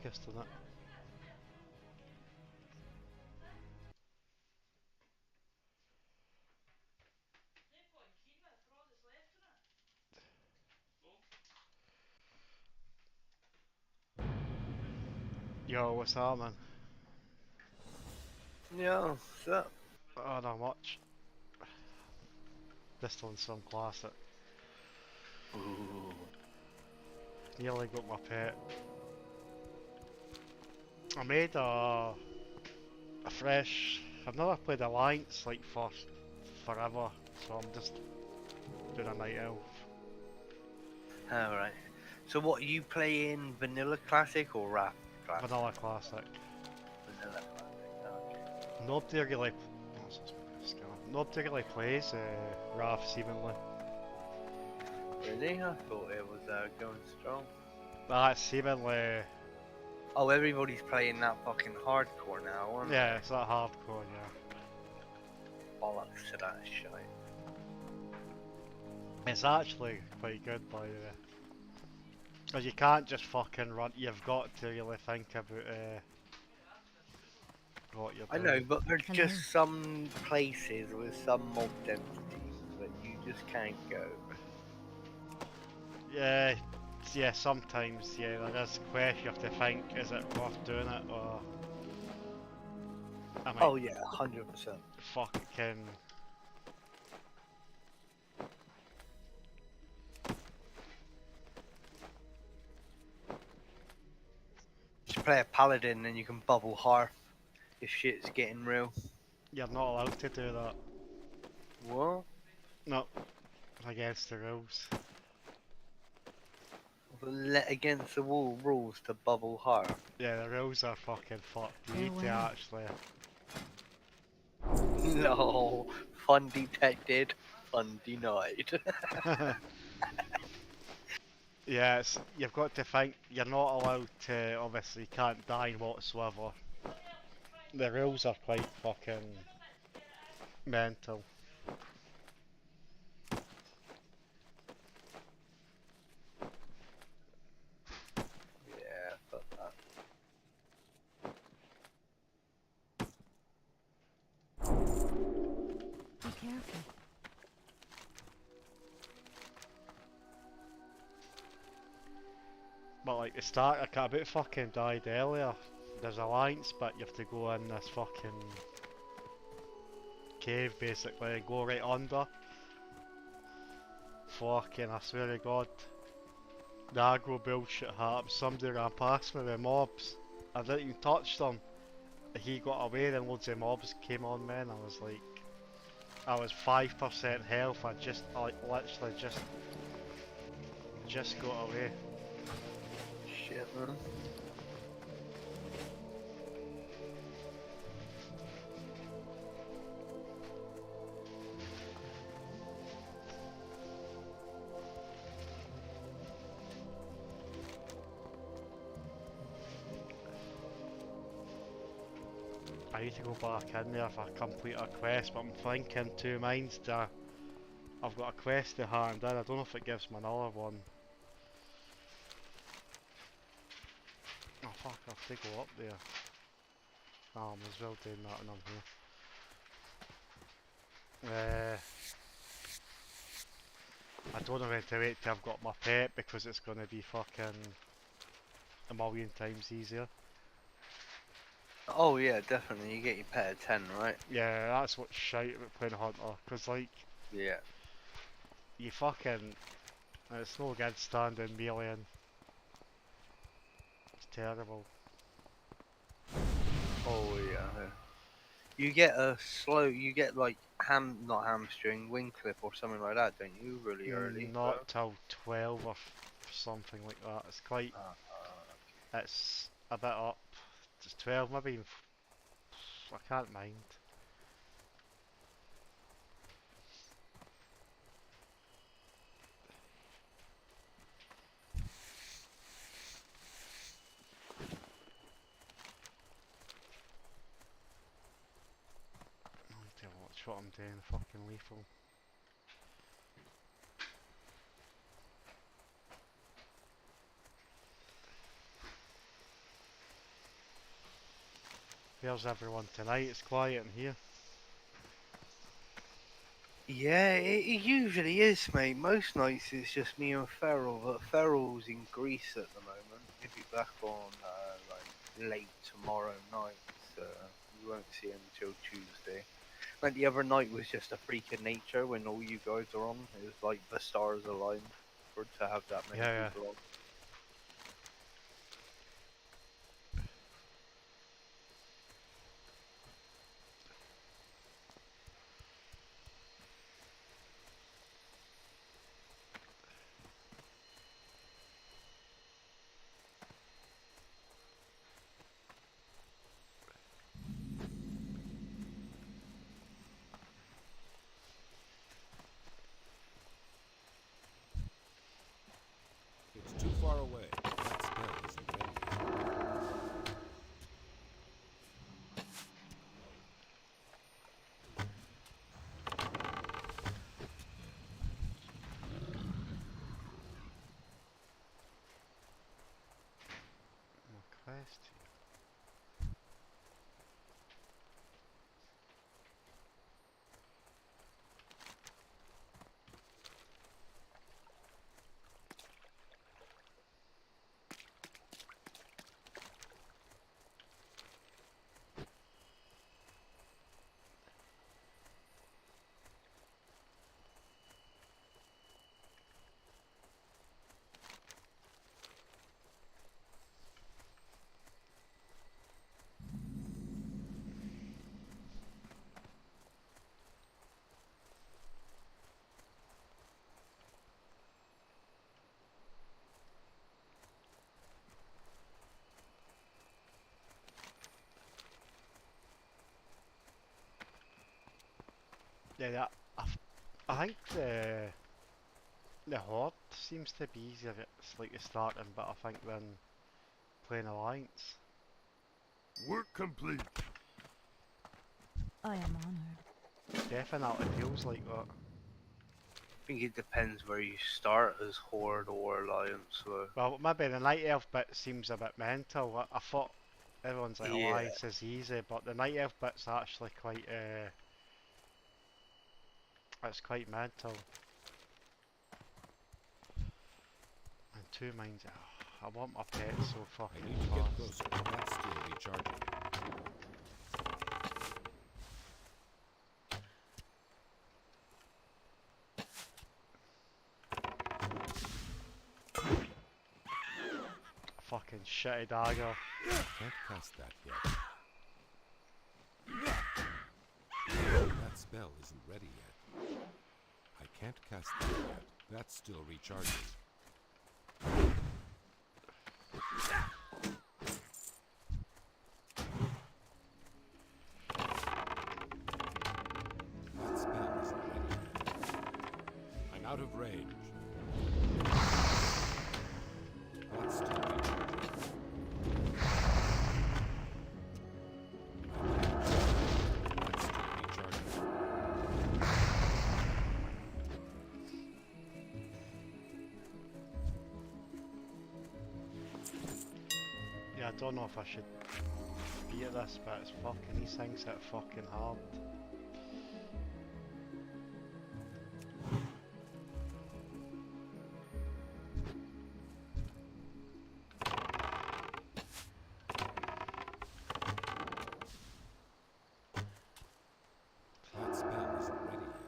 focused on it. Yo, what's up, man? Yeah, so Oh, not much. This one's some classic. ooh. Nearly got my pet. I made a fresh. I've never played Alliance like for forever, so I'm just doing a night elf. Alright. So what, you playing Vanilla Classic or Rap Classic? Vanilla classic. Vanilla Classic, Nobody really. Nobody really plays Raph seemingly. okay. Really? I thought it was going strong. That's seemingly. Oh, everybody's playing that fucking hardcore now, aren't Yeah, they? it's that hardcore, yeah. Bollocks to that shit. It's actually quite good, by the way. Because you can't just fucking run, you've got to really think about what you're I know, doing. but there's Hello. just some places with some mob densities that you just can't go. Yeah, yeah, sometimes, yeah, there is a question you have to think, is it worth doing it, or I might Oh yeah, 100%. fucking... Just play a paladin and you can bubble hearth if shit's getting real. You're not allowed to do that. What? No, against the rules. Let against the wall rules to bubble hearth. Yeah, the rules are fucking fucked. You need to Farewell. actually... No, fun detected, fun denied. Yes, you've got to think, you're not allowed to, obviously, you can't die whatsoever. The rules are quite fucking mental. Yeah, fuck that. Be careful. But like the start, I got a bit fucking died earlier. There's a alliance, but you have to go in this fucking cave basically and go right under. Fucking, I swear to God. The aggro bullshit happened. Somebody ran past me with mobs. I didn't even touch them. He got away, then loads of mobs came on me, and I was like, I was 5% health. I just, like, literally just got away. Shit, man. I need to go back in there if I complete a quest, but I'm thinking two minds to. I've got a quest to hand in. I don't know if it gives me another one. Oh fuck, I have to go up there. Oh, I'm as well doing that when I'm here. I don't know when to wait till I've got my pet because it's gonna be fucking a million times easier. Oh yeah, definitely. You get your pet at 10, right? Yeah, that's what's shite about playing Hunter, because like, Yeah. you fucking, it's no good standing melee in. It's terrible. Oh yeah. You get a slow. You get like not hamstring, wing clip or something like that, don't you? Really early. So. Not till 12 or something like that. It's quite, it's a bit up. It's 12 maybe, I can't mind. I need to watch what I'm doing, fucking lethal. Where's everyone tonight? It's quiet in here. Yeah, it usually is, mate. Most nights it's just me and Ferrell, but Ferrell's in Greece at the moment. He'll be back on like late tomorrow night, so you won't see him till Tuesday. Like the other night was just a freak of nature when all you guys are on. It was like the stars aligned for to have that many Yeah, people on. It's too far away. That spell isn't ready yet. my quest here. Yeah, I think the Horde seems to be easier at slightly starting, but I think than playing Alliance. Work complete. I am honored. Definitely feels like that. I think it depends where you start as Horde or Alliance. So. Well, maybe the Night Elf bit seems a bit mental. I thought everyone's like Yeah. Alliance is easy, but the Night Elf bit's actually quite it's quite mental. And two minds. I want my pet so I fucking need to get fast. closer. That's still recharging. Fucking shitty dagger. Can't cast that yet. That spell isn't ready yet. I can't cast that yet. That's still recharging. That spell isn't ready yet. I'm out of range. That's still recharging. That's still recharging. Yeah, I don't know if I should be at this, but it's fucking, these things hit fucking hard. That spell isn't ready yet.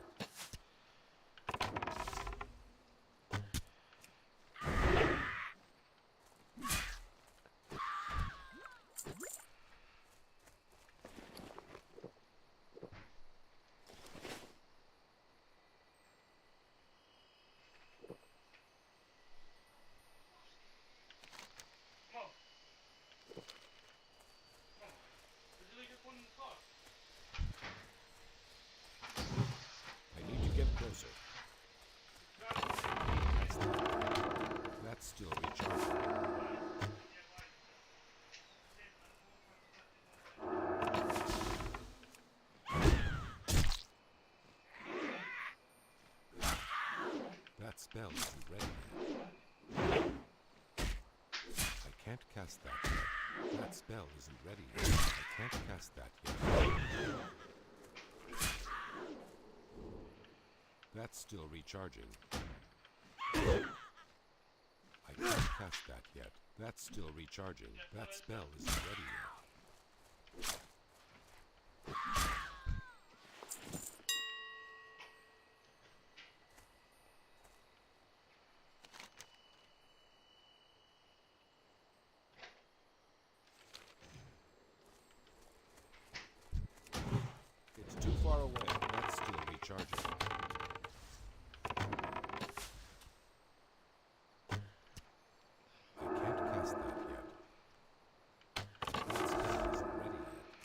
I need to get closer. That's still recharging. That spell isn't ready yet. I can't cast that yet. That spell isn't ready yet. I can't cast that yet. That's still recharging. I can't cast that yet. That's still recharging. That spell isn't ready yet. It's too far away. That's still recharging. I can't cast that yet. That spell isn't ready yet.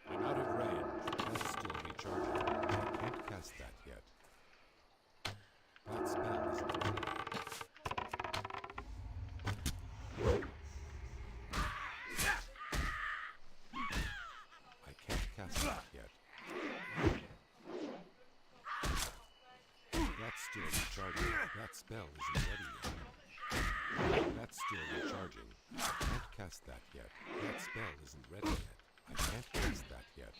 I'm out of range. That's still recharging. I can't cast that yet. That spell isn't ready yet. I can't cast that yet. That's still recharging. That spell isn't ready yet. That's still recharging. I can't cast that yet. That spell isn't ready yet. I can't cast that yet.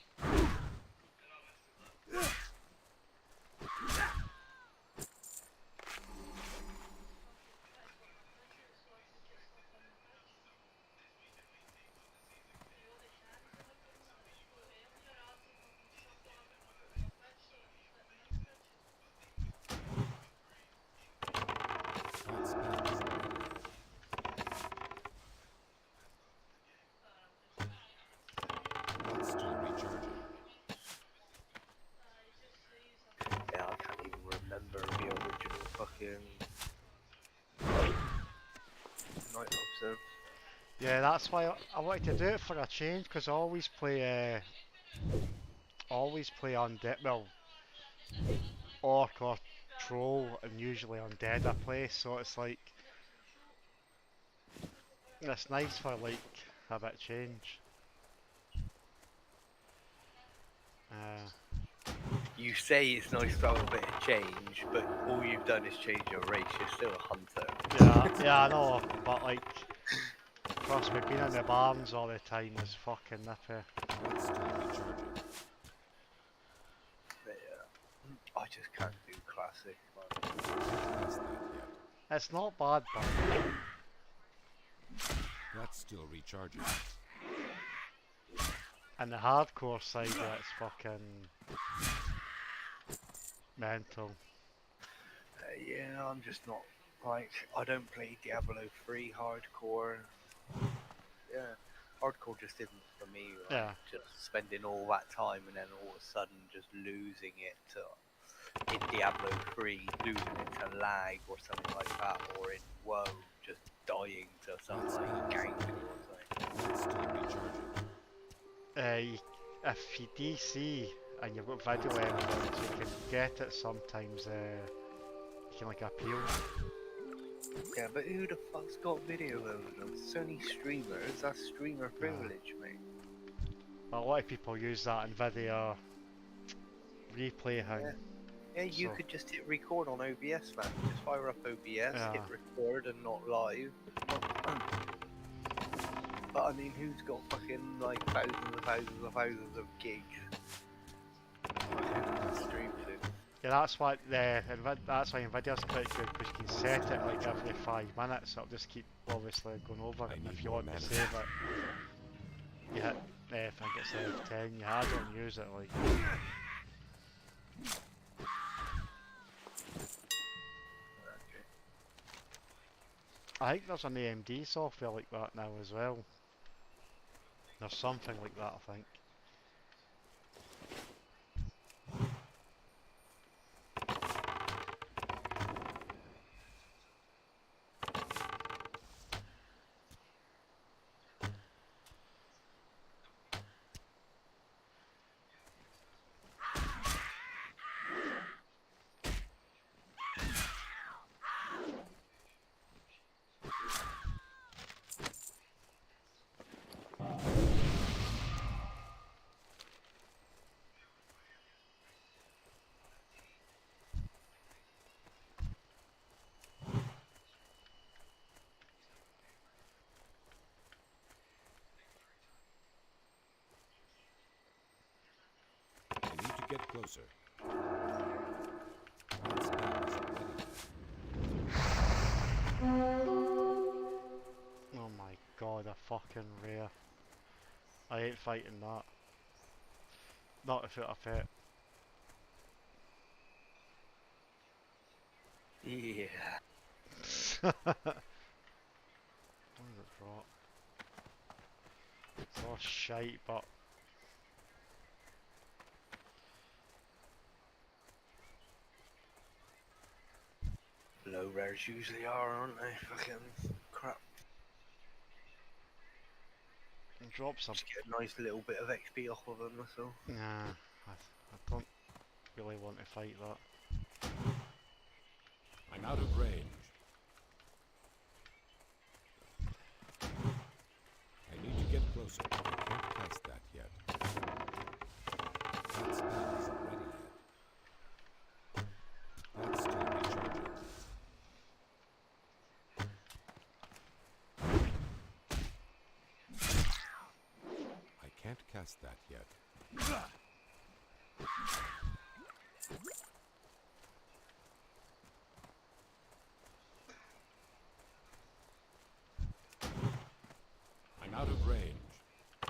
That spell isn't ready yet. That's still recharging. Yeah, I can't even remember the original fucking Night Observe. Yeah, that's why I wanted to do it for a change, because I always play undead. Well, orc or troll, and usually undead I play. So it's like it's nice for like a bit of change. You say it's nice to have a bit of change, but all you've done is change your race. You're still a hunter. Yeah, I know, but like, trust me, being in the barns all the time is fucking nippy. That's still recharging. But, yeah, I just can't do classic, man. I can't cast that yet. It's not bad, but That's still recharging. in the hardcore side, it's fucking mental. Yeah, I'm just not like I don't play Diablo 3 hardcore. Yeah, hardcore just isn't for me. Like, Yeah. just spending all that time and then all of a sudden just losing it to in Diablo 3, losing it to lag or something like that, or in WoW just dying to something like gank or something. That's still recharging. If you DC and you've got video evidence, you can get it sometimes. You can like appeal. Yeah, but who the fuck's got video evidence? It's only streamers. That's streamer privilege, mate. A lot of people use that in video replay thing. Yeah, you So- could just hit record on OBS, man. Just fire up OBS, Yeah. hit record and not live. But I mean, who's got fucking like thousands of gigs? Stream to. Yeah, that's why Nvidia's quite good, because you can set it like every 5 minutes. It'll just keep obviously going over I it. And need if you more want to mana. save it, you hit. I think it's F10. I don't use it like. I think there's an AMD software like that now as well. There's something like that, I think. to get closer. That spell isn't ready yet. Oh my god, a fucking rare. I ain't fighting that. Not without a pet. Yeah. What does it drop? It's all shite, but Low rares usually are, aren't they? Fucking crap. it drops some. Just get a nice little bit of XP off of them, that's all. Nah, I don't really want to fight that. I'm out of range. I need to get closer. I can't cast that yet. That spell isn't ready yet. That's still recharging. I can't cast that yet. I'm out of range.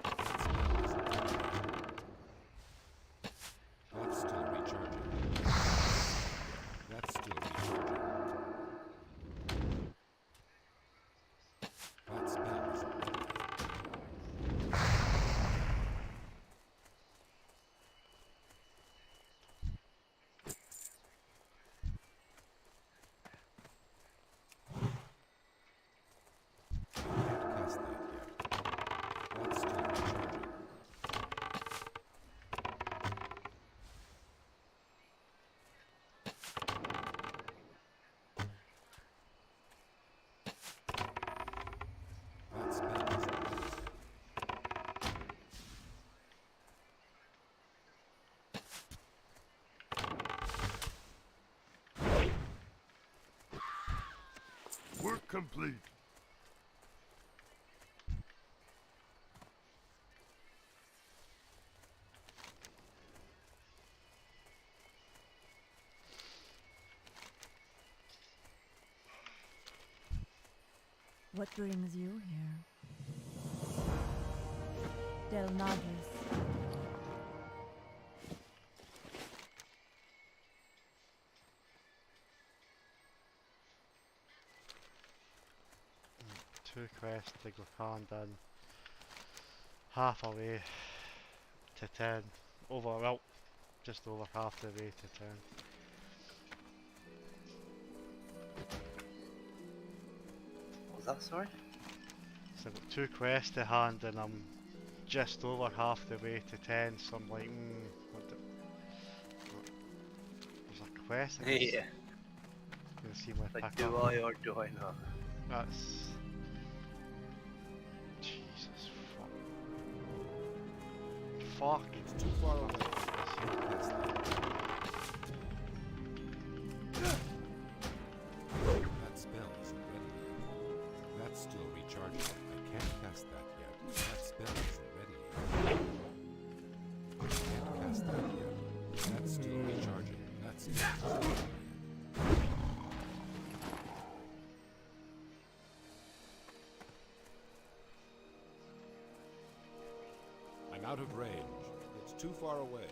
That spell isn't ready yet. That's still recharging. That's still recharging. That spell isn't ready yet. I can't cast that yet. That's still recharging. That spell isn't ready yet. Work complete. What brings you here? Del Nagis. Two quests to go hand in. Half away to 10. Over, well, just over half the way to 10. What was that, sorry? So I've got two quests to hand and I'm just over half the way to 10, so I'm like, there's a quest I can, Yeah. can see my Like, pick do up. I or do I not? That's... Jesus fuck. Fuck. It's too far away. I can't cast that. That spell isn't ready yet. That's still recharging. I can't cast that yet. That spell isn't ready yet. I can't cast that yet. That's still recharging. That spell isn't ready yet. I'm out of range. It's too far away.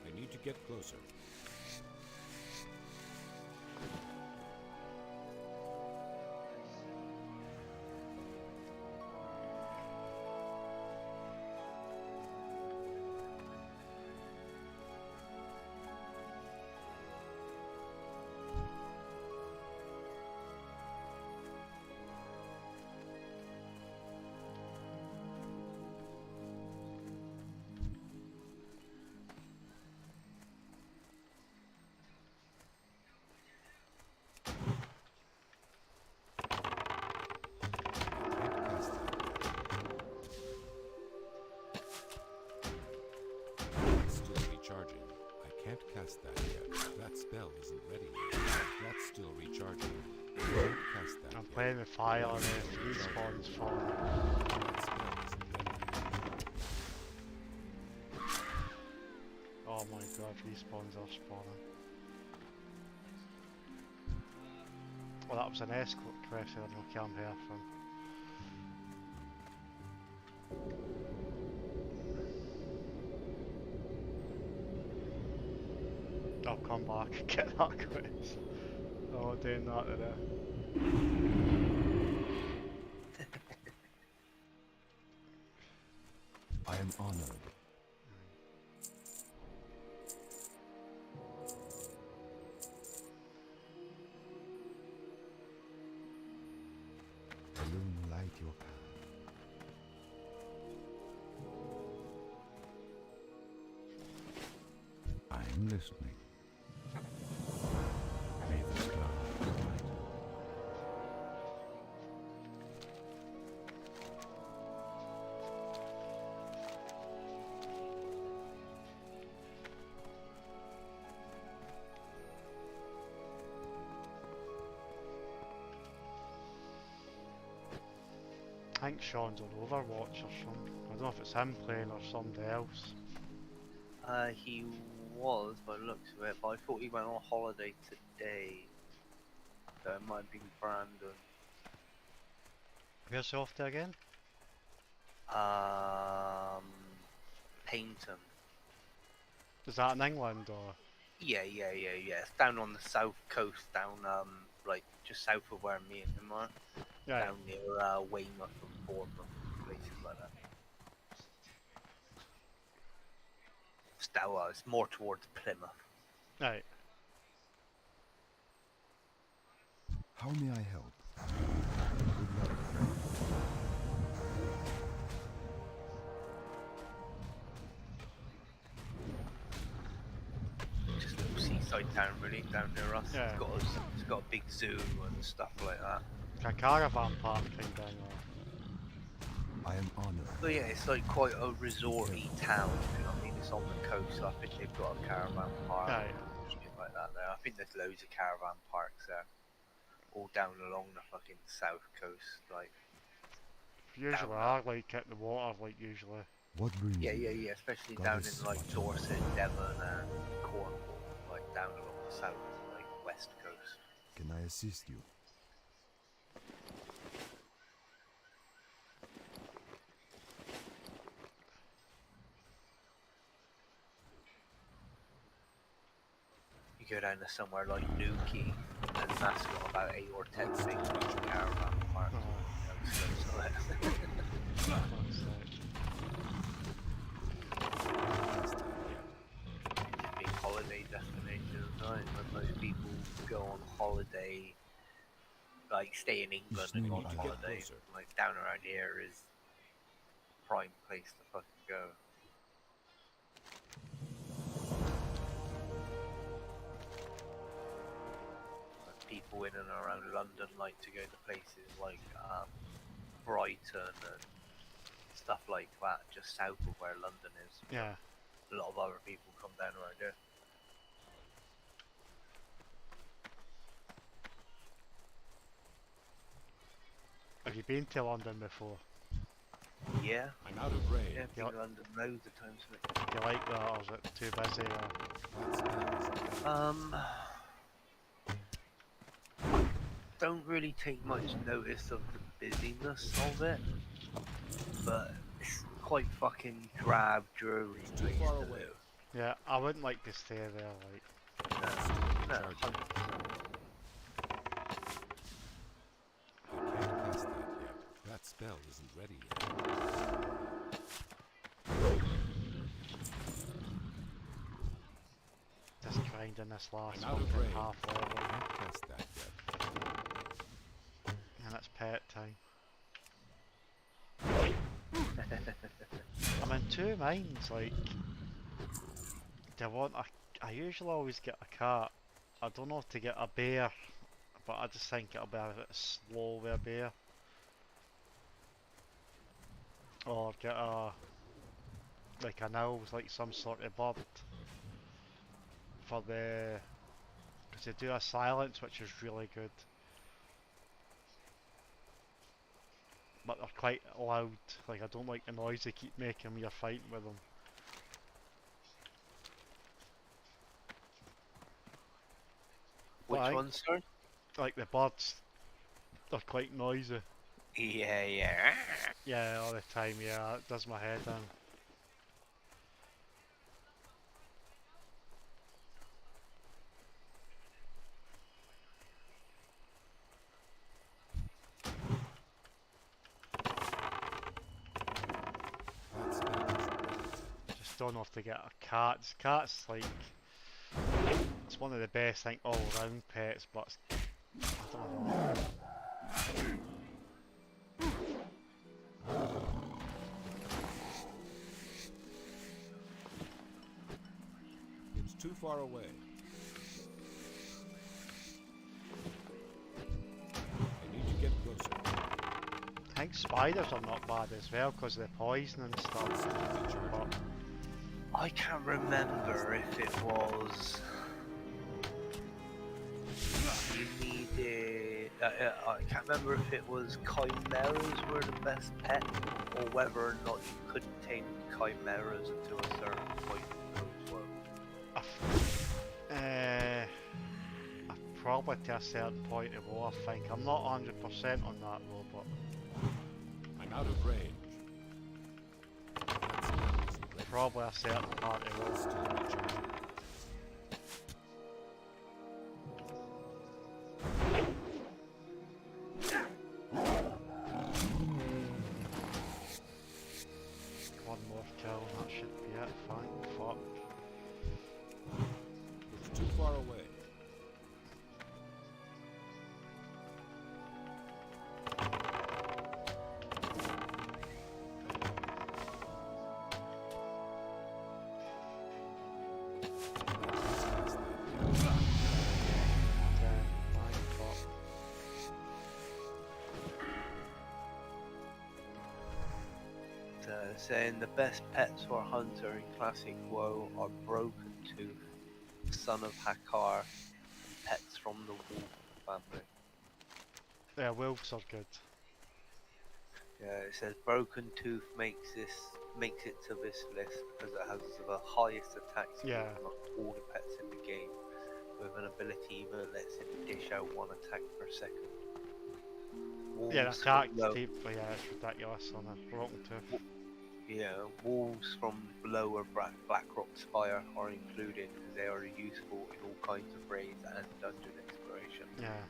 I need to get closer. playing with fire and respawns for That spell isn't ready yet. oh my god, respawns are spawning. Well, that was an escort question, I don't know, I'm here from. I'll come back and get that quest. Oh, doing that today. I am honored. Balloon, light your path. I am listening. May the stars guide. I think Sean's on Overwatch or something. I don't know if it's him playing or somebody else. He was, by the looks of it, but I thought he went on holiday today. So it might have been Brandon. Where's he off to again? Paynton. Is that in England or? Yeah. It's down on the south coast, down like just south of where me and him are. Yeah. Down near Weymouth and Bournemouth, places like that. It's more towards Plymouth. Right. How may I help? Good luck, friend. Just a little seaside town, really, down near us. Yeah. It's got a big zoo and stuff like that. Like a caravan park thing down there. I am honored. But yeah, it's like quite a resorty town. You know what I mean? It's on the coast, so I think they've got a caravan park. Right. Shit like that there. I think there's loads of caravan parks there, all down along the fucking south coast. Like Usually I like at the water, like usually. What brings you? yeah. Especially down Goddess, in like what Dorset, Devon, and Cornwall, like down along the south, like west coast. Can I assist you? You go down to somewhere like Newquay, and that's got about 8 or 10 big caravan parks. Oh, So that's big holiday destinations, right? When most people go on holiday, like stay in England and go on Get holiday, closer. like down around here is prime place to fucking go. People in and around London like to go to places like Brighton and stuff like that, just south of where London is. yeah. A lot of other people come down around here. Have you been to London before? Yeah, I'm out of range. yeah, been Yep. to London loads of times. Mate. Do you like that or is it too busy or? That spell isn't ready. Don't really take much notice of the busyness of it, but it's quite fucking drab, dreary Too place far to away. live. Yeah, I wouldn't like to stay there, like. No, Charge. 100%. I can't cast that yet. That spell isn't ready yet. Just grinding this last I'm out of fucking range. half I level. can't cast that yet. And it's pet time. I'm in two minds, like, do I want I usually always get a cat. I don't know if to get a bear, but I just think it'll be a bit slow with a bear. Or get like an owl, like some sort of bird. For the, because they do a silence which is really good. but they're quite loud. Like I don't like the noise they keep making when you're fighting with them. Which But one, sir? like the birds, they're quite noisy. Yeah, yeah. Yeah, all the time. Yeah, it does my head in. That spell isn't ready. Just don't have to get a cat. Cat's like it's one of the best like all round pets, but I don't know. It's too far away. I need to get closer. I think spiders are not bad as well because of the poison and stuff. But I can't remember if it was. You needed. I can't remember if it was chimeras were the best pet, or whether or not you couldn't tame chimeras until a certain point in those worlds. probably to a certain point it will, I think. I'm not 100% on that though, but I'm out of range. That spell isn't ready. probably a certain part it will. Still recharging. One more kill, that should be it. Thank fuck. It's too far away. Thank fuck. Saying the best pets for a hunter in classic WoW are Broken Tooth, Son of Hakar, and pets from the Wolf family. Yeah, wolves are good. Yeah, it says Broken Tooth makes it to this list because it has the highest attack speed Yeah. amongst all the pets in the game, with an ability that lets him dish out one attack per second. Yeah, the Wolves attack from low- speed, but yeah, it's ridiculous on a broken tooth. Yeah, wolves from lower Blackrock Spire are included because they are useful in all kinds of raids and dungeon exploration. Yeah.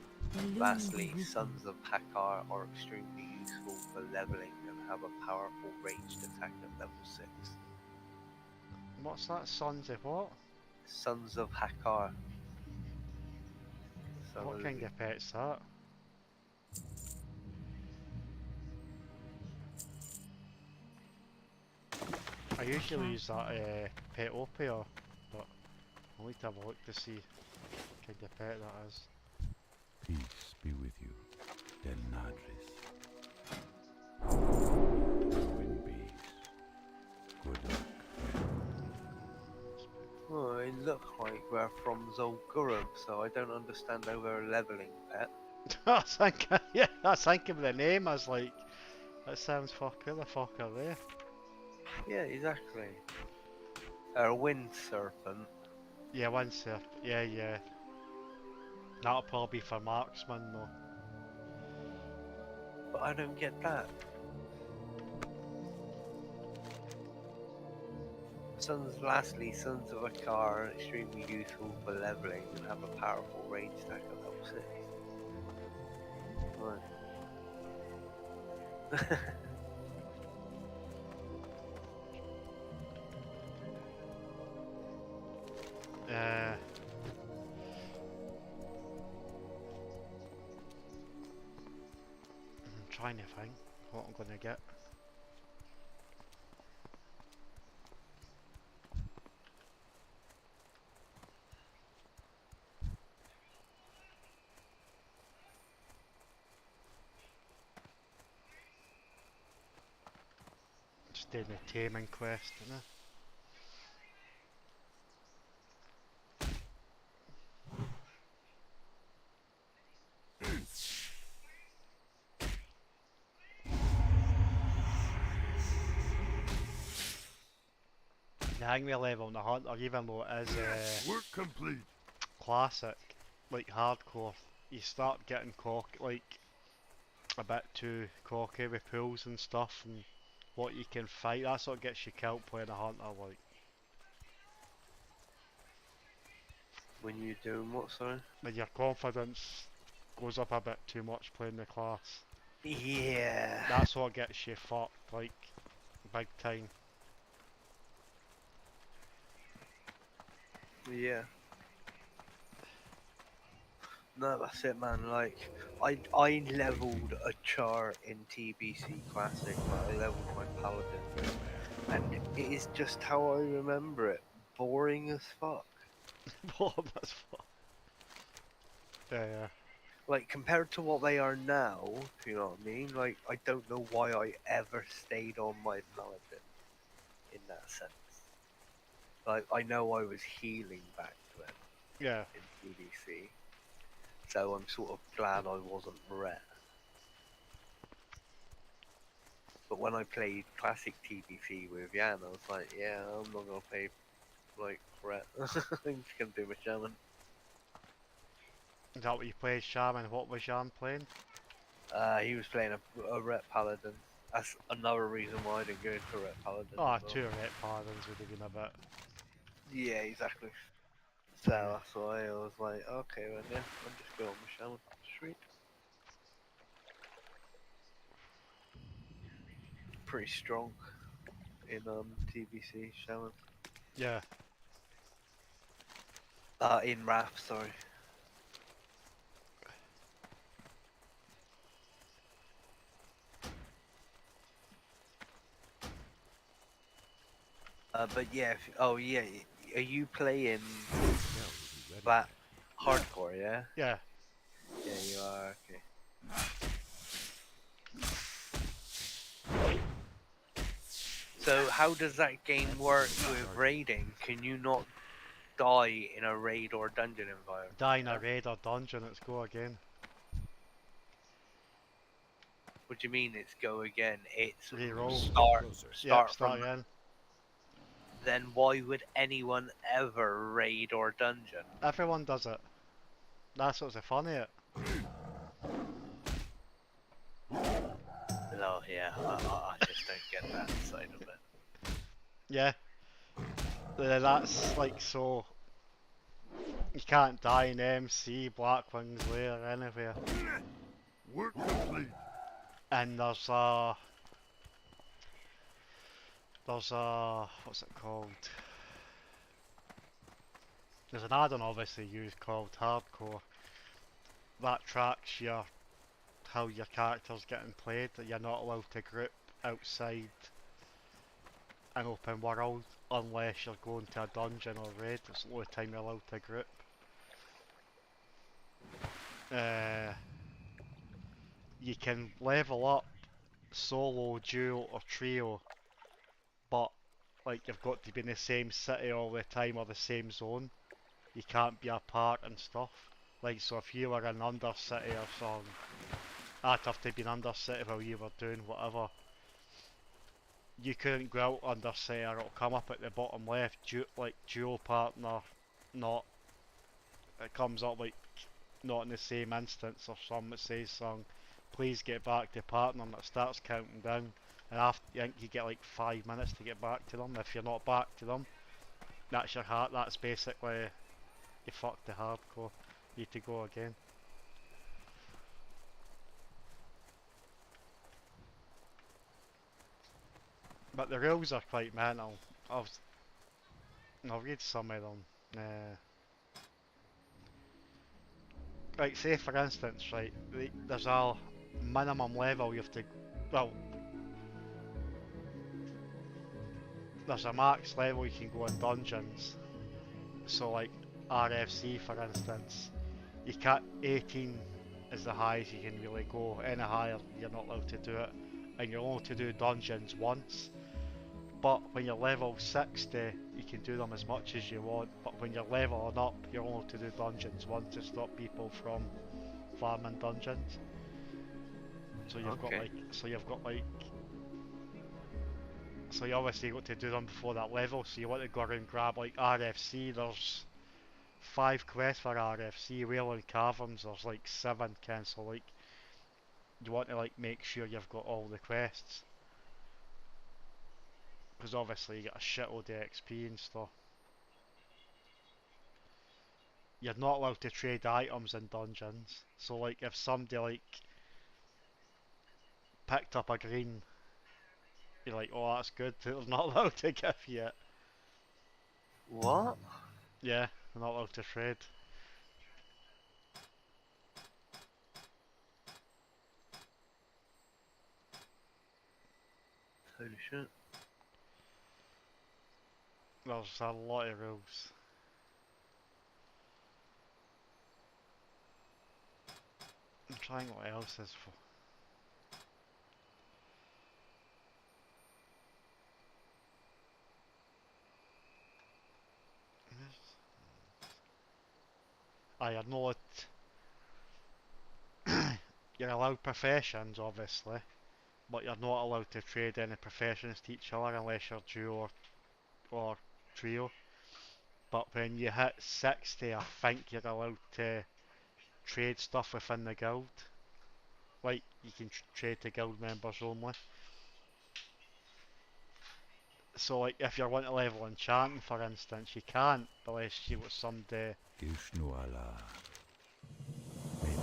Lastly, Sons of Hakar are extremely useful for leveling and have a powerful ranged attack at level 6. What's that? Sons of what? Sons of Hakar. What kind of pet's that? I usually use that pet opia, but I'll need to have a look to see what kind of pet that is. Peace be with you, Del Nadris. In peace. Good luck, friend. Oh, it looks like we're from Zolgurub, so I don't understand how we're a leveling pet. I was thinking, yeah, I was thinking of the name. I was like, that sounds fuck. Who the fuck are they? Yeah, exactly. A wind serpent. Yeah, one surf. Yeah, yeah. That'll probably be for marksman though. But I don't get that. Lastly, Sons of Hakar are extremely useful for leveling and have a powerful range attack at level 6. Right. I'm trying to think what I'm gonna get. Just doing the taming quest, you know. hang me a level in the hunter, even though it is Work complete. classic, like hardcore, you start getting like a bit too cocky with pools and stuff and what you can fight. That's what gets you killed playing a hunter. Like When you doing what, sorry? when your confidence goes up a bit too much playing the class. Yeah. That's what gets you fucked, like big time. Yeah. No, that's it, man. Like, I leveled a char in TBC Classic, but I leveled my paladin, and it is just how I remember it. Boring as fuck. Bob as fuck. Yeah. Like, compared to what they are now, if you know what I mean? Like, I don't know why I ever stayed on my paladin in that sense. Like, I know I was healing back then Yeah. in TBC, so I'm sort of glad I wasn't ret. But when I played classic TBC with Jan, I was like, yeah, I'm not gonna play like ret. I'm just gonna do my shaman. Is that what you played, Shaman? What was Jan playing? He was playing a ret paladin. That's another reason why I didn't go into ret paladin. Oh, as well. two red paladins would have been a bit. Yeah, exactly. So Yeah. that's why I was like, okay, well, yeah, I'll just go on my shaman. Sweet. Pretty strong in TBC shaman. Yeah. In Wrath, sorry. But yeah, oh yeah, are you playing Spell will be ready that then. hardcore? Yeah. Yeah. Yeah, you are. Okay. So how does that game work with raiding? Can you not die in a raid or dungeon environment? Die in a raid or dungeon, let's go again. What do you mean it's go again? It's Reroll. Closer. Yep, start start from. again. Then why would anyone ever raid or dungeon? Everyone does it. That's what's the fun of it. No, yeah, I just don't get that side of it. Yeah. That's like so. You can't die in MC, Blackwing's Lair, anywhere. Work complete. And there's a, what's it called? There's an add-on obviously used called Hardcore. That tracks how your character's getting played, that you're not allowed to group outside an open world unless you're going to a dungeon or raid. It's the only time you're allowed to group. You can level up solo, duo or trio, but like you've got to be in the same city all the time or the same zone. You can't be apart and stuff. Like so if you were in Undercity or something, I'd have to be in Undercity while you were doing whatever. You couldn't go out Undercity or it'll come up at the bottom left, like duo partner, not, it comes up like not in the same instance or something that says something, please get back to partner, and it starts counting down. And after, I think you get like 5 minutes to get back to them. If you're not back to them, that's your heart. That's basically you fucked the hardcore. You need to go again. But the rules are quite mental. I'll read some of them. Right, say for instance, right, there's a minimum level you have to, well, there's a max level you can go in dungeons. So like RFC for instance, you can't, 18 is the highest you can really go. Any higher you're not allowed to do it, and you're only to do dungeons once. But when you're level 60, you can do them as much as you want. But when you're leveling up, you're only to do dungeons once to stop people from farming dungeons. So you've got like So you obviously got to do them before that level, so you want to go around and grab like RFC, there's 5 quests for RFC, Wailing Caverns there's like 7, so like you want to like make sure you've got all the quests. Because obviously you get a shitload of XP and stuff. You're not allowed to trade items in dungeons, so like if somebody like picked up a green, you're like, oh that's good, they're not allowed to give you it. What? Yeah, they're not allowed to trade. Holy shit. There's a lot of rules. I'm trying what else is for. I know it. You're allowed professions, obviously, but you're not allowed to trade any professions to each other unless you're duo or trio. But when you hit 60, I think you're allowed to trade stuff within the guild. Like, you can trade to guild members only. So, like, if you want to level enchanting, for instance, you can't unless you got somebody Ishnuala.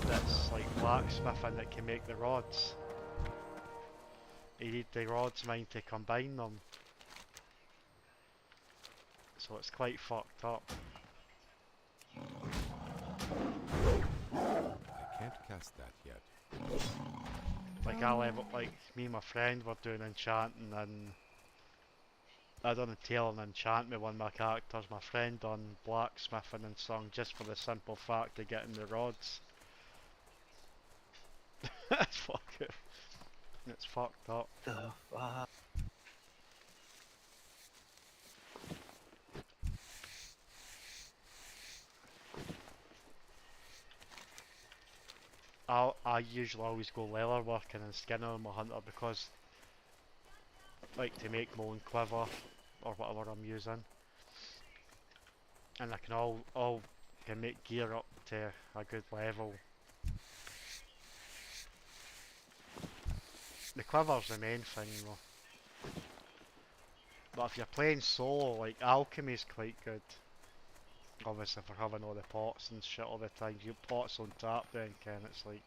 that's like blacksmithing that can make the rods. You need the rods mine to combine them. So it's quite fucked up. I can't cast that yet. Like I level, like me and my friend were doing enchanting and I done a tail and enchant with one of my characters. My friend done blacksmithing and song just for the simple fact of getting the rods. It's fucking, it's fucked up. The fuck? I usually always go leather working and skinning on my hunter because like to make my own quiver or whatever I'm using. And I can all can make gear up to a good level. The quiver's the main thing though. But if you're playing solo, like alchemy's quite good. Obviously for having all the pots and shit all the time. You get pots on tap then Ken, it's like,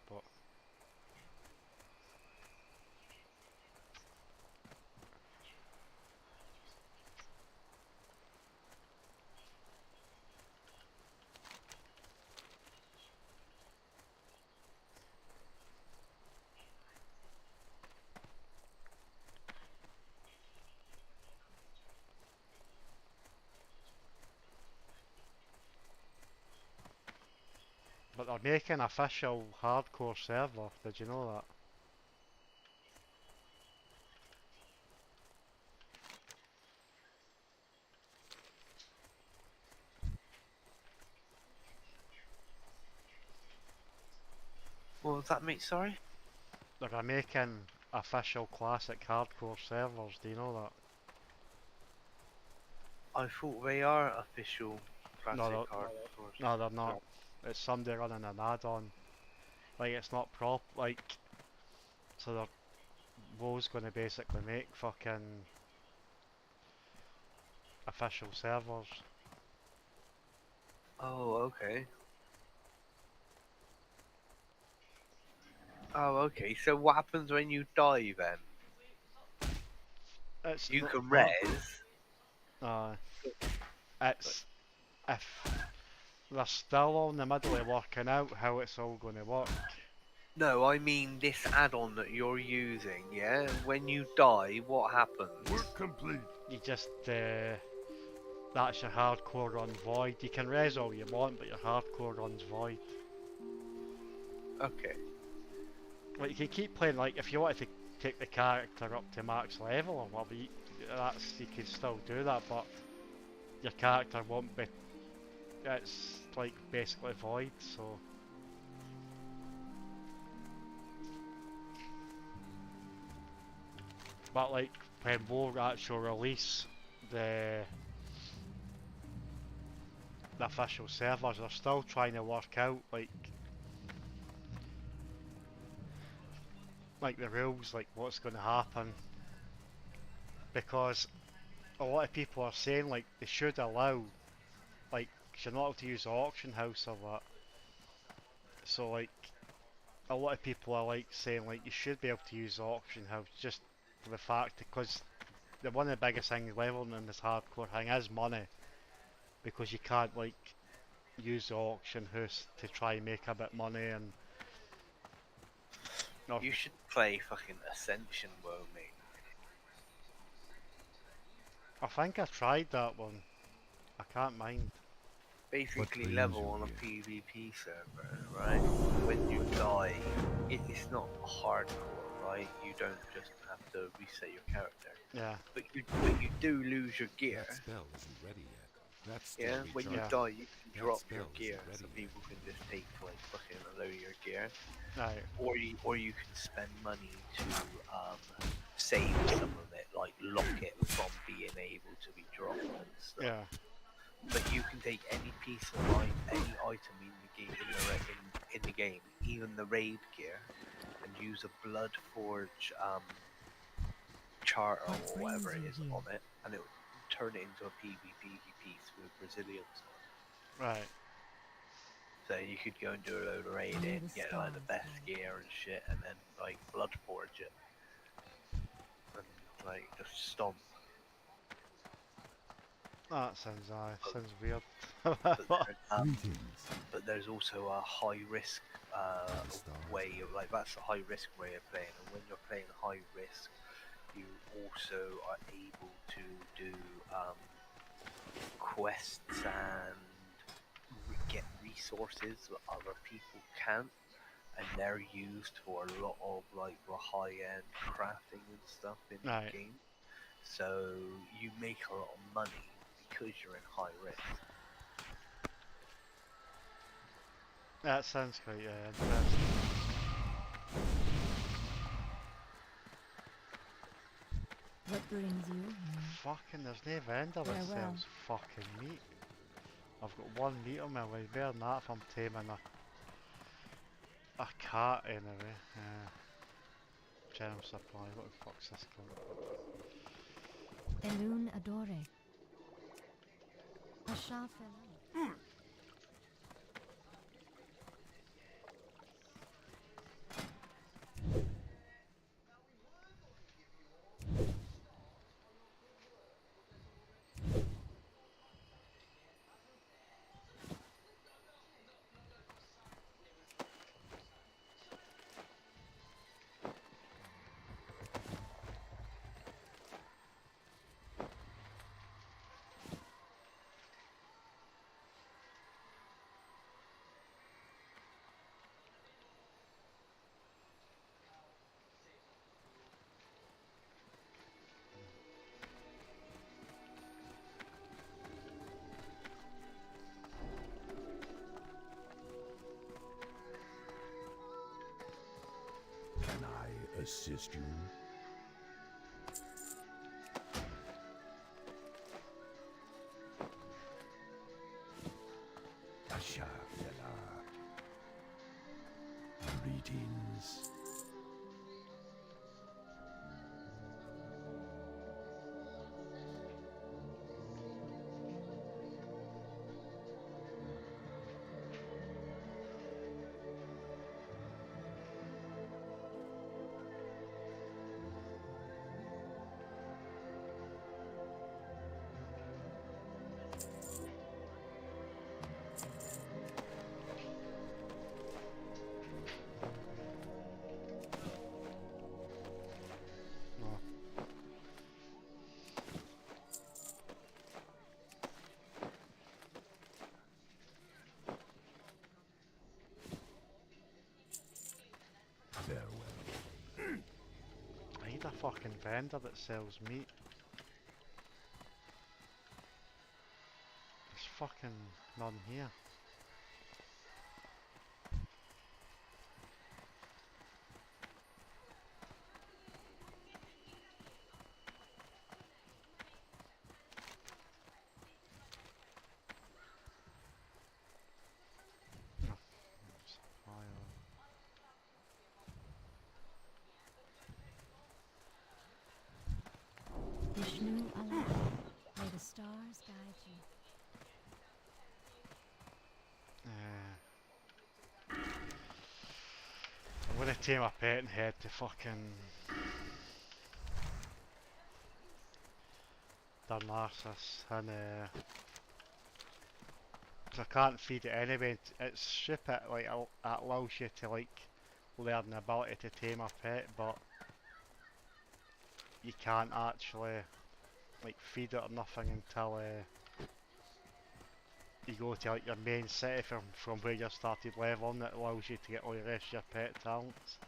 but they're making an official hardcore server, did you know that? What was that, mate? Sorry? They're making official classic hardcore servers, do you know that? I thought they are official classic No, card. no they're not. It's somebody running an add-on. Like it's not prop, like, so they're WoW's gonna basically make fucking official servers. Oh, okay. Oh, okay. So what happens when you die then? It's You not, can res. it's if they're still on the middle of working out how it's all gonna work. No, I mean this add-on that you're using, yeah? When you die, what happens? Work complete. You just that's your hardcore run void. You can res all you want, but your hardcore runs void. Okay. Like you can keep playing, like if you wanted to take the character up to max level or whatever, you can still do that, but your character won't be. It's like basically void, so. But like when more actual release the official servers are still trying to work out like the rules, like what's going to happen, because a lot of people are saying like they should allow, like, 'cause you're not able to use the auction house or that. So like a lot of people are like saying like you should be able to use the auction house just for the fact, because one of the biggest things leveling in this hardcore thing is money, because you can't like use the auction house to try and make a bit money and no, You should play fucking Ascension WoW, mate. I think I tried that one. I can't mind. Basically brings level you on a here? PvP server, right? When you die, it's not hardcore, right? You don't just have to reset your character, Yeah, but you do lose your gear. That spell isn't ready yet. That's still Yeah, when you Yeah. rechargeable. die, you can That drop your spell isn't gear, ready so yet. people can just take like fucking a load of your gear, right. or you can spend money to save some of it, like lock it from being able to be dropped and stuff. Yeah, But you can take any piece of any item in the game, in the game, even the raid gear, and use a blood forge charter What or whatever it brings is you on here? it, and it will turn it into a PvP piece with Brazilians on. right. So you could go and do a load of raiding, Near the get like the stars, best love. gear and shit, and then like blood forge it, and like just stomp. That sounds weird. But Greetings. but there's also a high risk The stars way of like that's a high risk way of playing, and when you're playing high risk, you also are able to do quests and get resources that other people can't, and they're used for a lot of like the high end crafting and stuff in Right. the game. So you make a lot of money because you're in high risk. That sounds quite interesting. What brings you here? Fucking, there's no vendor that Farewell. sells fucking meat. I've got one meat on my way. Better than that if I'm taming a cat anyway. General supply. What the fuck's this called? Elun Adore. Asha Fela. Can I assist you? Asha Fela. Greetings. No. Farewell. I need a fucking vendor that sells meat. There's fucking none here. gonna tame a pet and head to fucking Darnassus and 'cause I can't feed it anyway. It's stupid. Like it allows you to like learn the ability to tame a pet, but you can't actually like feed it or nothing until you go to like your main city from where you started leveling. It allows you to get all the rest of your pet talents.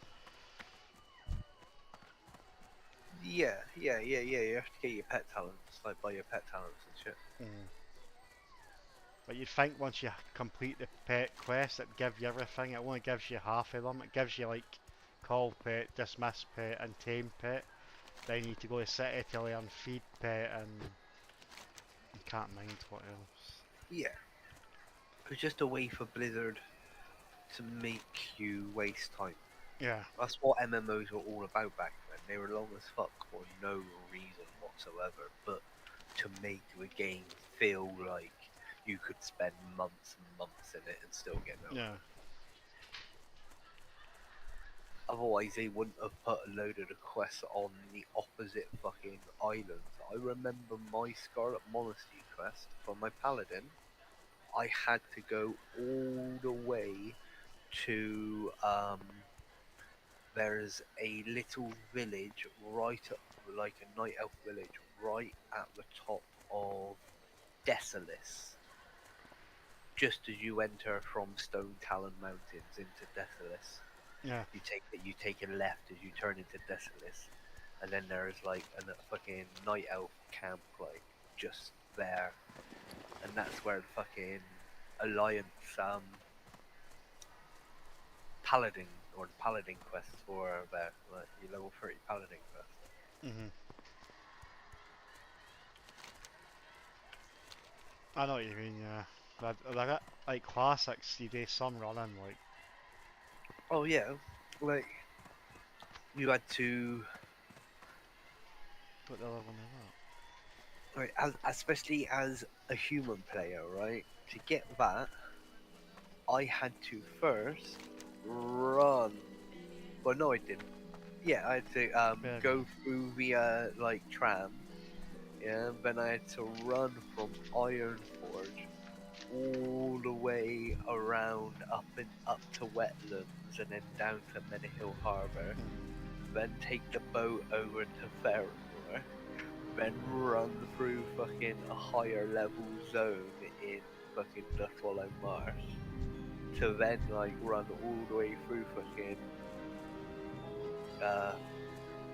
Yeah. You have to get your pet talents, like buy your pet talents and shit. Mm. But you'd think once you complete the pet quest, it'd give you everything. It only gives you half of them. It gives you like call pet, dismiss pet, and tame pet. Then you need to go to city to learn feed pet, and you can't mind what else. Yeah. It's just a way for Blizzard to make you waste time. Yeah, That's what MMOs were all about back then. They were long as fuck for no reason whatsoever, but to make the game feel like you could spend months and months in it and still get nowhere. yeah, Otherwise, they wouldn't have put a load of the quests on the opposite fucking islands. I remember my Scarlet Monastery quest for my paladin. I had to go all the way to there's a little village right up, like a night elf village, right at the top of Desolace. Just as you enter from Stone Talon Mountains into Desolace, yeah. you take a left as you turn into Desolace, and then there's like a fucking night elf camp like just there, and that's where the fucking Alliance paladin or the paladin quests for there, like your level 30 paladin quest. Mhm. I know what you mean. Yeah, they got like classics. You do some running like. Oh yeah, like you had to, Put the other one in that. like, especially as a human player, right? To get that, I had to first run. Well, no, I didn't. Yeah, I had to Yeah, go through the like tram. Yeah, then I had to run from Ironforge all the way around up to Wetlands and then down to Menihill Harbour. Then take the boat over to Ferrymore. Then run through fucking a higher level zone in fucking the Swallow Marsh. To then like run all the way through fucking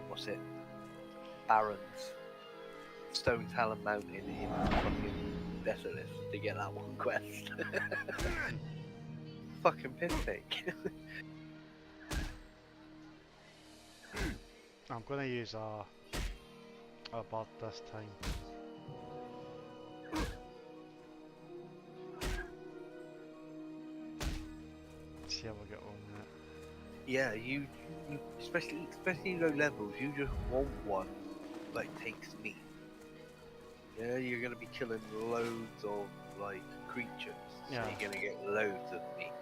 what's it? Barrens. Stone Talon Mountain in fucking Desolace to get that one quest. Fucking piss take. I'm gonna use a bird this time. See how we get on with it. Yeah, you especially low levels, you just want one like takes meat. Yeah, you're gonna be killing loads of like creatures, so Yeah. you're gonna get loads of meat.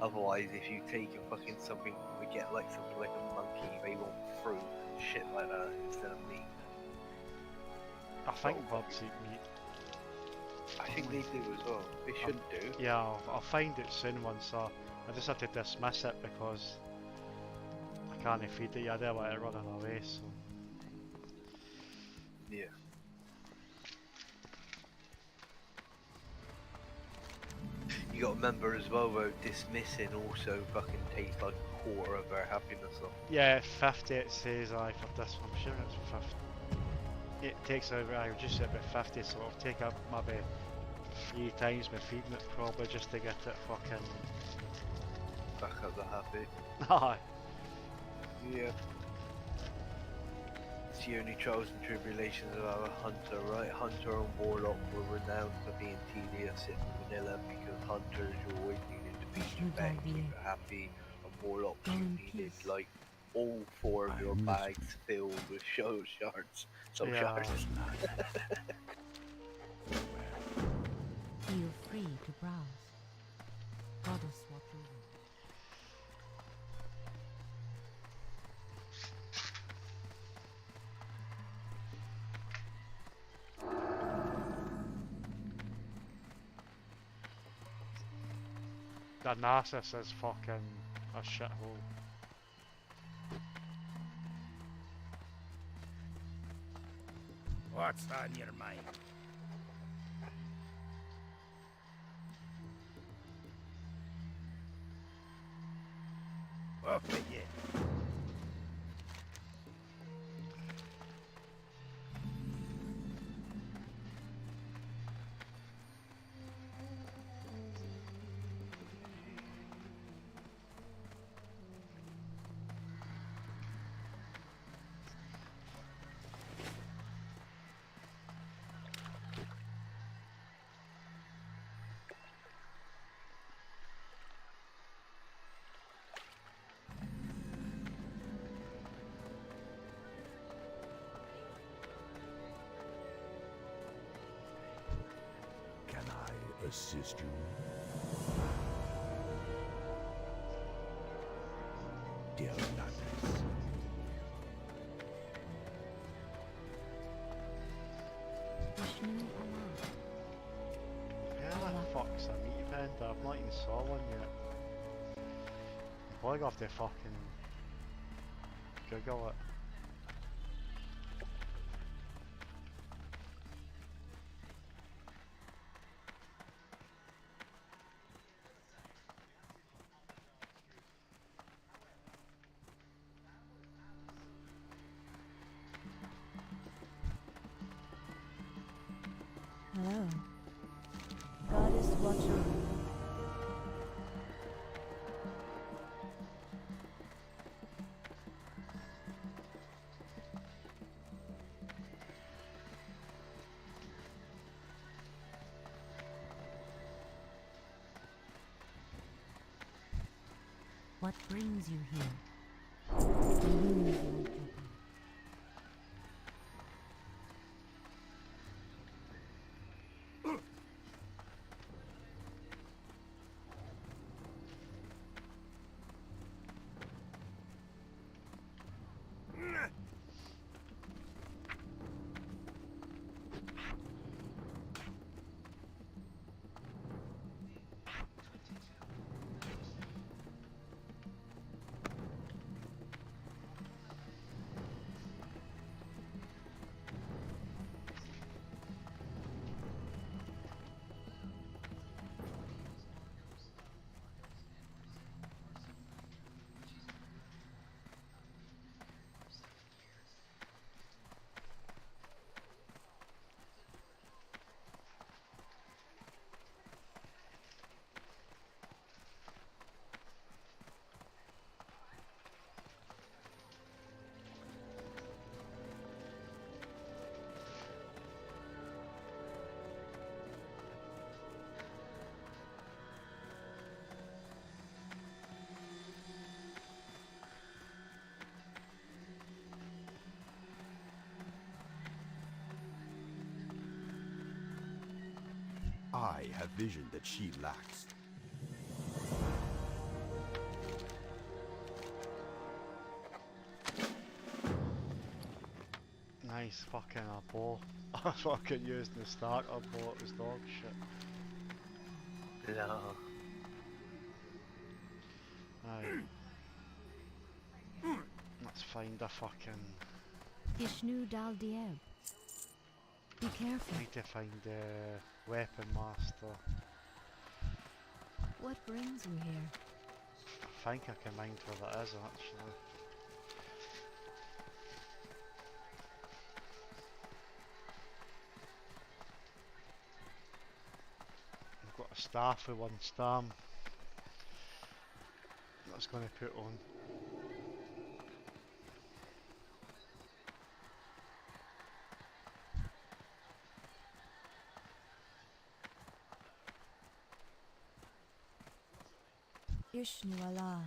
Otherwise, if you take a fucking something, we get like something like a monkey, they want fruit and shit like that instead of meat. I think birds eat meat. I think they do as well. They should do. Yeah, I'll find it soon once. I just have to dismiss it because I can't feed it. I don't want it running away. So Yeah. You gotta remember as well though, dismissing also fucking takes like a quarter of our happiness off. yeah, 50 it says I for this one. I'm sure it's 50. It takes over. I reduce it by 50, so it'll take up maybe 3 times my feeding it probably just to get it fucking. Back up the happy. Aye. Yeah. It's the only trials and tribulations of our hunter, right? Hunter and Warlock were renowned for being tedious in vanilla because hunters you always needed to beat your bag, keep it happy, and Warlock you needed like all 4 of your bags filled with soul shards. Soul shards. Feel free to browse. Goddess watch over. The Narcissus is fucking a shithole. What's on your mind? Off with you. Can I assist you? Dear Nuggets. Vishnu Allah. Yeah, the fuck's a meat vendor? I've not even saw one yet. I'm probably gonna have to fucking Google it. Hello. Goddess Watcher. What brings you here? The moon is like your I have vision that she lacks. Nice fucking a bow. I fucking used the starter bow, it was dog shit. No. Aye. Let's find a fucking... Ishnu Dal Dieb. Be careful. Need to find the weapon master. What brings you here? I think I can mind where that is actually. I've got a staff with one stam. That's going to put on. Ishnu Allah.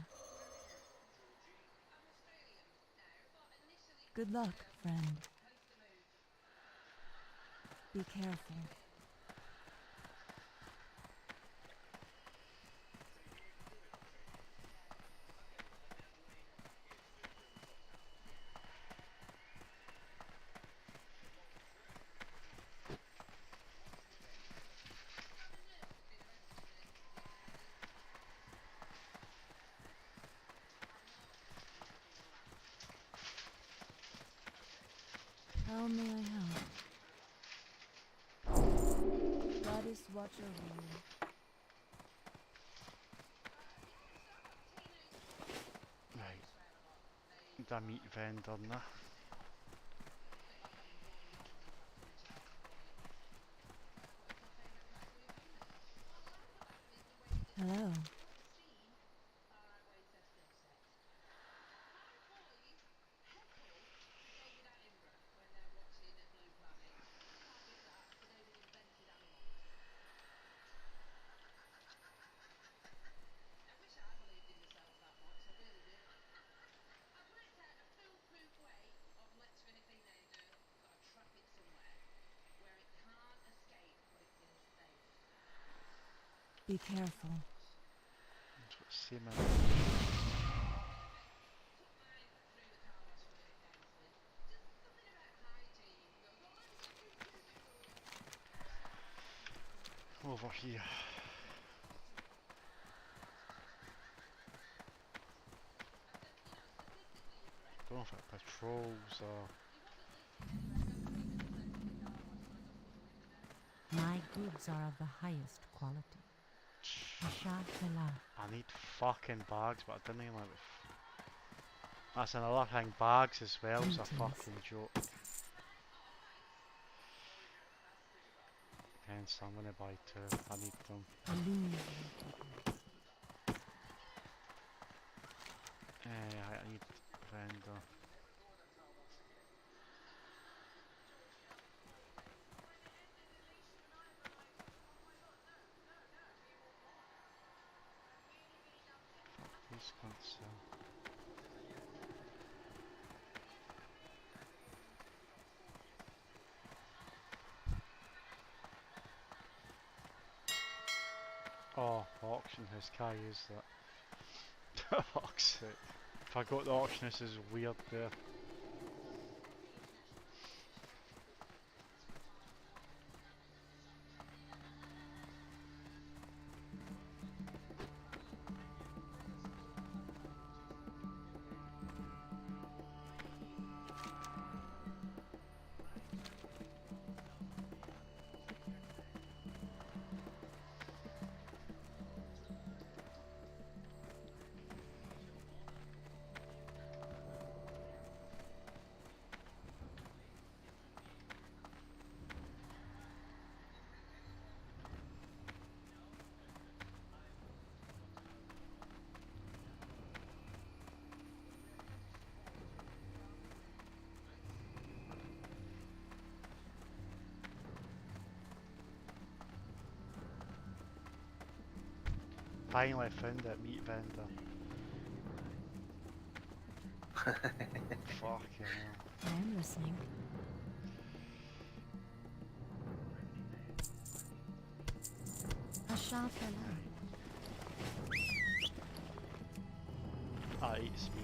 Good luck, friend. Be careful. How may I help? Goddess, watch over you. Right. The meat vendor now. Hello. Be careful. Semen. Over here. Don't know if it patrols or... My goods are of the highest quality. Asha Fela. I need fucking bags, but I didn't even like That's another thing, bags as well is a Greetings. fucking joke. Hence, I'm gonna buy two. I need them. I need vendor. Fuck, these can't sell. Oh, auction house, can't use that. Fuck's sake. If I got the auction house, is weird there. Finally found it, meat vendor. Fucking hell. I am listening. Asha Fela. Ah, it's me.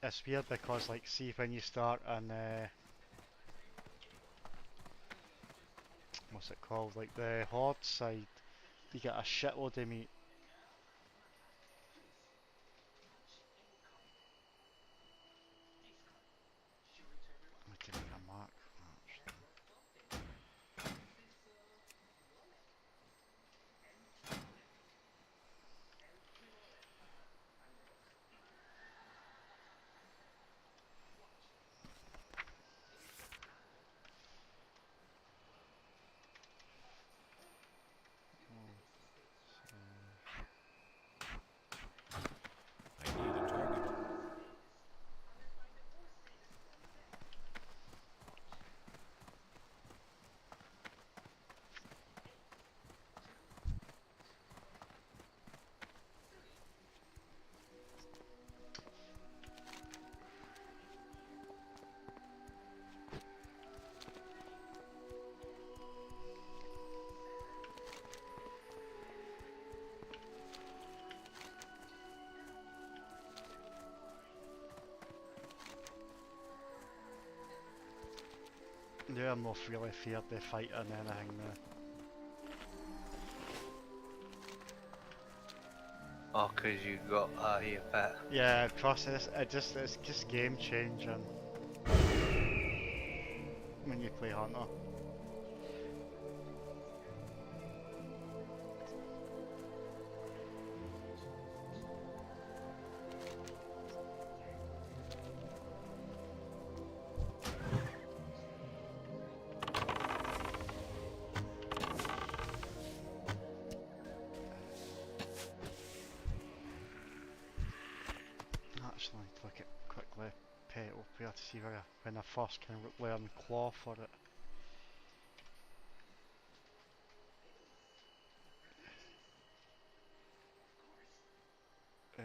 It's weird because, like, see when you start on what's it called, like the horde side, you get a shitload of meat. I can make a mark. Yeah, I'm not really feared the fight or anything now. Oh, 'cause you got your pet. Yeah, plus it's just game changing when you play Hunter. Actually, look at quickly pet up here to see where when I first can learn claw for it. Uh,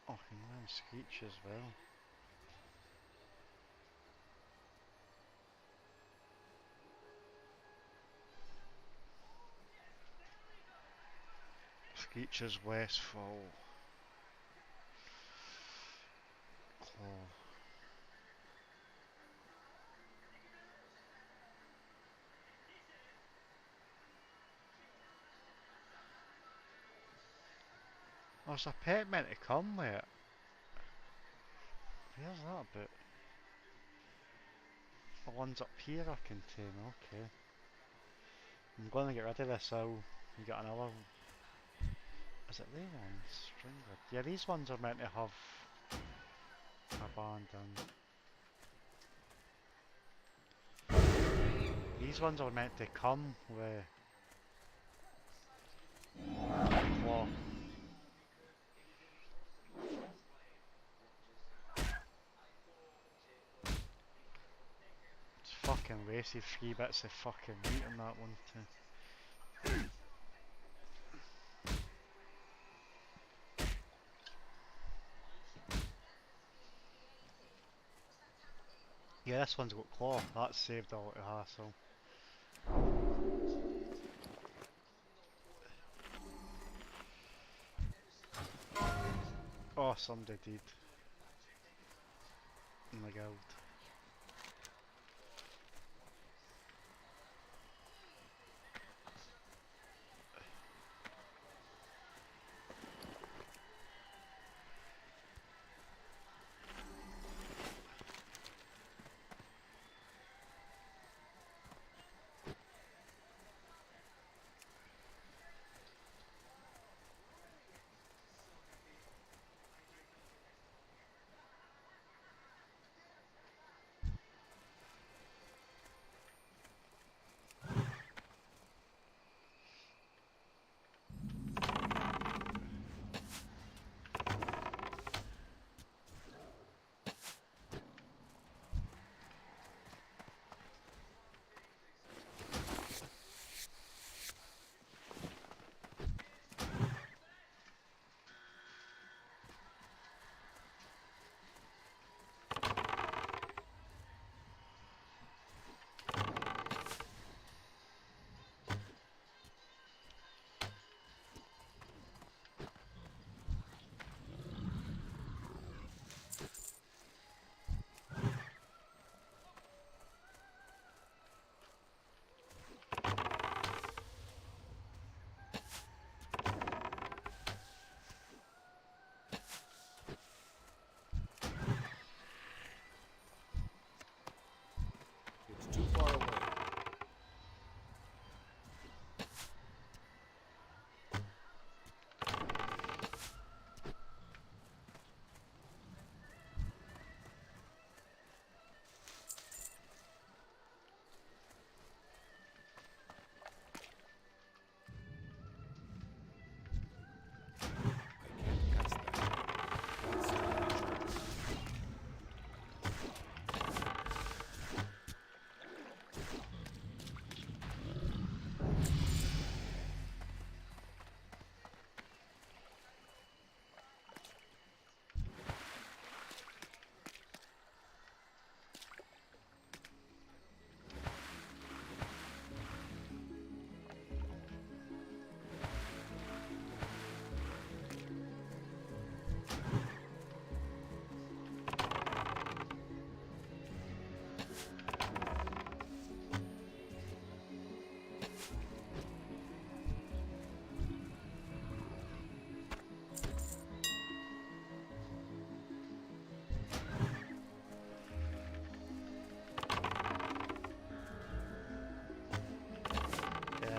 oh, I can learn screech as well. Screech is westfall. Claw. Oh, there's a pet meant to come with it. Where's that bit? The ones up here I can tame, okay. I'm gonna get rid of this owl. You got another one. Is it they ones? Stringwood. Yeah, these ones are meant to have abandoned. These ones are meant to come with claw. It's fucking wasted 3 bits of fucking meat on that one too. Yeah, this one's got claw. That saved a lot of hassle. Oh, somebody did. In the guild.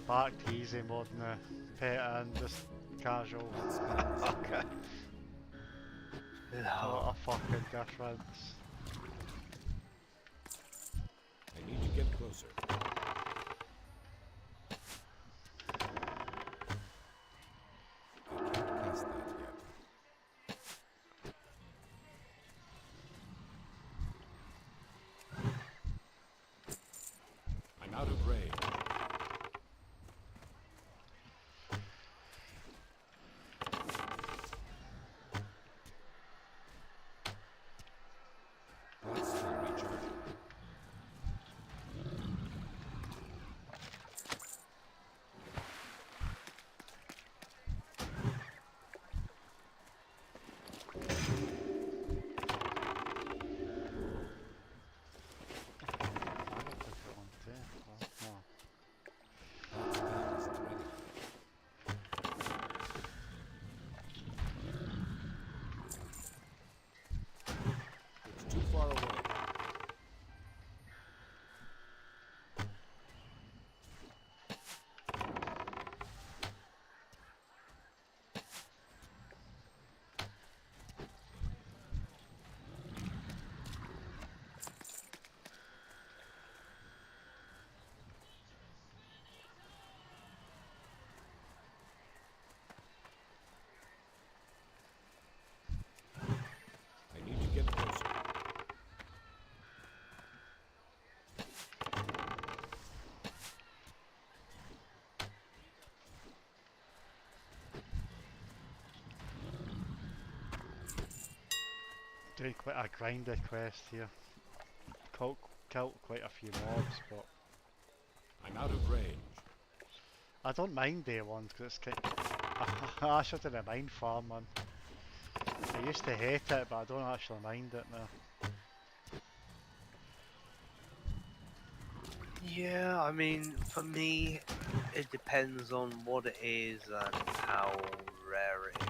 back to easy mode now. Pet and just casual. That spell isn't Okay. ready yet. What No. a fucking difference. I need to get closer. I can't cast that yet. I'm out of range. That's still recharging. I don't think I want to. Well, no. That spell isn't ready yet. It's too far away. I need to get closer. Doing quite a grinder quest here. Killed quite a few mobs, but I'm out of range. I don't mind day ones because it's kind. I actually didn't mind farming. I used to hate it, but I don't actually mind it now. Yeah, I mean, for me, it depends on what it is and how rare it is.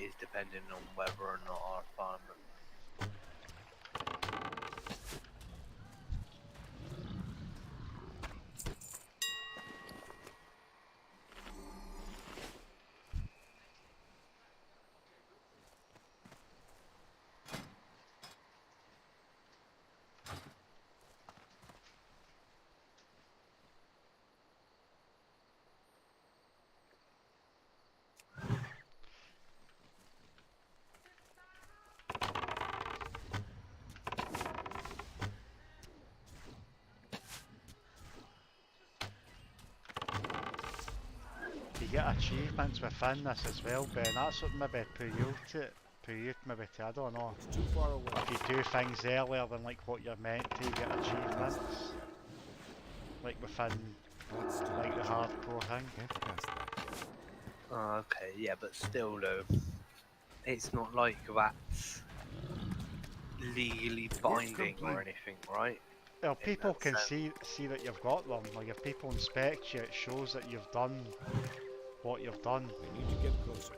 Is depending on whether or not our farm. You get achievements within this as well, Ben. That's what maybe put you maybe to, I don't know. It's too far away. If you do things earlier than like what you're meant to, you get achievements. Like within That's still like the recharging. hardcore thing. Can't cast that yet. Oh, okay, yeah, but still though, it's not like that's legally binding or complete. anything, right? Well, In people that can sense. see that you've got them. Like if people inspect you, it shows that you've done what you've done. I need to get closer.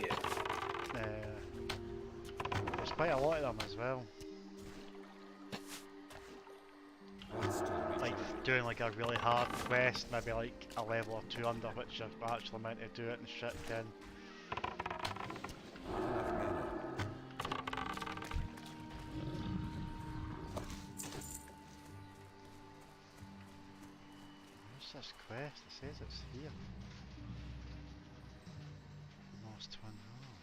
Yeah. There's quite a lot of them as well. That's still Like recharging. doing like a really hard quest, maybe like a level or two under which you're actually meant to do it and shit can. Not enough mana. Where's this quest? It says it's here. Lost Twin Hall.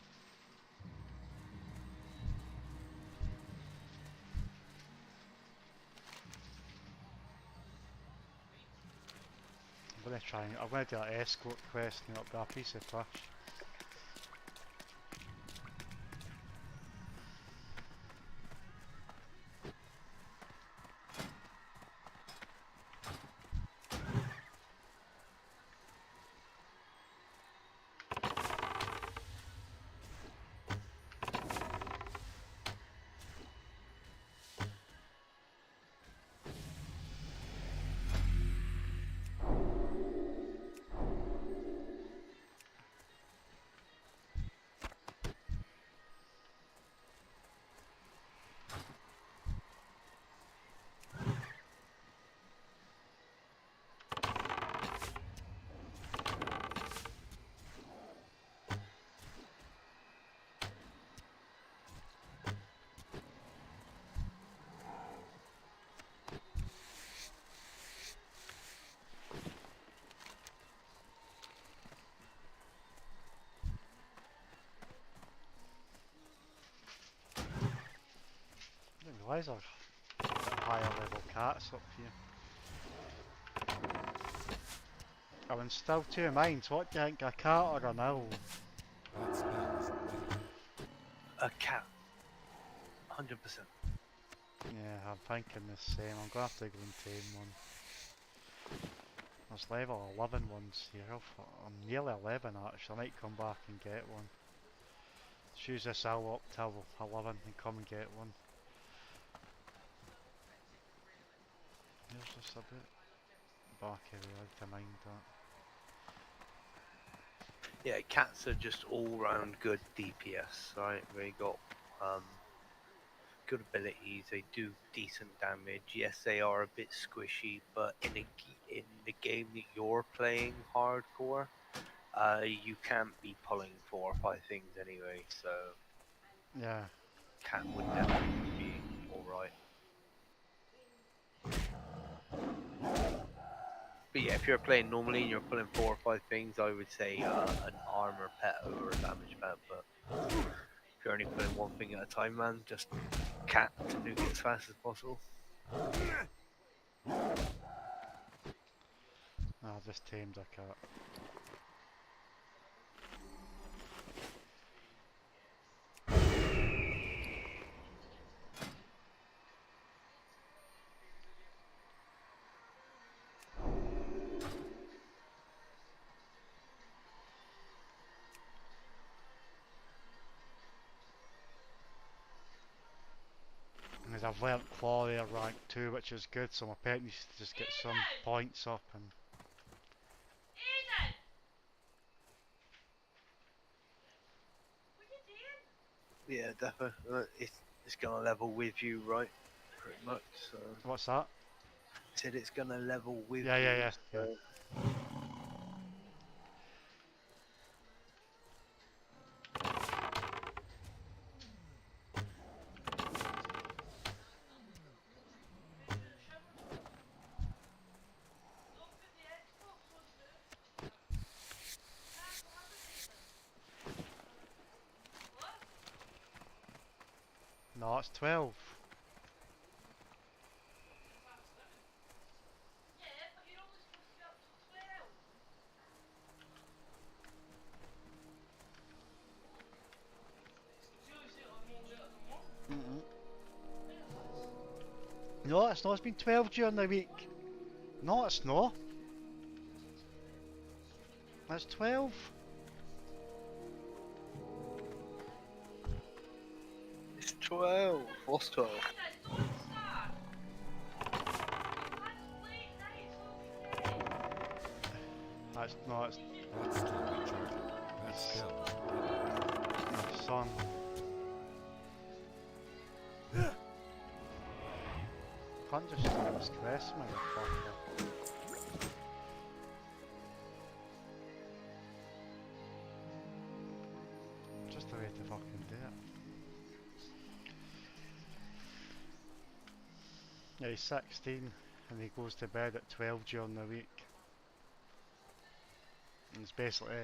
I'm gonna do an escort quest and it'll be a piece of push. why is there higher level cats up here? I'm in still two minds. What do you think, a cat or an owl? That spell isn't ready yet. A cat. 100%. Yeah, I'm thinking the same. I'm gonna have to go and tame one. There's level 11 ones here. I'm nearly 11 actually. I might come back and get one. Let's use this owl up till 11 and come and get one. Here's just a bit back area to mind that. Yeah, cats are just all round good DPS, right? They got good abilities, they do decent damage. Yes, they are a bit squishy, but in the game that you're playing hardcore, you can't be pulling 4 or 5 things anyway, so Yeah. cat would definitely be alright. But yeah, if you're playing normally and you're pulling 4 or 5 things, I would say an armor pet over a damage pet. But if you're only pulling one thing at a time, man, just cat to nuke as fast as possible. I just tamed a cat. Because I've learnt Claw there rank 2, which is good, so my pet needs to just get some points up and Yeah, definitely. It's gonna level with you, right? Pretty much. So what's that? said it's gonna level with Yeah, you. yeah, yeah, So. yeah. No, it's 12. Mm-mm. No, it's not. It's been 12 during the week. No, it's not. It's 12. It's 12. What's 12? That's no, it's That's still recharging. That spell isn't ready yet. my son. Can't just stop this quest, motherfucker. Just the way to fucking do it. Yeah, he's 16 and he goes to bed at 12 during the week. And it's basically,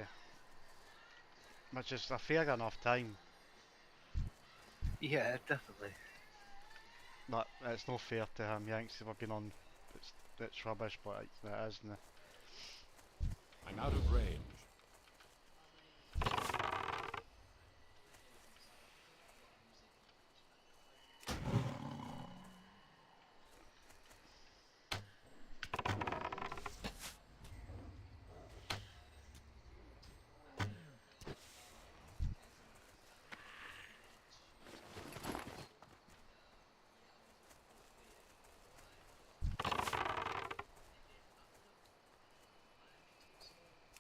which is a fair enough time. Yeah, definitely. But it's no fair to him. He thinks we've been on, it's rubbish, but it isn't. I'm out of range.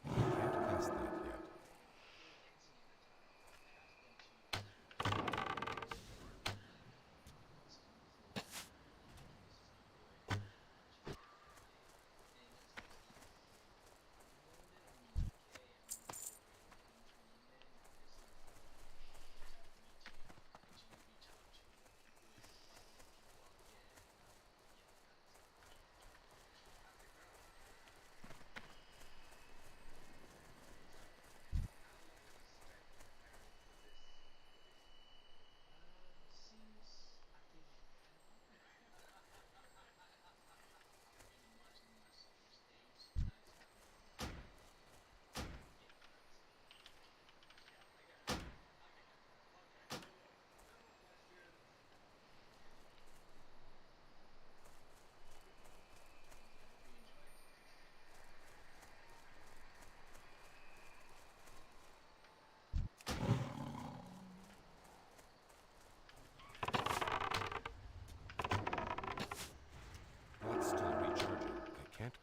Can't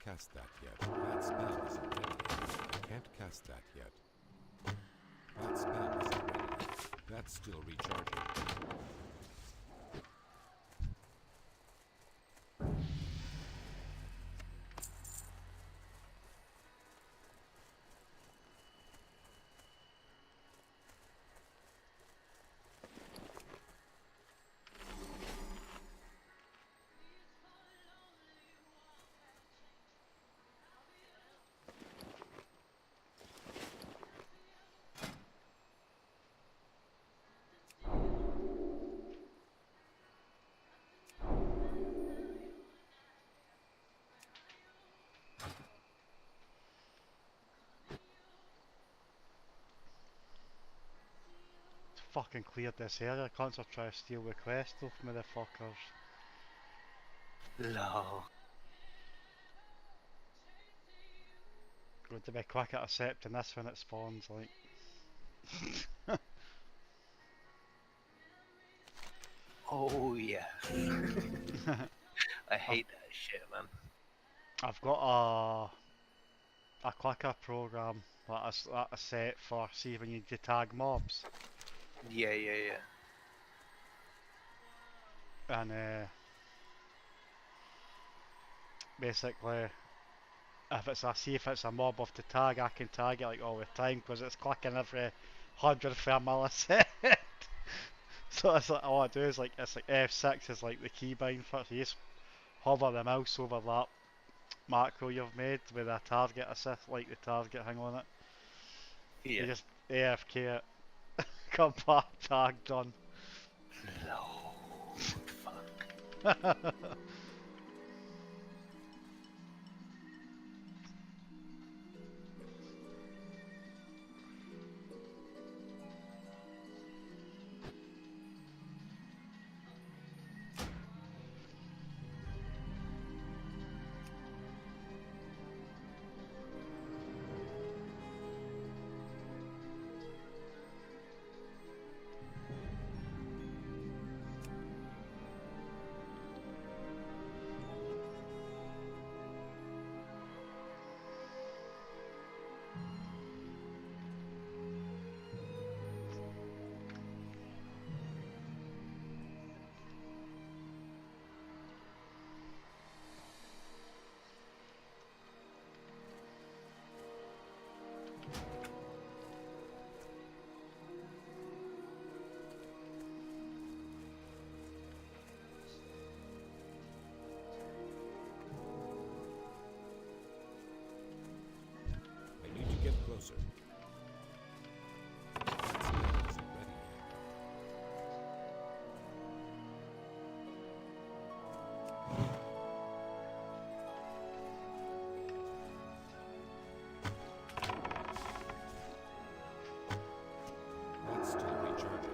cast that yet. That spell isn't ready yet. I can't cast that yet. That spell isn't ready yet. That's still recharging. Fucking cleared this area. Cunts are trying to steal the quest off me, the fuckers. Lol. Going to be quick at accepting this when it spawns, like. Oh yeah. I hate that shit, man. I've got a clicker program that I set for see when you need to tag mobs, Yeah, yeah, yeah. and basically if it's a mob of the tag, I can tag it like all the time because it's clicking every 100th of a millisecond. So it's like all I do is like it's like F6 is like the keybind for it. So you just hover the mouse over that macro you've made with a target assist, like the target hang on it. Yeah. You just AFK it, come back, tag done. Lol. Fuck. I need to get closer. That spell isn't ready yet. That's still recharging.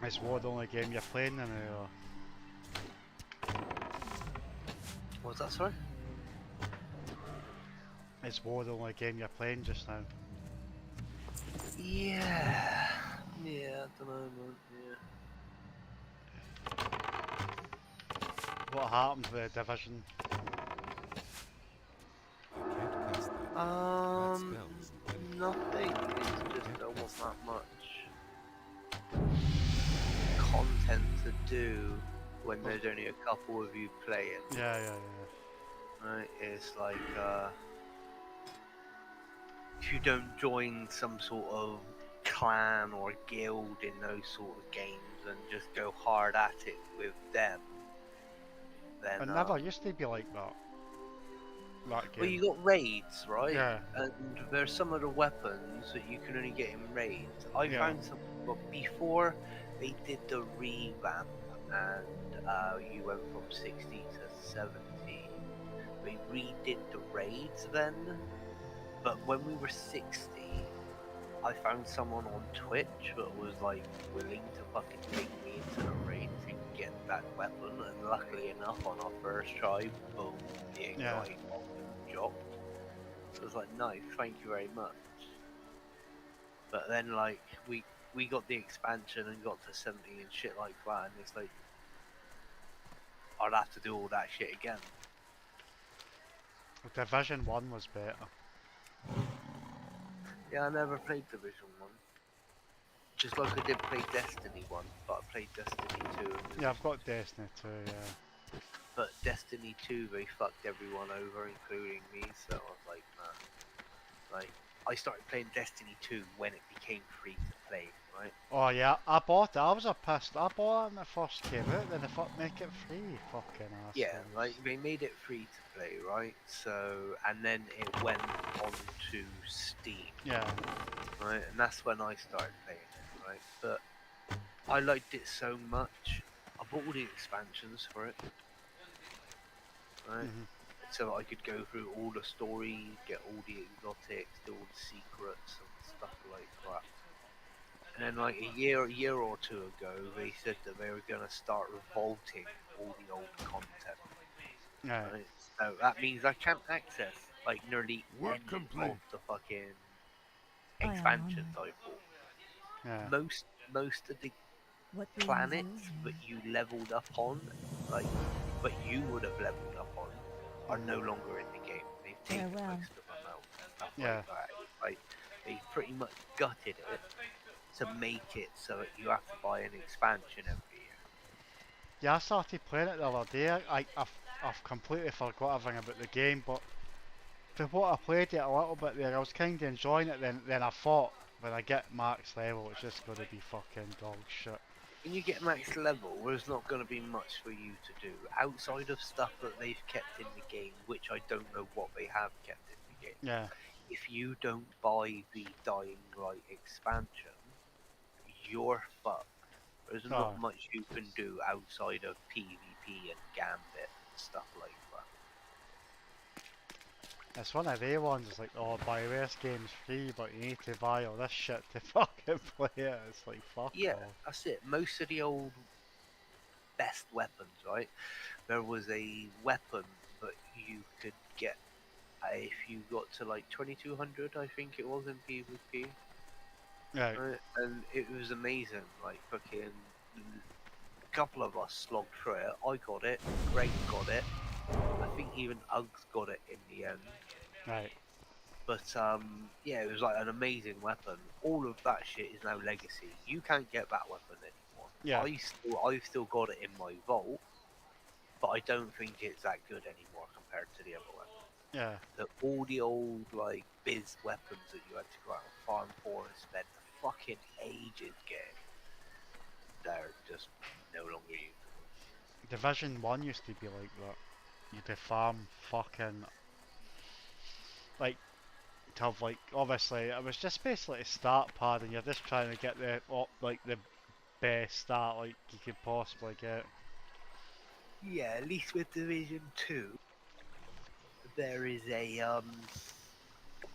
Is war the only game you're playing in or? What was that, sorry? Is war the only game you're playing just now? Yeah. Yeah, at the moment, yeah. What happened with the Division? I can't cast that yet. That spell isn't ready yet. Nothing. It's just there wasn't that much content to do when there's only a couple of you playing. Yeah. Right? It's like if you don't join some sort of clan or guild in those sort of games and just go hard at it with them, then It never used to be like that. That well, game. you got raids, right? Yeah. And there's some of the weapons that you can only get in raids. I Yeah. found some, but before they did the revamp and you went from 60 to 70, they redid the raids then. But when we were 60, I found someone on Twitch that was like willing to fucking take me into the raid to get that weapon, and luckily enough, on our first try, boom, the Yeah. anxiety dropped. So I was like, no, thank you very much. But then like we got the expansion and got to 70 and shit like that, and it's like I'd have to do all that shit again. Division 1 was better. Yeah, I never played Division 1. Just like I did play Destiny 1, but I played Destiny 2. Yeah, I've got Destiny 2, yeah. But Destiny 2, they fucked everyone over, including me, so I was like, nah. Like, I started playing Destiny 2 when it became free to play, right? Oh yeah, I bought it. I was a pissed. I bought it when it first came out. Then they make it free. Fucking assholes. Yeah, like, they made it free to play, right? So, and then it went on to Steam, Yeah. right? And that's when I started playing it, right? But I liked it so much, I bought all the expansions for it, right? Mhm. So I could go through all the stories, get all the exotics, do all the secrets and stuff like that. And then like a year or two ago, they said that they were gonna start revolting all the old content. Yeah. Right? So that means I can't access like nearly Work any complete. of the fucking I am expansions honored. I bought. Yeah. Most of the What brings planets you that here? you leveled up on, like, but you would have leveled up on, are no longer in the game. They've taken Farewell. most of them out and stuff Yeah. like that. Like, they pretty much gutted it to make it so that you have to buy an expansion every year. Yeah, I started playing it the other day. I've completely forgot everything about the game, but for what I played it a little bit there, I was kind of enjoying it. Then I thought when I get max level, it's just going to be fucking dog shit. When you get max level, there's not going to be much for you to do outside of stuff that they've kept in the game, which I don't know what they have kept in the game. Yeah. If you don't buy the Dying Light expansion, you're fucked. There's Oh. not much you can do outside of PvP and Gambit and stuff like that. It's one of they ones. It's like, oh, buy this game's free, but you need to buy all this shit to fucking play it. It's like, fuck Yeah, off. that's it. Most of the old best weapons, right? There was a weapon that you could get if you got to like 2200, I think it was in PvP. Right. Right? And it was amazing. Like, fucking a couple of us slogged through it. I got it. Greg got it. I think even Uggs got it in the end. Right. But yeah, it was like an amazing weapon. All of that shit is now legacy. You can't get that weapon anymore. Yeah. I've still got it in my vault, but I don't think it's that good anymore compared to the other weapons. Yeah. All the old like biz weapons that you had to go out and farm for and spend fucking ages getting, they're just no longer usable. Division 1 used to be like that. You had to farm fucking like to have like obviously it was just basically a start pad and you're just trying to get the like the best start like you could possibly get. Yeah, at least with Division 2, there is a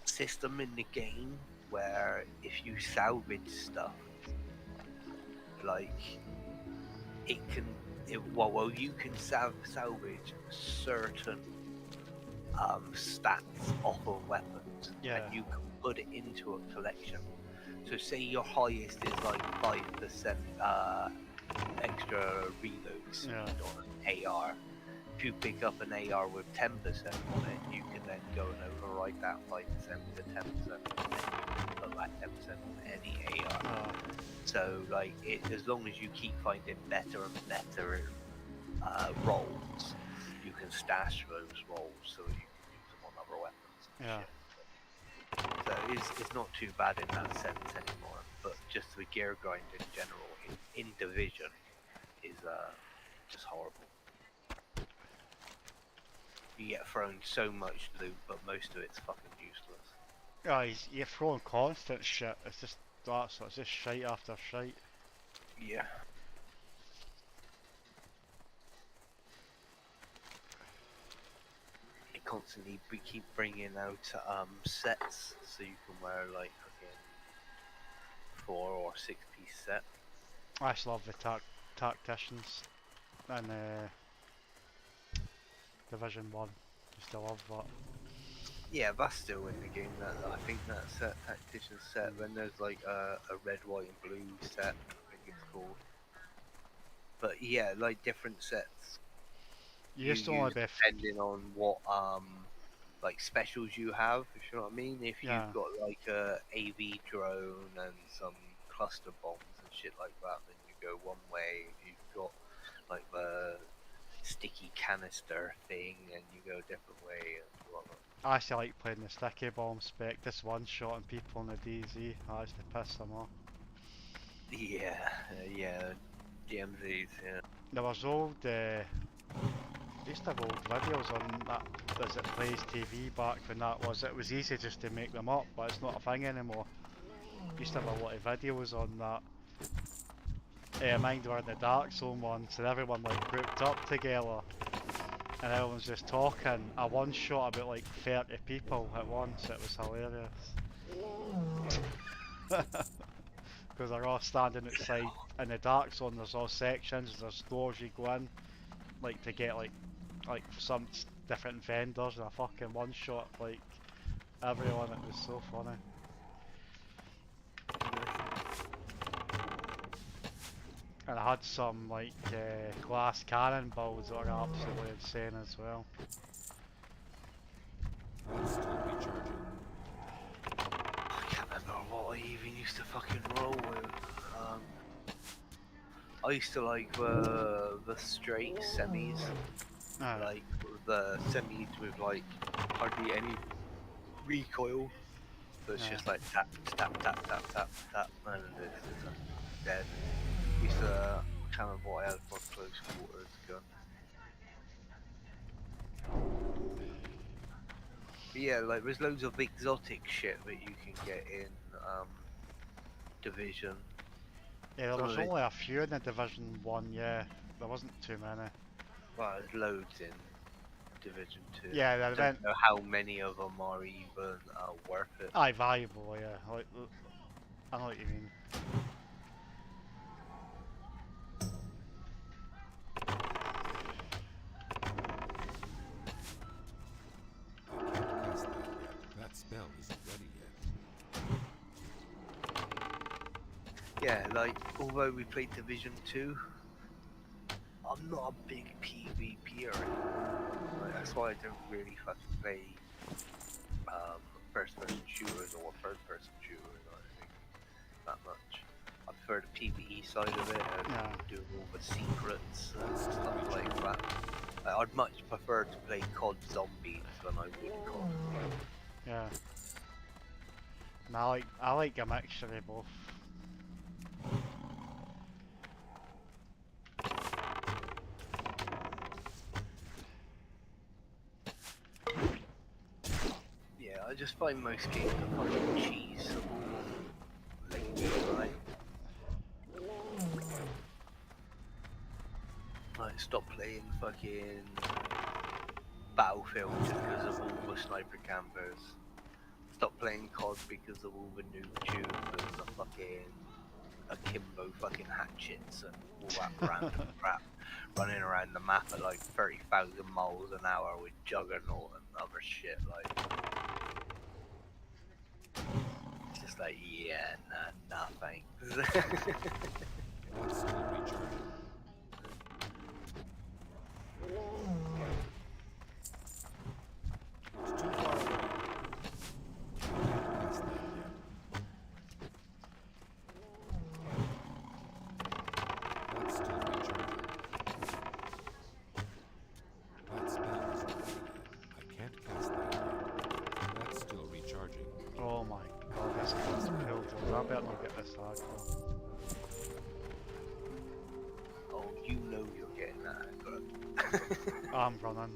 system in the game where if you salvage stuff, like well, you can salvage certain stats off of weapons, Yeah. and you can put it into a collection. So say your highest is like 5% extra reload speed on an AR. If you pick up an AR with 10% on it, you can then go and override that 5% to 10%, and then you can put that 10% on any AR. Oh. So like, as long as you keep finding better and better rolls, you can stash those rolls so that you can use them on other weapons and Yeah. shit. So it's not too bad in that sense anymore, but just the gear grind in general in Division is just horrible. You get thrown so much loot, but most of it's fucking useless. Guys, you're throwing constant shit. It's just that, so it's just shite after shite. Yeah. They constantly keep bringing out sets, so you can wear like fucking 4 or 6 piece set. I just love the tacticians in Division 1. Used to love that. Yeah, that's still in the game. That I think that set, tactician set. Then there's like a red, white, and blue set. I think it's called. But yeah, like different sets You you used to only use be depending on what like specials you have. If you know what I mean. If yeah. you've got like a AV drone and some cluster bombs and shit like that, then you go one way. If you've got like the sticky canister thing, and you go a different way and whatnot. I actually like playing the sticky bomb spec, just one-shotting people in the DZ. I used to piss them off. Yeah, yeah, DMZs, yeah. There was old, used to have old videos on that, as it plays TV back when that was, it was easy just to make them up, but it's not a thing anymore. Used to have a lot of videos on that. Mine were the Dark Zone ones, and everyone like grouped up together, and everyone's just talking. I one-shot about like 30 people at once, it was hilarious. Because they're all standing outside in the Dark Zone, there's all sections, there's doors you go in, like to get like some different vendors, and a fucking one-shot like everyone. It was so funny. And I had some like glass cannon builds that are absolutely insane as well. That's still recharging. I can't remember what I even used to fucking roll with. I used to like the straight semis, like the semis with like hardly any recoil. So it's just like tap, tap, tap, tap, tap, tap, and it's dead. Used to, I can't remember what I had for close quarters gun. But yeah, like there's loads of exotic shit that you can get in Division. Yeah, there Some was of it, only a few in the Division 1, yeah. There wasn't too many. well, there's loads in Division 2. Yeah, I they don't went. know how many of them are even worth it. Aye, valuable, yeah. I know what you mean. I can't cast that yet. That spell isn't ready yet. Yeah, like, although we played Division 2, I'm not a big PvPer. Like, that's why I don't really fucking play first-person shooters or third-person shooters, I think, that much. I prefer the PvE side of it and doing all the secrets and stuff like that. I'd much prefer to play COD Zombies than I would COD. Yeah. And I like a mixture of both. Yeah, I just find most games are fucking cheese. Like, like, stop playing fucking Battlefield just because of all the sniper campers. Stop playing COD because of all the noob tubes and the fucking akimbo fucking hatchets and all that random crap running around the map at like 30,000 miles an hour with Juggernaut and other shit. Like, it's just like, yeah, nah, thanks. That's still recharging. It's too far away. I can't cast that yet. That's still recharging. That spell isn't ready yet. I can't cast that yet. That's still recharging. Oh my god, this guy's killed. I better not get this hardcore. Oh, you know you're getting that aggro. I'm running.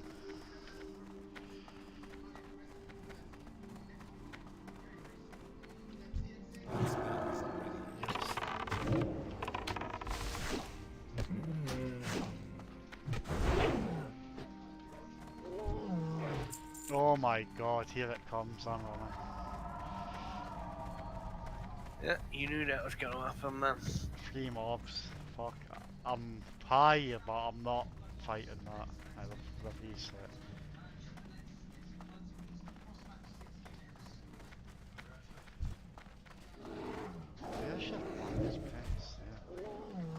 Oh my god, here it comes, I'm running. Yeah, you knew that was gonna happen, man. 3 mobs. Fuck. I'm high, but I'm not fighting that. The reset. Where's your last press? Yeah.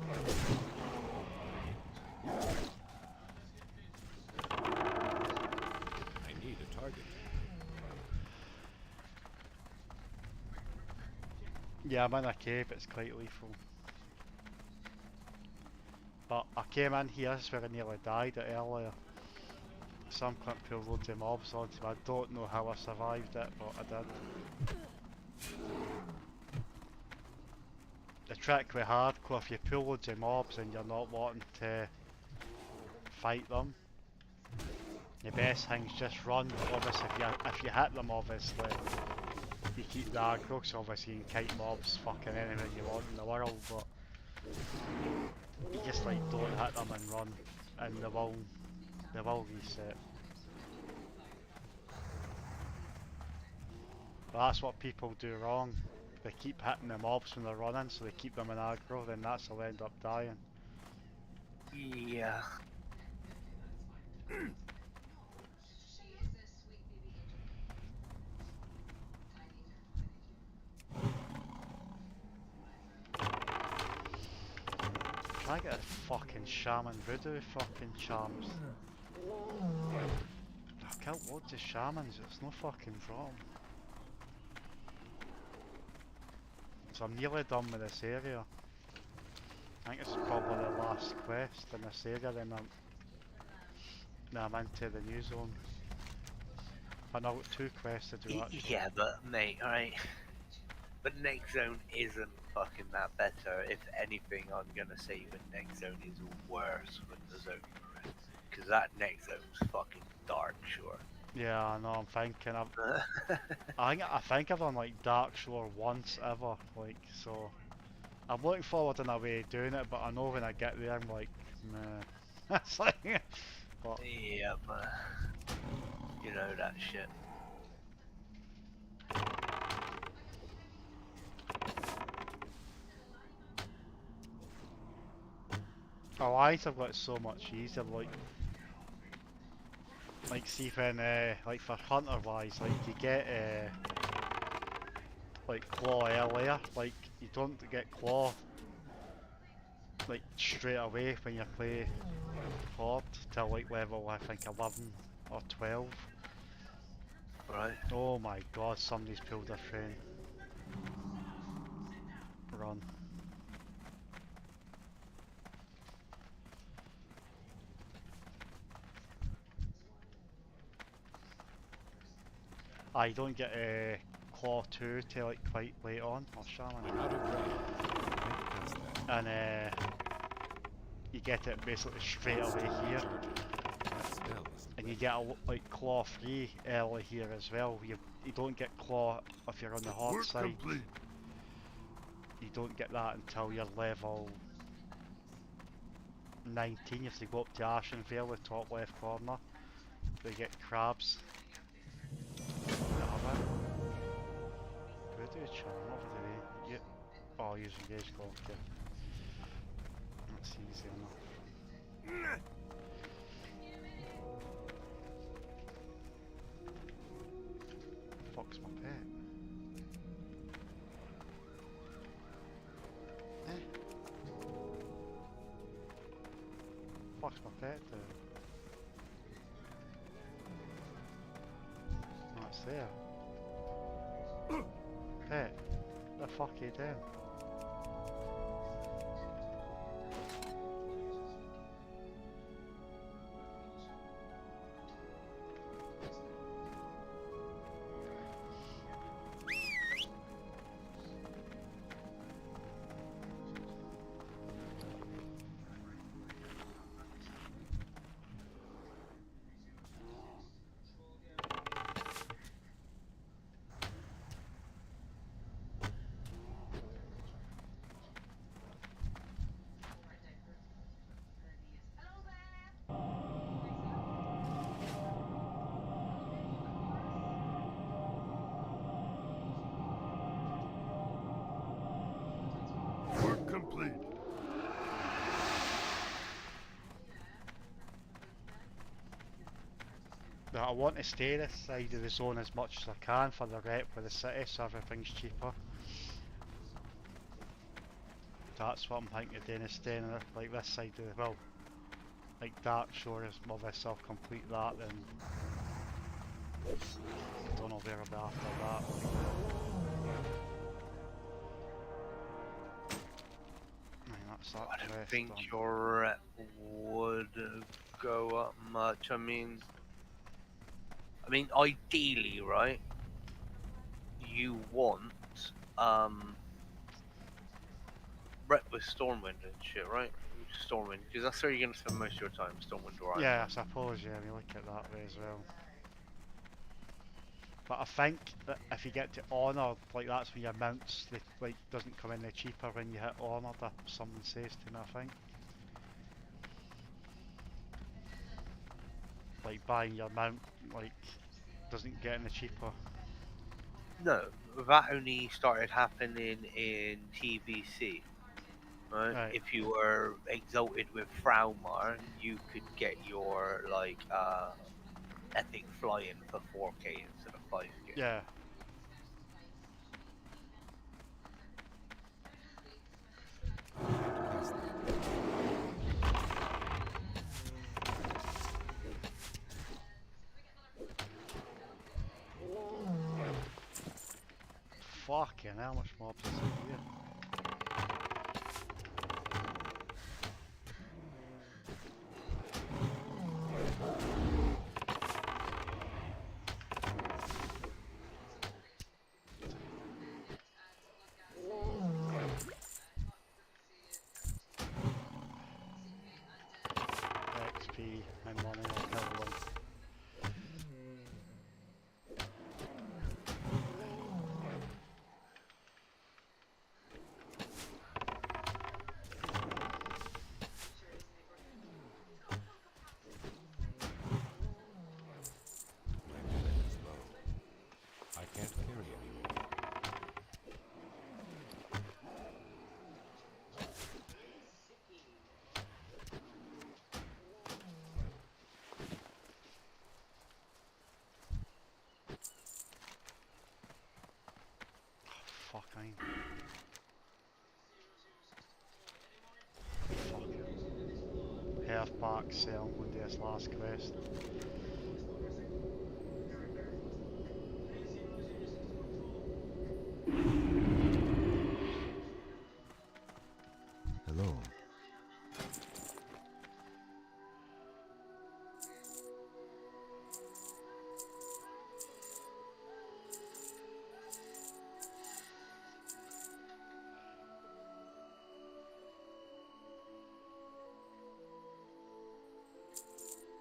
I need a target. Yeah, I'm in a cave, it's quite lethal. But I came in here, this is where I nearly died at earlier. Some couldn't pull loads of mobs onto me. I don't know how I survived it, but I did. The trick with hardcore, if you pull loads of mobs and you're not wanting to fight them, the best thing's just run. Obviously, if you hit them, obviously, you keep the aggro, so obviously you can kite mobs fucking anywhere you want in the world, but you just like don't hit them and run, and they will reset. But that's what people do wrong. They keep hitting the mobs when they're running, so they keep them in aggro, then that's how they end up dying. Yeah. Try to get a fucking shaman voodoo fucking charms. I've killed loads of shamans, it's no fucking problem. So I'm nearly done with this area. I think this is probably the last quest in this area, then I'm into the new zone. I know I've got 2 quests to do actually. Yeah, but mate, alright. But next zone isn't fucking that better. If anything, I'm gonna say the next zone is worse with the zone you're in. Because that next zone's fucking dark, sure. Yeah, I know, I'm thinking, I think I've done like Dark Shore once ever, like, so I'm looking forward in a way of doing it, but I know when I get there I'm like, meh. It's like, but Yep. You know that shit. our lives have got so much easier, like see when, like for hunter wise, like you get, like claw earlier, like you don't get claw, like straight away when you play hard till like level I think 11 or 12. Right. Oh my god, somebody's pulled a train. Run. I don't get claw 2 till like quite late on, or shaman. I'm out of range. Can't cast that. And you get it basically straight away here. Recharging. That spell isn't And you ready. get like claw 3 early here as well. You don't get claw if you're on the hard Work side. complete. You don't get that until you're level 19. You have to go up to Ashenvale, the top left corner. They get crabs. Voodoo charm over the way. You, oh, use engage clock, yeah. That's easy enough. Fuck's my pet? Eh? Fuck's my pet doing? Oh, it's there. Pet, the fuck are you doing? I want to stay this side of the zone as much as I can for the rep with the city, so everything's cheaper. That's what I'm thinking of doing, is staying like this side of the, well, like Dark Shore is obviously I'll complete that, then don't know where I'll be after that. Right, that's that I don't quest think done. your rep would go up much. I mean, ideally, right? You want rep with Stormwind and shit, right? Stormwind, because that's where you're gonna spend most of your time. Stormwind or Yeah, I Ironwind. suppose, yeah, we look at that way as well. But I think that if you get to Honour, like that's when your mounts, like, doesn't come any cheaper when you hit Honour, that someone says to me, I think. Like buying your mount, like, doesn't get any cheaper. No, that only started happening in TBC. Right? Right, If you were exalted with Fraumar, you could get your epic flying for 4k instead of 5k. yeah. Can't cast that yet. Fucking hell, how much mobs is in here? XP and money, I'll kill them. My mana is low. I can't carry anymore. Fuck, Fucking half back sell, I'm going to do this last quest. Hello.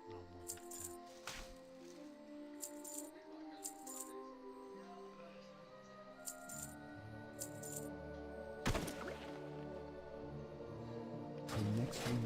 No, no need to. The next room.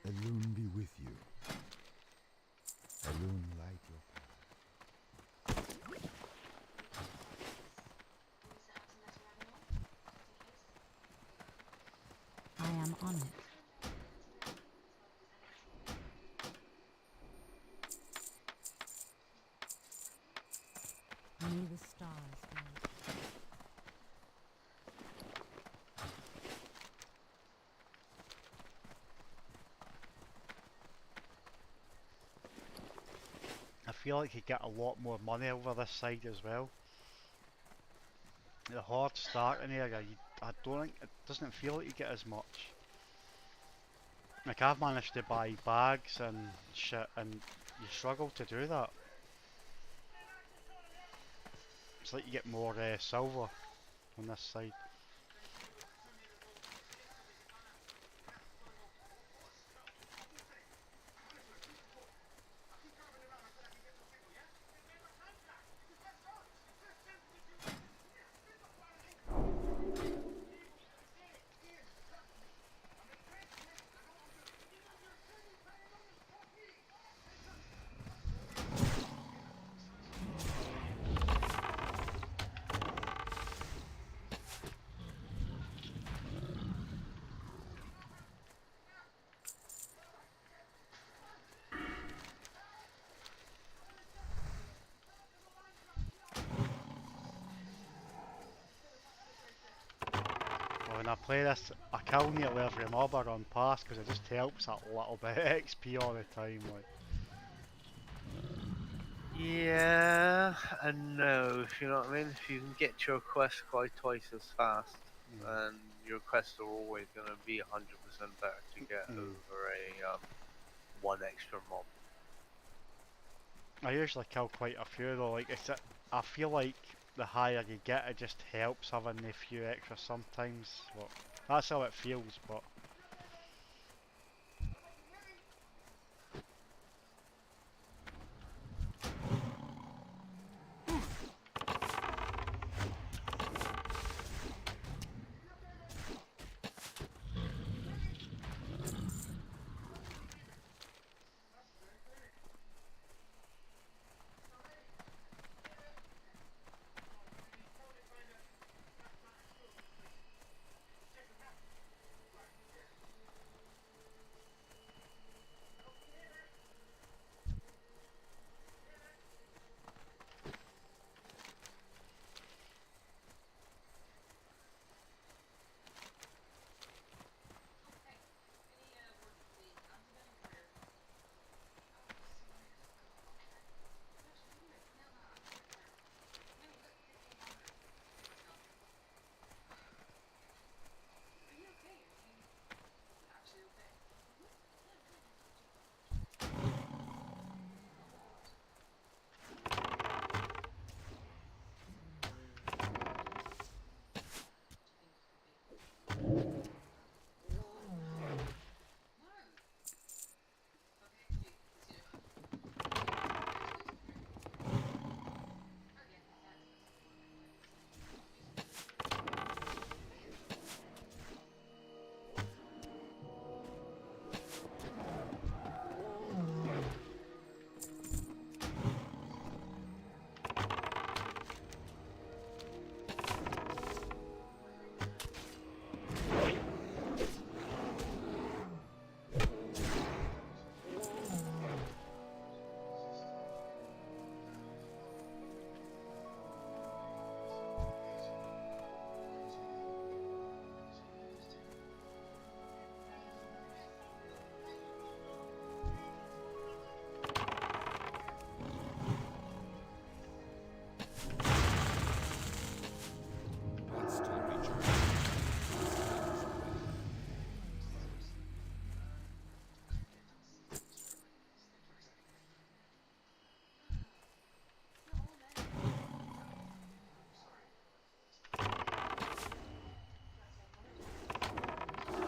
Elune be with you. Elune light your path. I am on it. May the stars guide. I feel like you get a lot more money over this side as well. The hard starting area, I don't think, it doesn't feel like you get as much. Like I've managed to buy bags and shit and you struggle to do that. It's like you get more silver on this side. When I play this, I kill nearly every mob I run past because it just helps that little bit of XP all the time. Like, Yeah, and no, if you know what I mean. If you can get your quest quite twice as fast, then your quests are always going to be 100% better to get over a one extra mob. I usually kill quite a few though. Like I feel like the higher you get, it just helps having a few extra sometimes. But that's how it feels. But That's still recharging.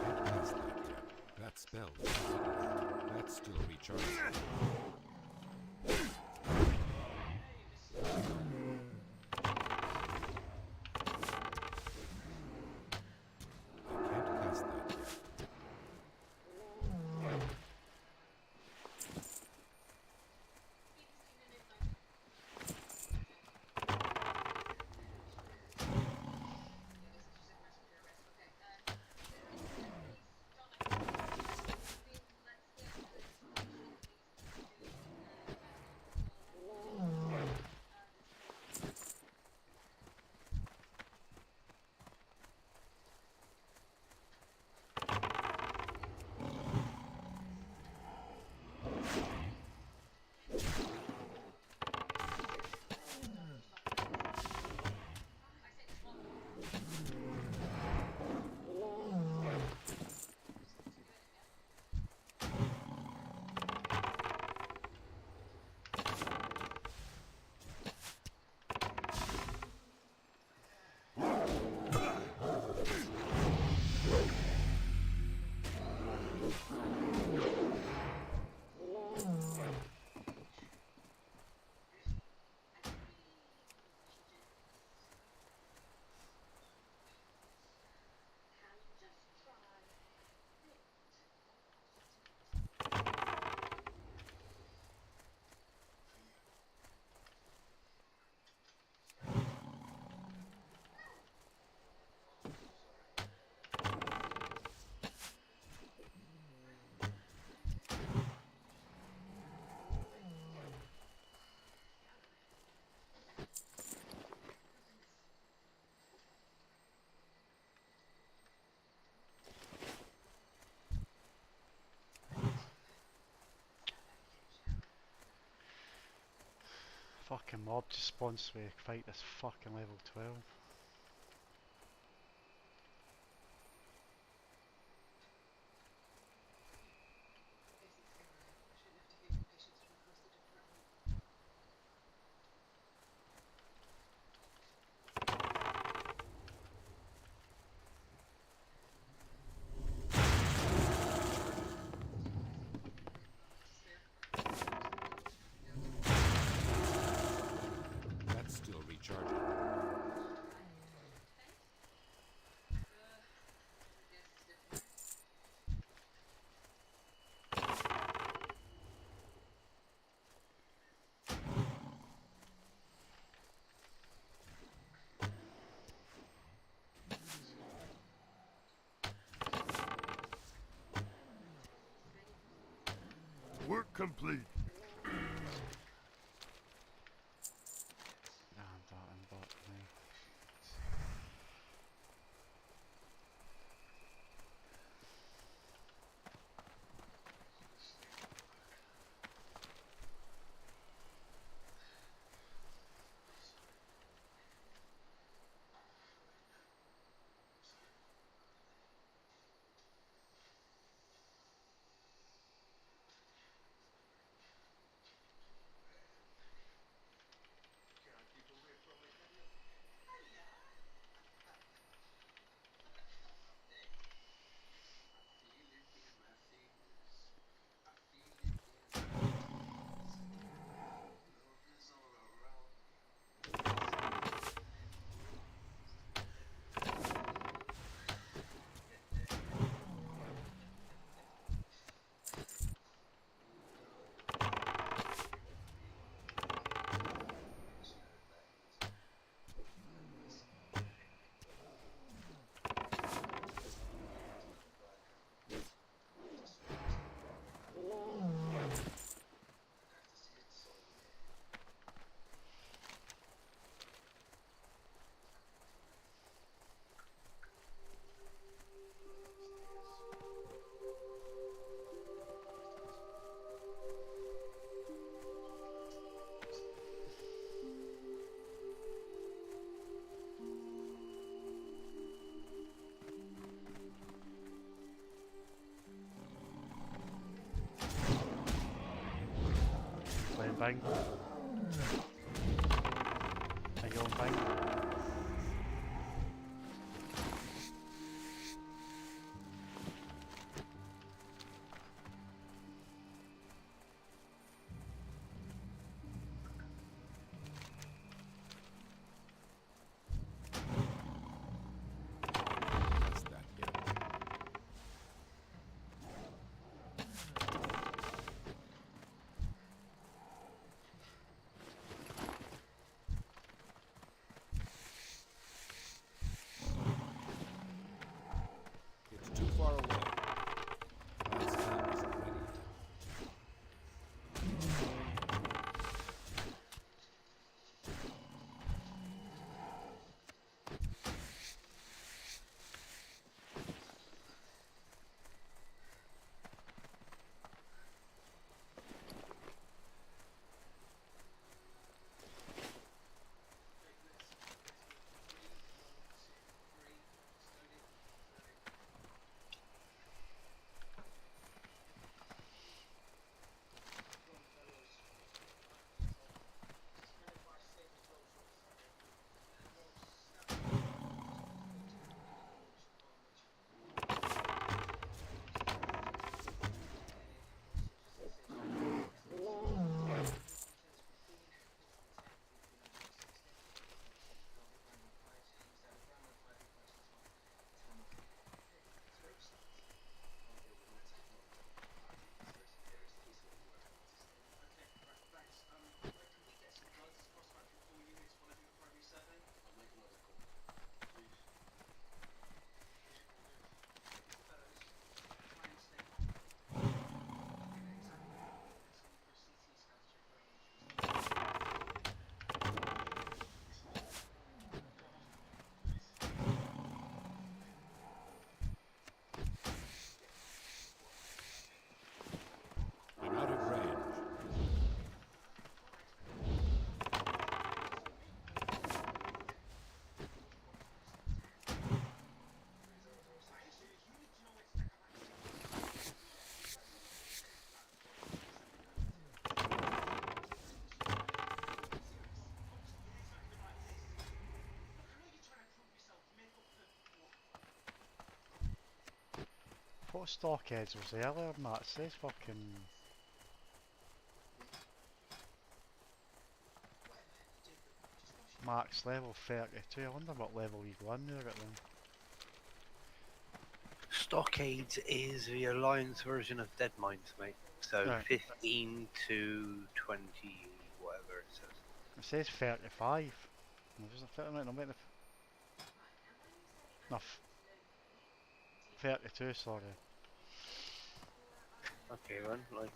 Can't cast that yet. That spell isn't ready yet. That's still recharging. I can't cast that yet. Fucking mob just spawns me to fight this fucking level 12. That's still recharging. Work complete. Ah, I'm darting bot now. Playing bang. Are you on bang? That's that yet. What stockheads was there earlier, Matt? It says fucking... Max level 32. I wonder what level you go in there at then. Stockades is the Alliance version of Dead Mines, mate. So Right. 15 to 20, whatever it says. It says 35. No, just a 30 minute, no, wait, no, 32, sorry. Okay, then, like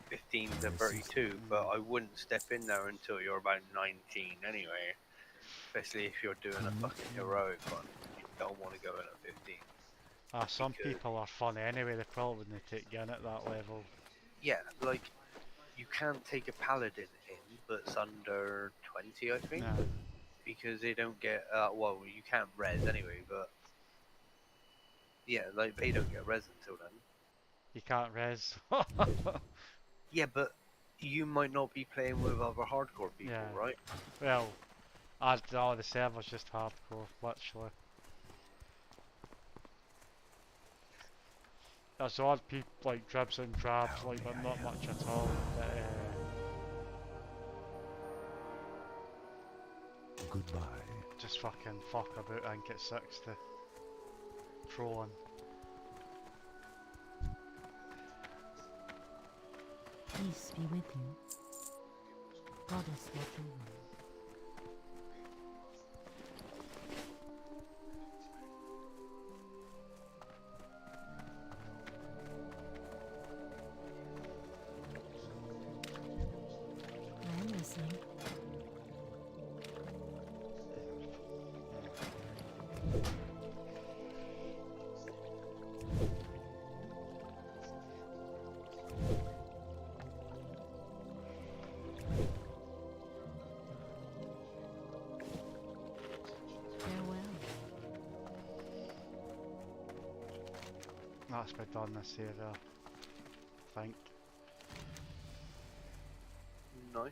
15 to 32, but I wouldn't step in there until you're about 19 anyway. Especially if you're doing a fucking heroic one. You don't want to go in at 15. Some Because- people are fun anyway, they probably wouldn't take you in at that level. Yeah, like, you can't take a paladin in, but it's under 20, I think. Yeah. Because they don't get, well, you can't res anyway, but yeah, like, they don't get res until then. You can't res. Yeah, but you might not be playing with other hardcore people, Yeah. right? Well, the server's just hardcore, literally. There's odd people, like dribs and drabs, like, but not much at all. But, Goodbye. just fucking fuck about and get 60. Trolling. Peace be with you. Goddess watch over you. I am listening. Farewell. That's been done this area, I think. Nice.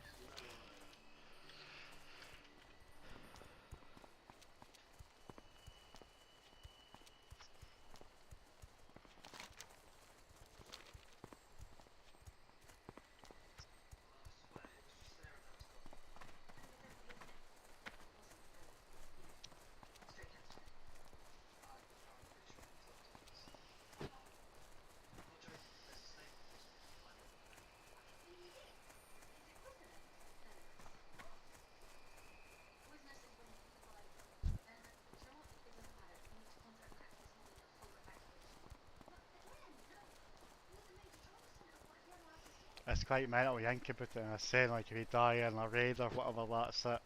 It's quite mental, you think about it and it's saying like if you die in a raid or whatever, that's it.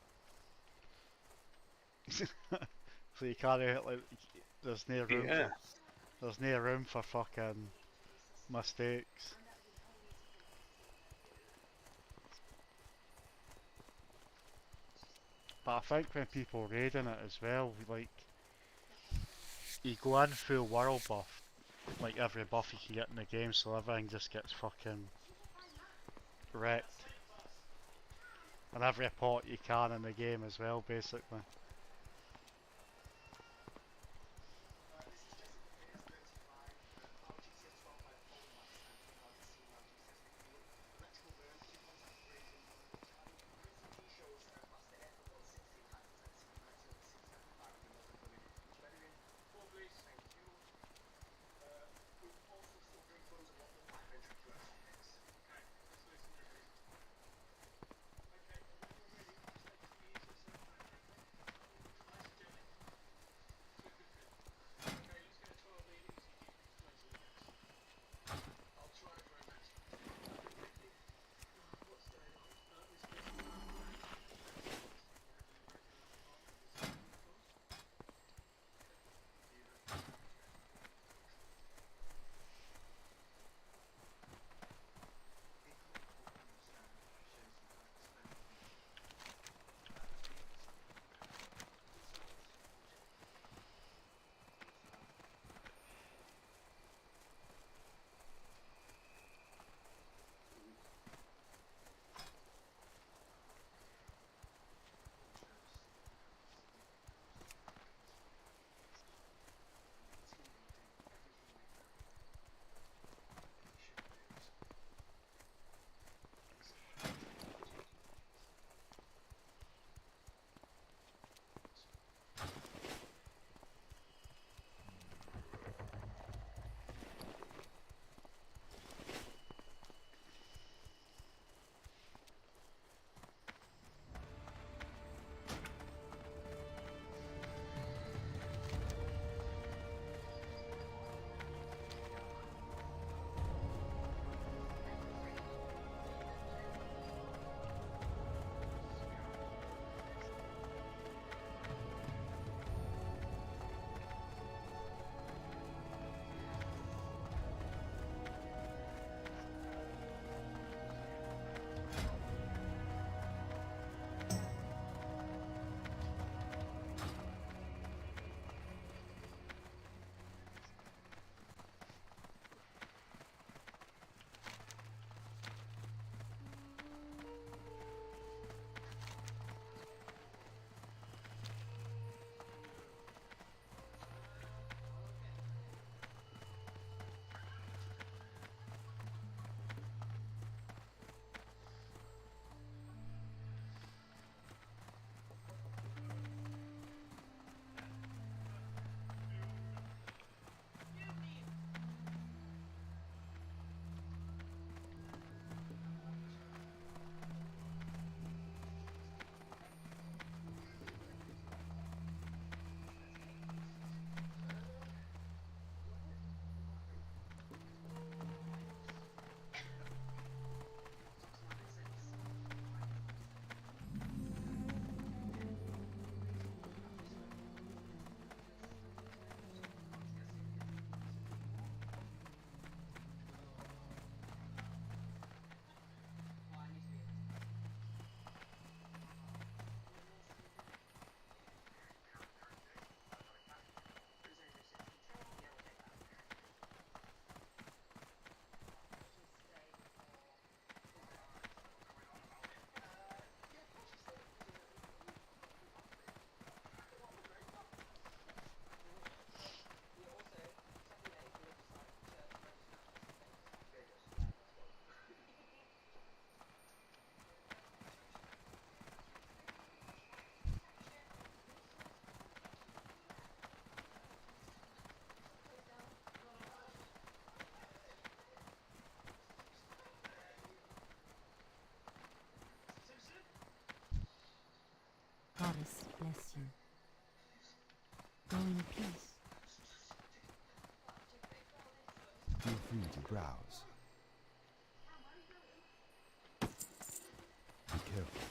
So you can't like, there's no room Yeah. there's no room for fucking mistakes. But I think when people raiding it as well, like, you go in full world buff, like every buff you can get in the game, so everything just gets fucking wrecked. And every pot you can in the game as well, basically. Horus bless you. Go in peace. Feel free to browse. Be careful.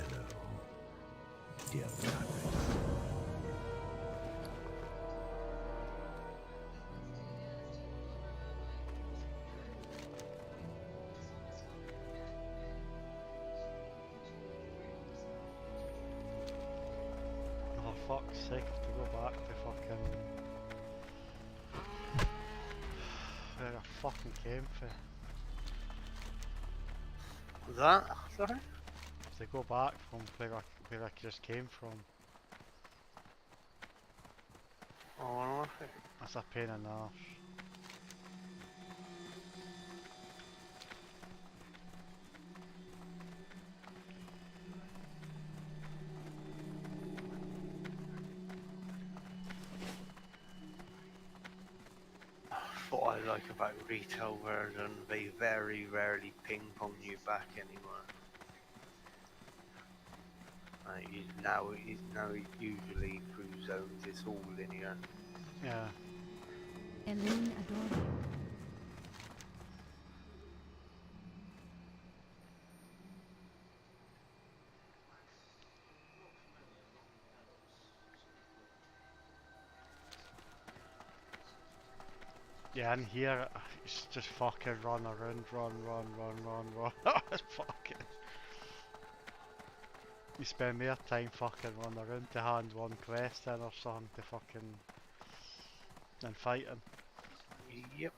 Hello, dear planet. Oh fuck's sake, to go back to fucking where I fucking came from. Was that? Sorry? To go back from where I just came from. Oh, nothing. That's a pain in the arse. What I like about retail version, they very rarely ping pong you back anymore. Now it usually through zones, it's all linear. Yeah. Elaine adore you. Yeah, in here, it's just fucking run around, run. It's fucking. You spend more time fucking running around to hand one quest in or something to fucking. Than fighting. Yep.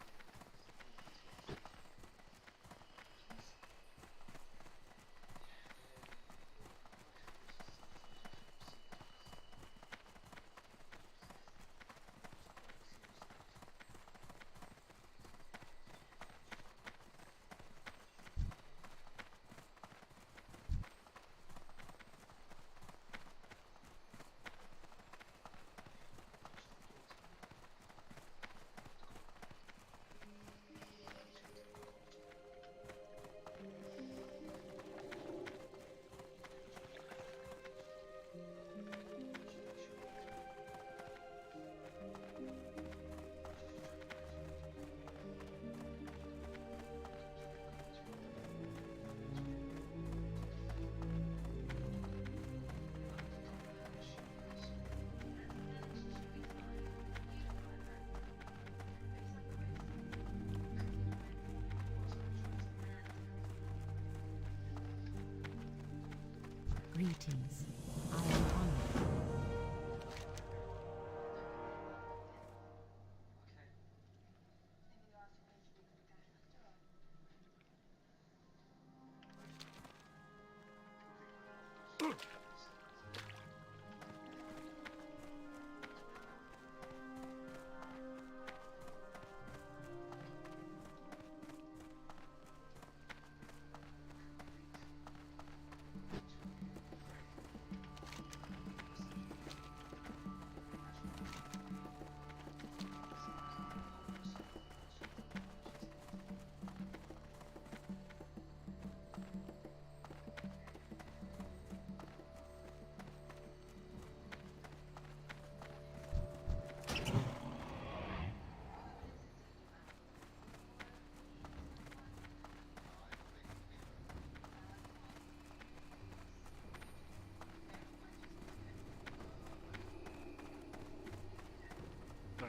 Greetings. I am honored.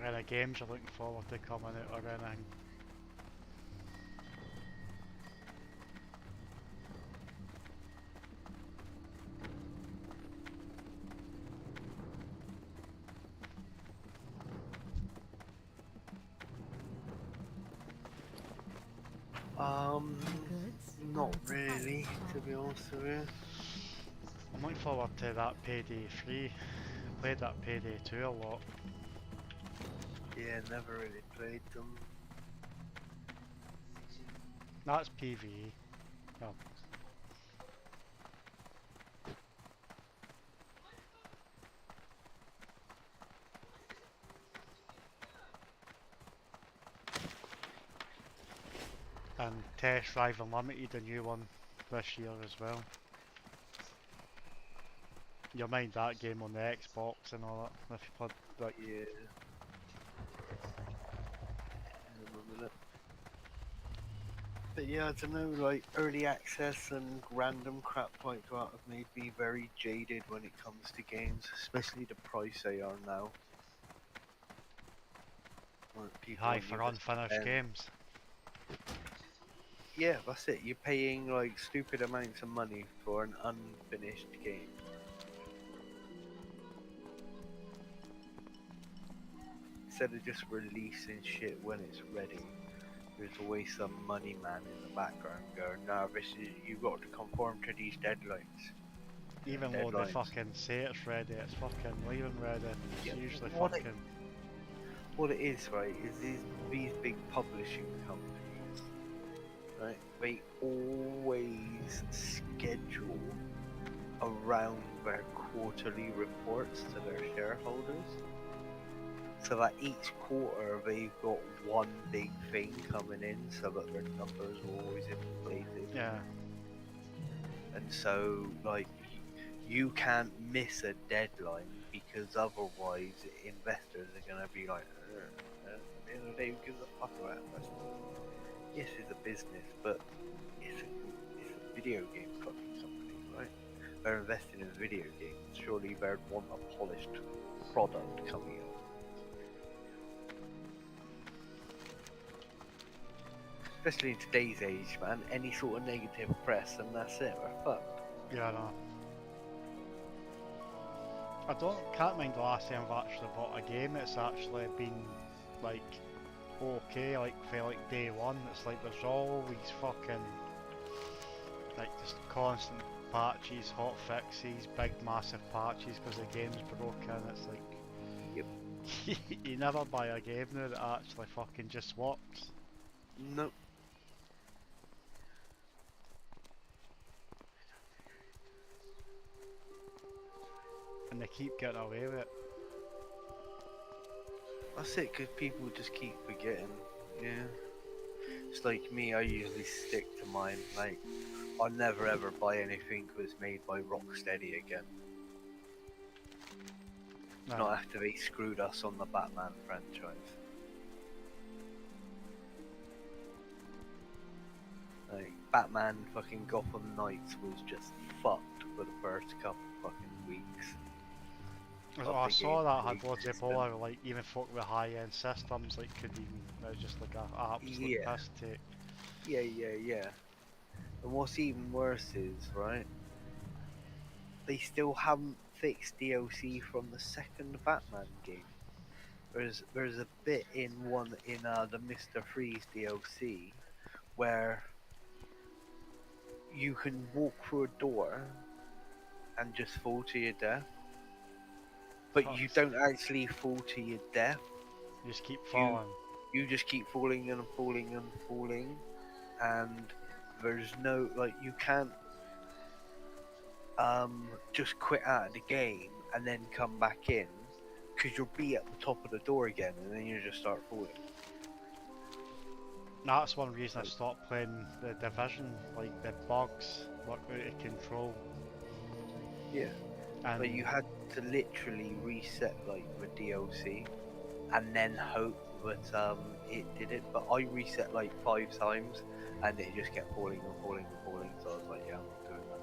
or any games you're looking forward to coming out or anything? Goods Not are really, to be honest with you. I'm looking forward to that Payday 3. I played that Payday 2 a lot. Yeah, never really played them. That's PvE. Oh. And Test Drive Unlimited, a new one this year as well. You'll mind that game on the Xbox and all that. If you played, like, Yeah. Hang on a minute. But yeah, I don't know, like early access and random crap like that have made me very jaded when it comes to games, especially the price they are now. Like, people high won't for even unfinished spend. games. Yeah, that's it. You're paying like stupid amounts of money for an unfinished game. Instead of just releasing shit when it's ready, there's always some money man in the background going, "No, this is you've got to conform to these deadlines." Even though they Deadlines. fucking say it's ready, it's fucking leaving ready. It's Yeah, usually what it, fucking. what it is, right, is these big publishing companies, right? They always schedule around their quarterly reports to their shareholders. So that each quarter they've got one big thing coming in so that their numbers are always inflated. Yeah. And so, like, you can't miss a deadline because otherwise investors are going to be like, at the end of the day, who gives a fuck about investors? Yes, it's a business, but it's a video game fucking company, right? They're investing in video games. Surely they'd want a polished product coming out. Especially in today's age, man, any sort of negative press and that's it, we're fucked. Yeah, I know. Can't mind the last time I've actually bought a game that's actually been like okay, like for like day one. It's like there's always fucking like just constant patches, hot fixes, big massive patches because the game's broken. It's like Yep. you never buy a game now that actually fucking just works. Nope. And they keep getting away with it. That's it, because people just keep forgetting. Yeah. It's like me, I usually stick to mine. Like, I'll never ever buy anything that's made by Rocksteady again. No. Not after they screwed us on the Batman franchise. Like, Batman fucking Gotham Knights was just fucked for the first couple fucking weeks. Oh, I saw that had loads of system. power, like even folk with high-end systems, like could even, it was just like a absolute Yeah. piss take. Yeah. And what's even worse is, right, they still haven't fixed DLC from the second Batman game. There's a bit in the Mr. Freeze DLC where you can walk through a door and just fall to your death. But you Fuck's don't actually fall to your death. You just keep falling. You just keep falling and falling and falling, and there's no, like, you can't just quit out of the game and then come back in, because you'll be at the top of the door again and then you just start falling. That's one reason I stopped playing the Division, like the bugs work out of control. Yeah. And But you had to literally reset like the DLC and then hope that it did it. But I reset like 5 times and it just kept falling and falling and falling. So I was like, yeah, I'm not doing that.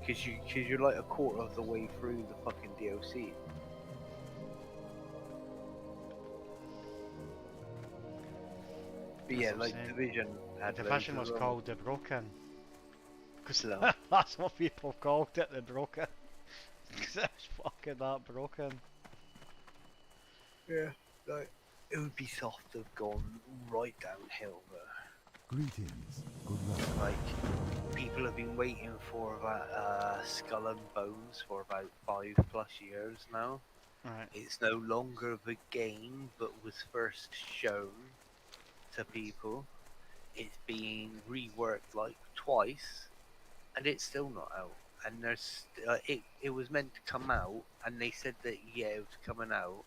Because you're like a quarter of the way through the fucking DLC. But That's yeah, what I'm like saying. Division The had division loads was of them. called the Broken. Because No. that's what people called it, the Broken. Because it's fucking that broken. Yeah. Like Ubisoft have gone right downhill there. Greetings. Good luck. Like people have been waiting for that Skull and Bones for about 5+ years now. Right. It's no longer the game, but was first shown to people. It's being reworked like twice, and it's still not out. And there's it was meant to come out, and they said that yeah, it was coming out,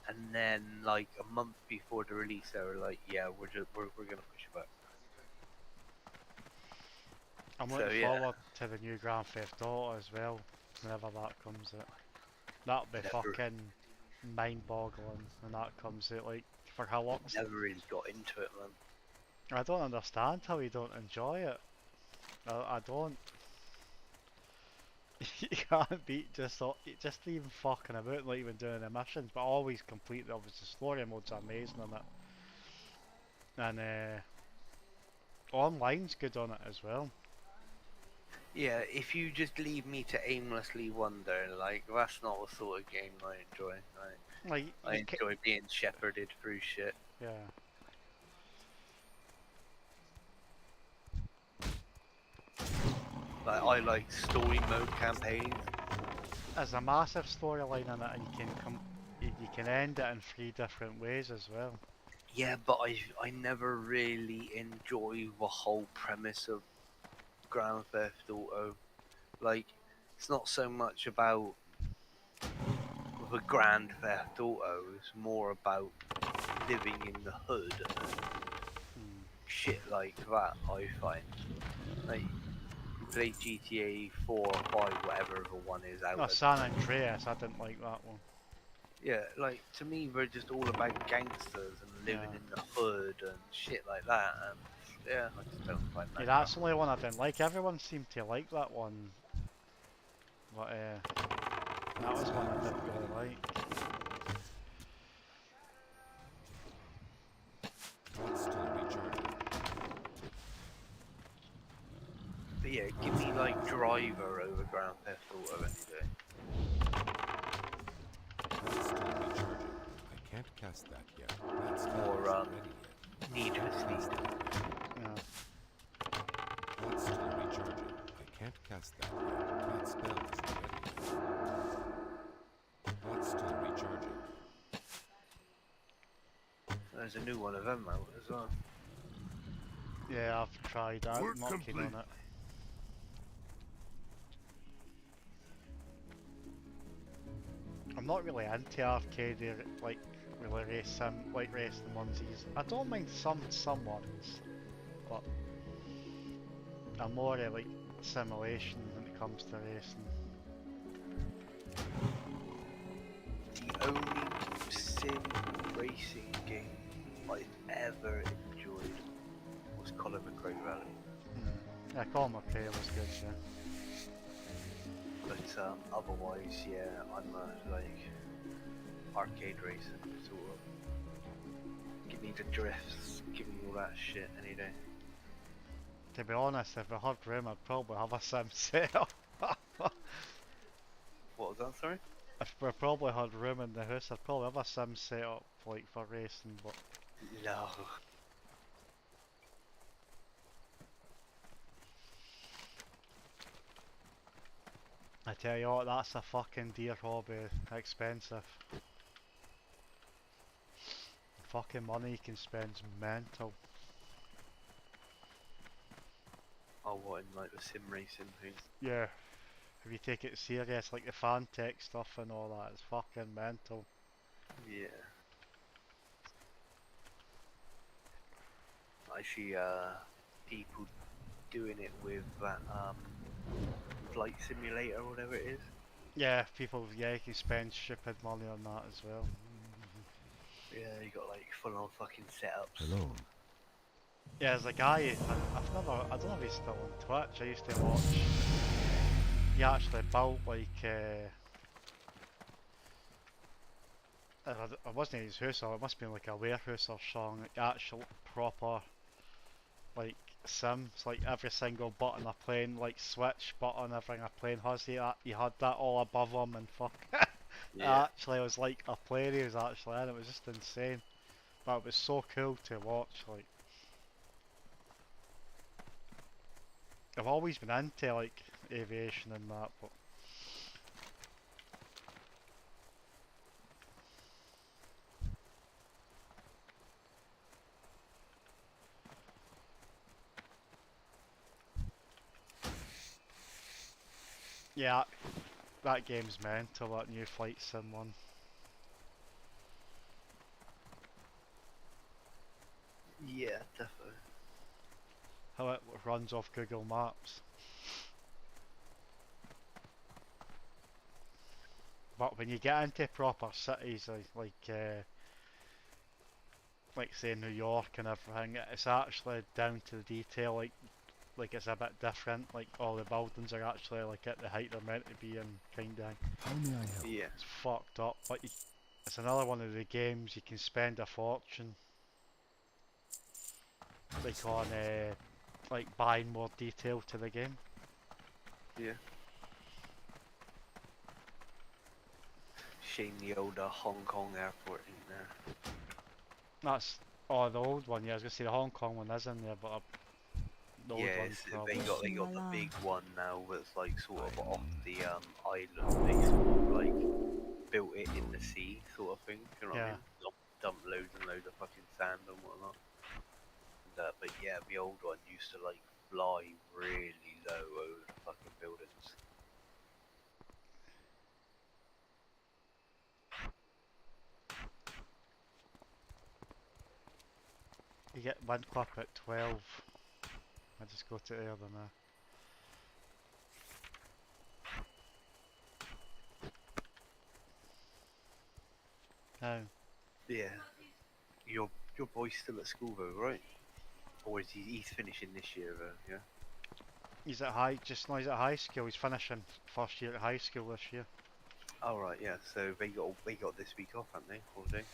and then like a month before the release, they were like, yeah, we're gonna push it back. I'm So looking yeah, forward to the new Grand Theft Auto as well, whenever that comes out. That'll be never fucking mind-boggling when that comes out. Like, for how long? never really got into it, man. I don't understand how you don't enjoy it. I don't. You can't beat just even fucking about, not even doing the missions, but always complete. Obviously, story mode's amazing on it, and online's good on it as well. Yeah, if you just leave me to aimlessly wander, like that's not the sort of game I enjoy. Like, I enjoy being shepherded through shit. yeah. Like I like story mode campaigns. There's a massive storyline in it, and you can end it in 3 different ways as well. Yeah, but I never really enjoy the whole premise of Grand Theft Auto. Like, it's not so much about the Grand Theft Auto. It's more about living in the hood and Hmm. shit like that. I find like you play GTA 4 or 5, whatever the one is out. No, at the San moment. Andreas, I didn't like that one. Yeah, like to me, they're just all about gangsters and living Yeah. in the hood and shit like that. And yeah, I just don't find that. Yeah, that's the only one I didn't like. Everyone seemed to like that one, but that was one I didn't really like. That's still recharging. But yeah, give me like Driver over Grand Theft Auto any day. That's still recharging. I can't cast that yet. That spell Or isn't ready yet. Need for Cast Speed. that yet. Yeah. That's still recharging. I can't cast that yet. That spell isn't ready yet. That's still recharging. There's a new one of them out as well. Yeah, I've tried that. Work Not keen on complete. it. I'm not really into arcade, like really racing onesies. I don't mind some ones, but I'm more like simulation when it comes to racing. The only sim racing game I've ever enjoyed was Colin McRae Rally. Yeah, Colin McRae was good, yeah. But otherwise, yeah, I'm like arcade racing sort of. Give me the drifts, give me all that shit any day. To be honest, if I had room, I'd probably have a sim set up. What was that, sorry? If we probably had room in the house, I'd probably have a sim set up like for racing, but No. I tell you what, that's a fucking dear hobby, expensive. The fucking money you can spend's mental. Oh, what, in like the sim racing thing? Yeah, if you take it serious, like the fan tech stuff and all that, it's fucking mental. Yeah. I see people doing it with that flight simulator or whatever it is. Yeah, you can spend stupid money on that as well. Yeah, you got like full on fucking setups. Hello. Yeah, there's a guy, I don't know if he's still on Twitch, I used to watch. He actually built like, I wasn't in his house, or it must have been like a warehouse or something, like actual proper like sim. It's like every single button a plane, like switch button, everything a plane has, he had that all above him and fuck. Yeah. Actually, it was like a plane he was actually in. It was just insane, but it was so cool to watch. Like, I've always been into like aviation and that, but yeah, that game's mental. That new flight sim one. Yeah, definitely. How it runs off Google Maps. But when you get into proper cities like say New York and everything, it's actually down to the detail. Like it's a bit different. Like all the buildings are actually like at the height they're meant to be, and kind of How may I help? Yeah. it's fucked up. But it's another one of the games you can spend a fortune, like on like buying more detail to the game. Yeah. Shame the old Hong Kong airport in there. That's the old one. Yeah, I was gonna say the Hong Kong one is in there, but the old Yeah, one's probably. they got the big one now that's like sort of off Mm, the island. They sort of like built it in the sea sort of thing. You know what I Yeah. mean? Dump loads and loads of fucking sand and whatnot. But yeah, the old one used to like fly really low over the fucking buildings. You get one clip at 12. I just go to there then. Now, Yeah. Your boy's still at school though, right? Or is he's finishing this year though? Yeah. he's at he's at high school. He's finishing first year at high school this year. All right. Yeah. So they got this week off, haven't they? Holiday.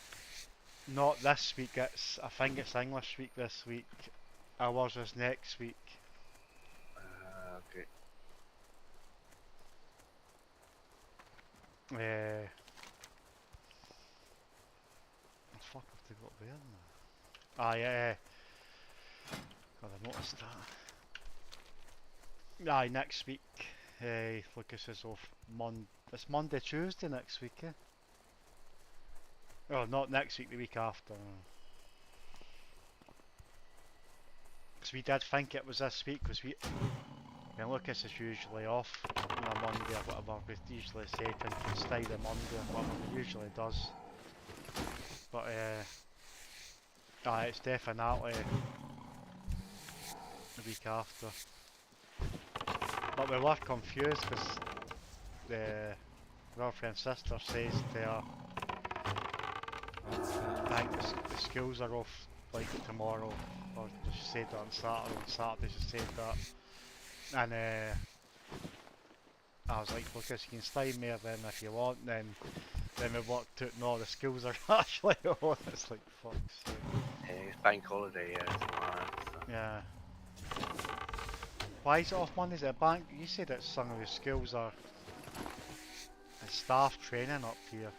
Not this week. I think it's English week this week. Ours is next week. Okay. Fuck, have they got there now? Ah, yeah. God, I noticed that. Aye, next week. Lucas is off It's Monday, Tuesday next week, eh? Oh, not next week, the week after. Because we did think it was this week, because Lucas is usually off on a Monday or whatever. We usually say to him to stay the Monday or whatever, he usually does. But, it's definitely the week after. But we were confused because the girlfriend's sister says to her, I think the schools are off like tomorrow, or she said that on Saturday. On Saturday she said that, and I was like, Lucas, you can stay there then if you want. Then we worked out, no, the schools are actually on. It's like, fuck's sake. Yeah, it's bank holiday. Yeah. Tomorrow. So. Yeah. Why is it off Mondays at a bank? You said that some of the schools are staff training up here.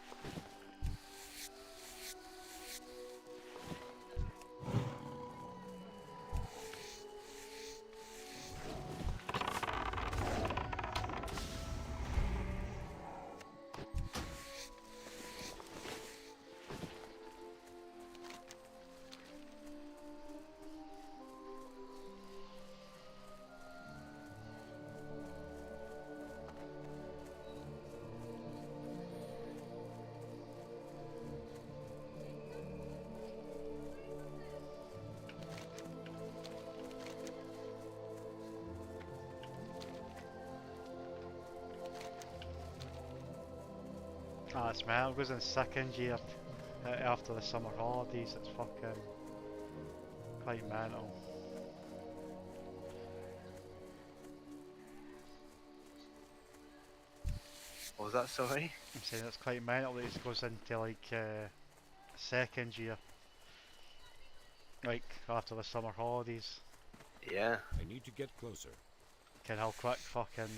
Ah, it's man, it was in second year after the summer holidays. It's fucking quite mental. What was that, sorry? I'm saying it's quite mental that he goes into like second year, like after the summer holidays. Yeah. I need to get closer. Can how quick fucking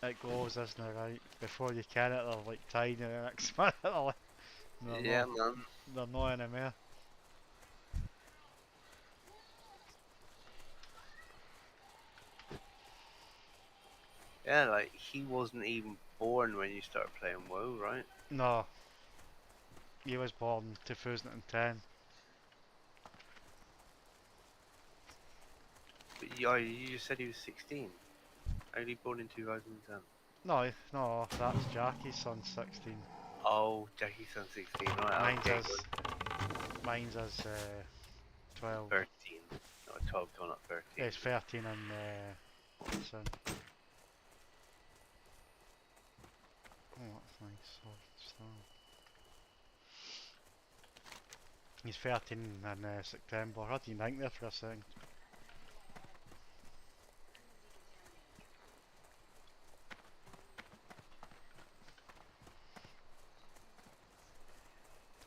it goes, isn't it, right? Before you can it, they're like tiny the next minute, they're Yeah, not, man. they're not anymore. Yeah, like, he wasn't even born when you started playing WoW, right? No, he was born 2010. But you just said he was 16. Only born in 2010. No, that's Jackie's son, 16. Oh, Jackie's son 16, right, Mine's okay, is, good. mine's is 12. 13. No, 12 going up 13. It's 13 and son. Oh, that's nice. So, so. He's 13 in September. How do you think there for a second?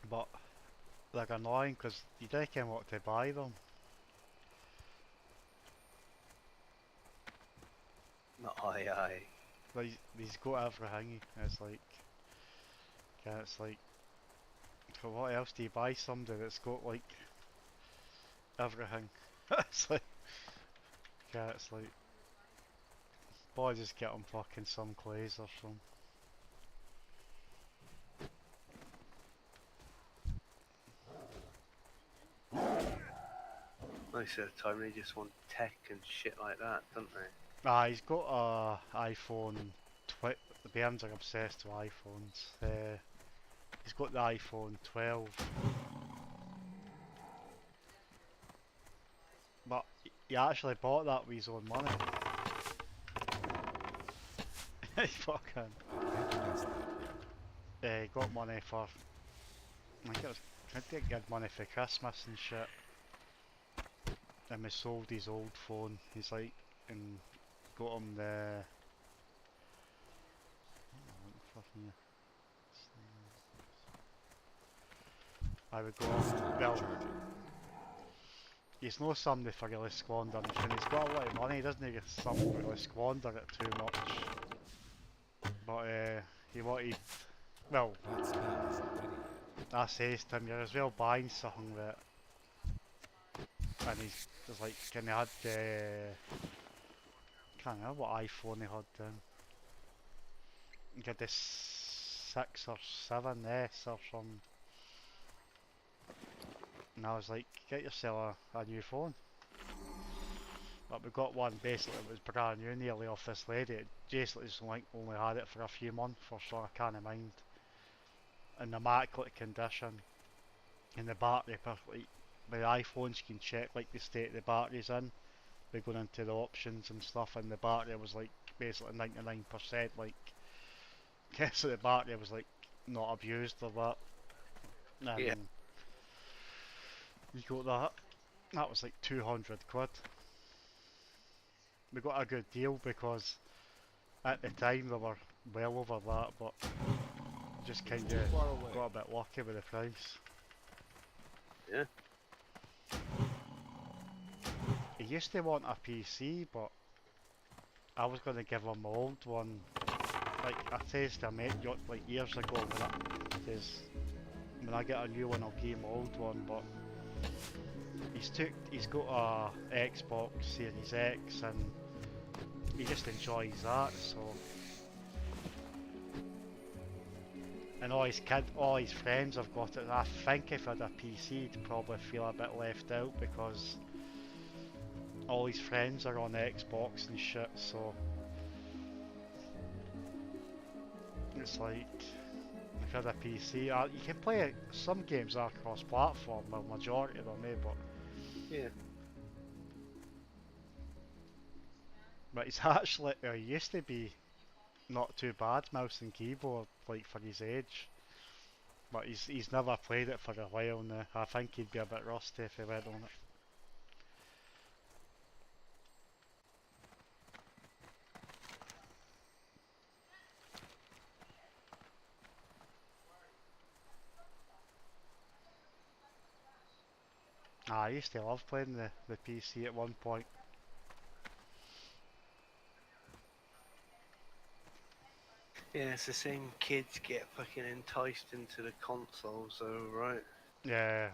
But they're annoying because you don't know what to buy them. Not aye. Like, he's got everything. It's like, yeah, it's like, so what else do you buy somebody that's got like everything? It's like, yeah, it's like, boy, just get him fucking some clays or something. Most of the time they just want tech and shit like that, don't they? Ah, he's got a iPhone. The Bairns are obsessed with iPhones. He's got the iPhone 12, but he actually bought that with his own money. He fucking I can't cast that yet. he got money for. I think it was trying to get good money for Christmas and shit. And we sold his old phone. He's like, and got him the. I would go. Still Well, recharging. he's no somebody for really squandering. And he's got a lot of money, doesn't he? Get something to really squander it too much. But he wanted. Well, That spell isn't ready yet. I says to him, you're as well buying something that. And he's just like, can he had can't remember what iPhone he had then. He had this 6 or 7S or something. And I was like, get yourself a new phone. But we got one basically that was brand new nearly off this lady. It basically just like only had it for a few months or so, I can't mind. In immaculate condition. And the battery perfectly. The iPhones you can check like the state the battery's in. By going into the options and stuff, and the battery was like basically 99%. Like, guess that the battery was like not abused or that. And Yeah. you got that. That was like 200 quid. We got a good deal because at the time they were well over that, but just kind Too of far away. got a bit lucky with the price. Yeah. He used to want a PC, but I was going to give him my old one. Like I said to a mate like years ago when I get a new one I'll give him my old one, but he's got a Xbox Series X and he just enjoys that, so. And all his friends have got it. I think if I had a PC he'd probably feel a bit left out because all his friends are on Xbox and shit, so it's like if I had a PC, you can play some games are cross-platform, well majority of them, but Yeah. it's actually he used to be not too bad mouse and keyboard like for his age, but he's never played it for a while now. I think he'd be a bit rusty if he went on it. I used to love playing the PC at one point. Yeah, it's the same kids get fucking enticed into the consoles, though, right? Yeah,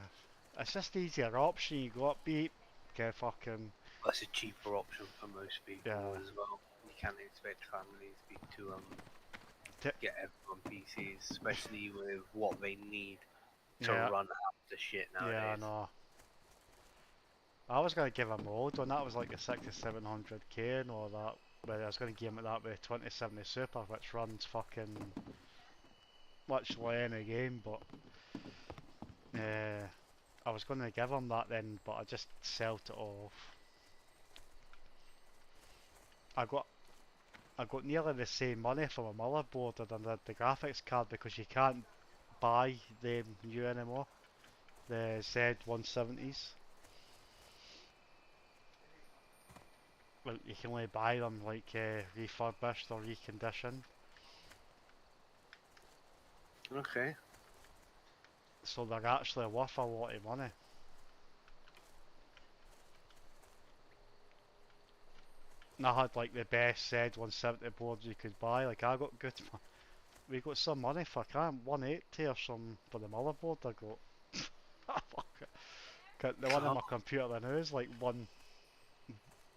it's just easier option. You go up, beat, get fucking That's a cheaper option for most people yeah. as well. You can't expect families to T get everyone PCs, especially with what they need to yeah, run half the shit yeah, I nowadays. know. I was gonna give him a old one. That was like a 6700K and all that. But I was gonna give him that with 2070 Super, which runs fucking much like any game. But I was gonna give him that then, but I just sold it off. I got I got nearly the same money for my motherboard than the graphics card because you can't buy them new anymore. The Z170s. Well, you can only buy them like refurbished or reconditioned. Okay. So they're actually worth a lot of money. And I had like the best Z170 board you could buy. Like I got good. We got some money for 180 or something for the motherboard. I got. Fuck it. The one on my computer now is like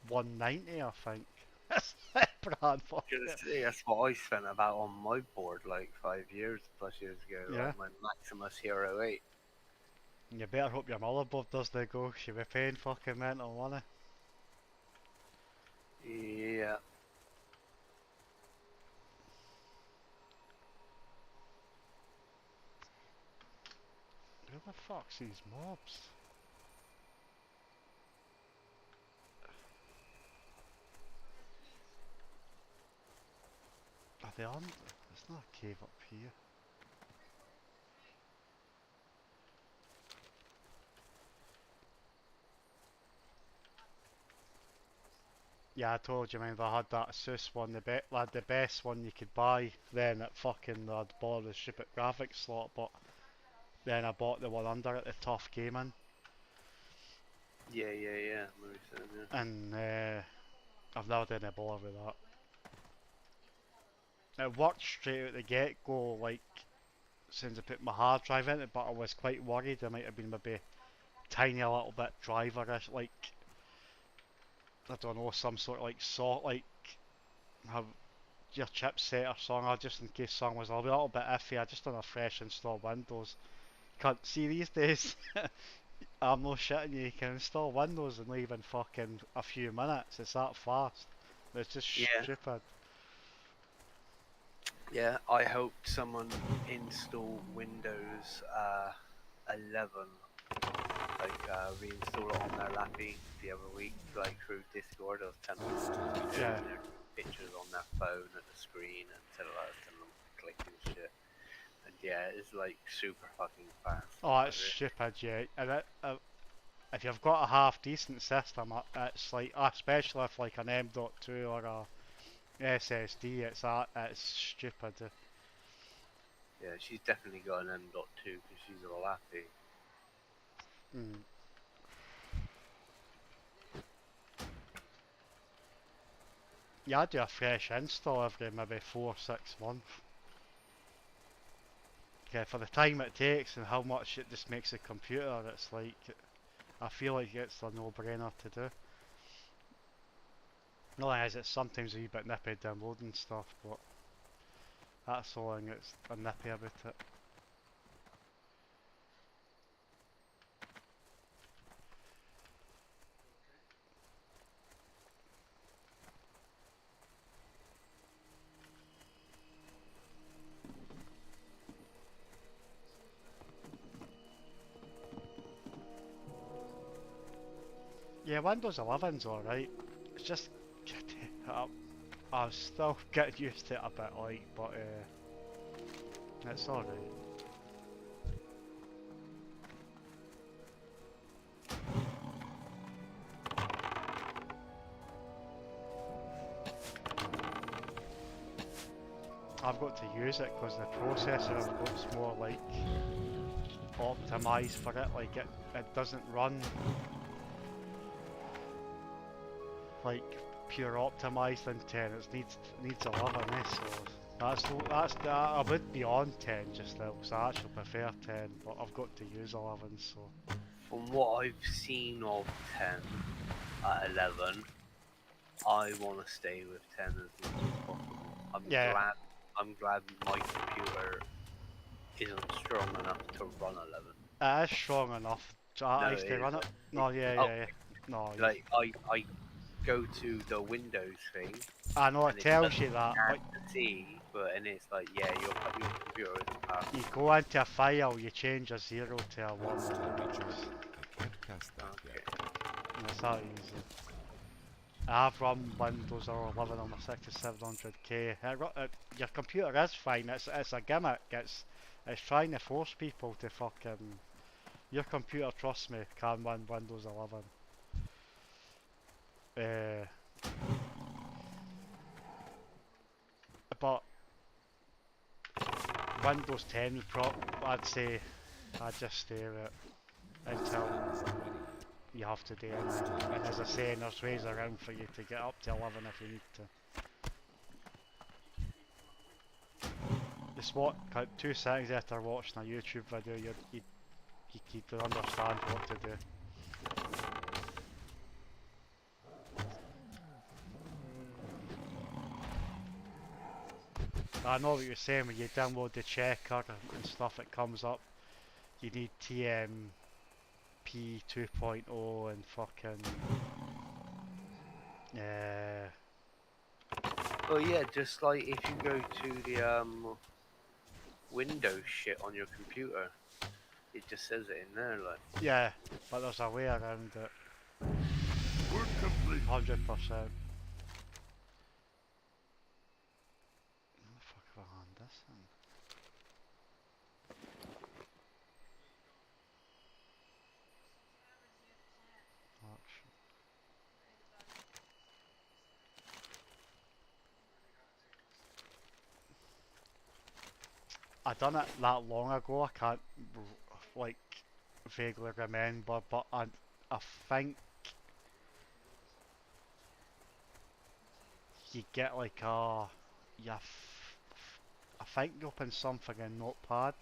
190, I think. Brand fuck Gonna it. say, that's what I spent about on my board like 5 years plus years ago, Yeah. like my Maximus Hero 8. You better hope your motherboard doesn't go. She'll be paying fucking mental money. Yeah. Who the fuck's these mobs? Are they on? There's not a cave up here. Yeah, I told you, man, I had that Asus one, the best one you could buy. Then at fucking, I'd bought the stupid graphics slot, but then I bought the one under it, the Tough Gaming, Yeah. Maybe so, yeah. and I've never done a bother with that. It worked straight out the get-go, like, since I put my hard drive in it, but I was quite worried there might have been maybe tiny a little bit driverish, like, I don't know, some sort of like sort, like, have your chipset or something, just in case something was a little bit iffy. I just done a fresh install Windows. Can't see these days. I'm no shitting you. You can install Windows in even fucking a few minutes. It's that fast. It's just Yeah. stupid. Yeah, I hoped someone install Windows 11, like reinstall it on their lappy the other week, like through Discord. I was telling them to Yeah. pictures on their phone at the screen and telling them to click and shit. And yeah, it's like super fucking fast. Oh, it's stupid, yeah. And if you've got a half decent system, it's like, especially if like an M.2 or a SSD, it's stupid. Yeah, she's definitely got an M.2 because she's a lappy. Mm. Yeah, I do a fresh install every maybe 4-6 months. Okay, for the time it takes and how much it just makes a computer, it's like, I feel like it's a no-brainer to do. The only is it's sometimes a wee bit nippy downloading stuff, but that's all thing that's a nippy about it. Yeah, Windows 11's alright. It's just, I'm still getting used to it a bit, like, but it's alright. I've got to use it because the processor I've got's more like optimised for it. Like it doesn't run like pure optimised in 10. It needs 11. So that's I would be on 10 just now because I actually prefer 10, but I've got to use 11. So From what I've seen of 10 at 11, I want to stay with 10 as long as possible. yeah, I'm glad my computer isn't strong enough to run 11. it is strong enough. I No, used to it run it. isn't. No, yeah, Oh, yeah, yeah. No, like I go to the Windows thing I know it and it tells doesn't you that, but scan to see, and it's like, yeah, your computer isn't passed. you go into a file, you change a 0 to a 1 That's and still it works. recharging. I can't cast that Okay. yet. And it's that easy. I've run Windows 11 on my 6700K. Your computer is fine. It's a gimmick. It's trying to force people to fucking. Your computer, trust me, can run Windows 11. But Windows 10 I'd say I'd just stay with it until Spell isn't ready yet. you have to do it. And as I say, there's ways around for you to get up to 11 if you need to. It's what, 2 seconds after watching a YouTube video, you could understand what to do. I know what you're saying, when you download the checker and stuff, it comes up. You need TMP 2.0 and fucking. Oh yeah, just like if you go to the Windows shit on your computer, it just says it in there, like. Yeah, but there's a way around it. Work complete. 100%. How the fuck have I hand this in? Action. I done it that long ago, I can't like vaguely remember, but I think you get like I think you open something in Notepad,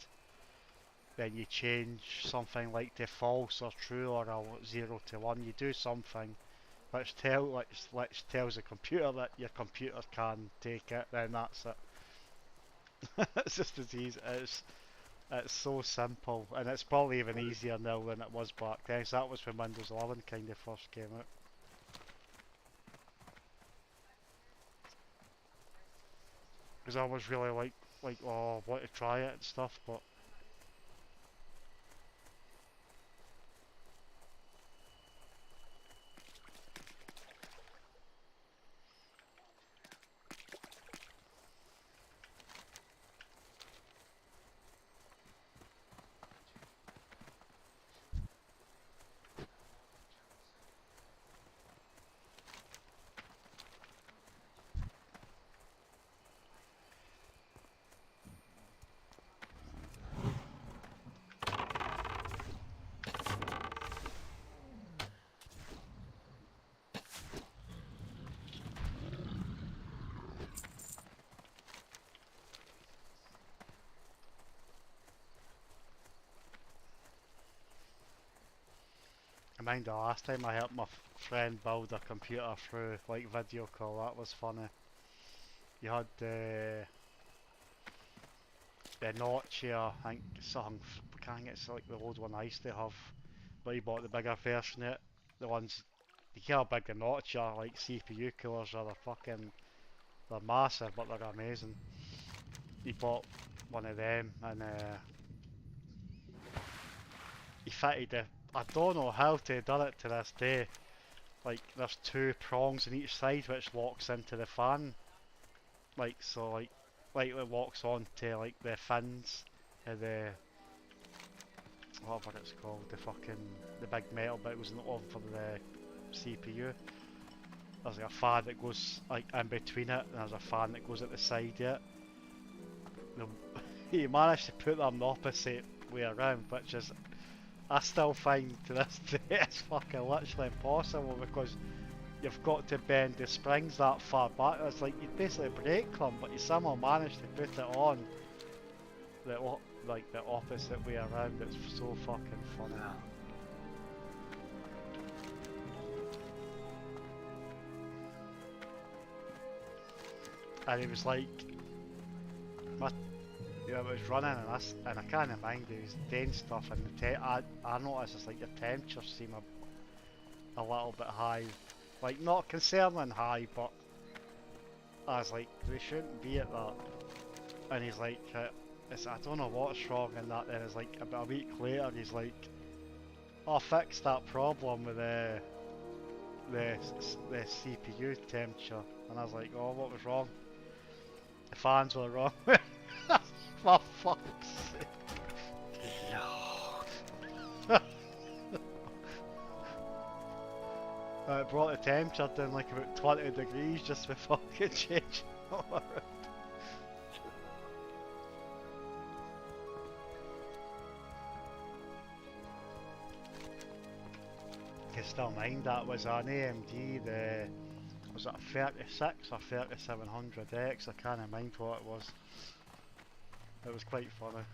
then you change something like to false or true or a 0 to 1, you do something which tells the computer that your computer can take it, then that's it. It's just as easy. It's so simple, and it's probably even easier now than it was back then. So that was when Windows 11 kind of first came out. Because I was really oh, I want to try it and stuff, but I mind the last time I helped my friend build a computer through like video call. That was funny. You had the notch here. I think something. I can't think it's like the old one I used to have, but he bought the bigger version of it. The ones you care how big the notch are, like CPU coolers are. They're massive, but they're amazing. He bought one of them and he fitted it. I don't know how to done it to this day. Like there's 2 prongs on each side which locks into the fan. Like so like it locks onto like the fins of the whatever it's called, the big metal bit goes on for the CPU. There's like a fan that goes like in between it, and there's a fan that goes at the side of it. He managed to put them on the opposite way around, which is, I still find to this day it's fucking literally impossible because you've got to bend the springs that far back. It's like you basically break them, but you somehow manage to put it on like the opposite way around. It's so fucking funny. And he was like, I was running and I can't mind he was doing stuff and I noticed it's like your temperatures seem a little bit high, like not concerning high, but I was like, they shouldn't be at that. And he's like, I don't know what's wrong in that. Then it's like about a week later, he's like, I fixed that problem with the CPU temperature, and I was like, oh, what was wrong? The fans were wrong. For fuck's sake. It brought the temperature down like about 20 degrees just with fucking changing all around. I can still mind that was an AMD, was it a 36 or 3700X? I can't mind what it was. It was quite funny.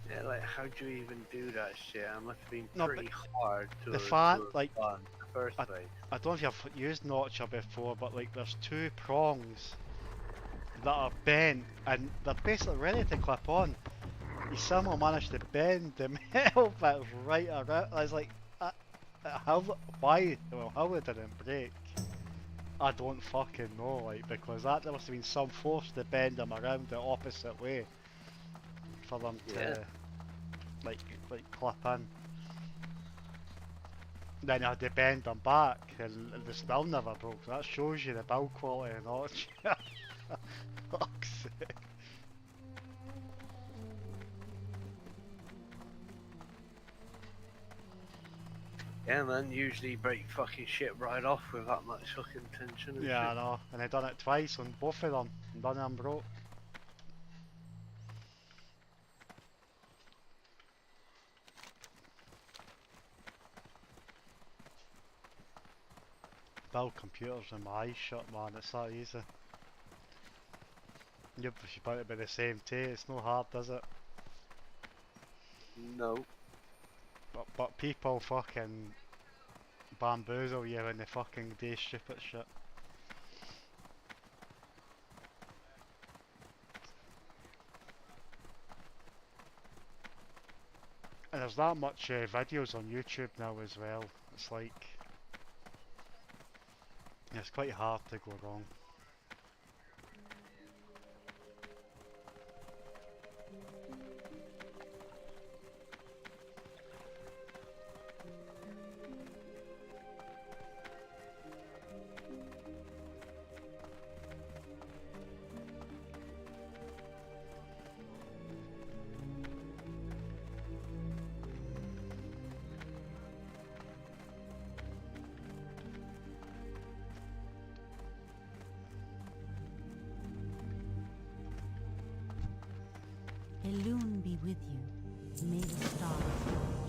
Yeah, like how do you even do that shit? It must have been No, pretty hard to the fan, to have like, done in the first place. I don't know if you've used Notcher before, but like there's two prongs that are bent and they're basically ready to clip on. You somehow managed to bend the metal bit right around. I was like, why? Well, how did it break? I don't fucking know, like, because there must have been some force to bend them around the opposite way for them to like clip in. Then I had to bend them back, and they still never broke. That shows you the build quality and all. Fuck's sake. Yeah, man, usually break fucking shit right off with that much fucking tension and Yeah, I shit. know. And I done it twice on both of them, and none of them broke. Build computers with my eyes shut, man. It's that easy. You're about to be the same too. It's no hard, is it? No. But people fucking bamboozle you when they fucking do stupid shit. And there's that much videos on YouTube now as well. It's like, it's quite hard to go wrong. Elune be with you. May the stars guide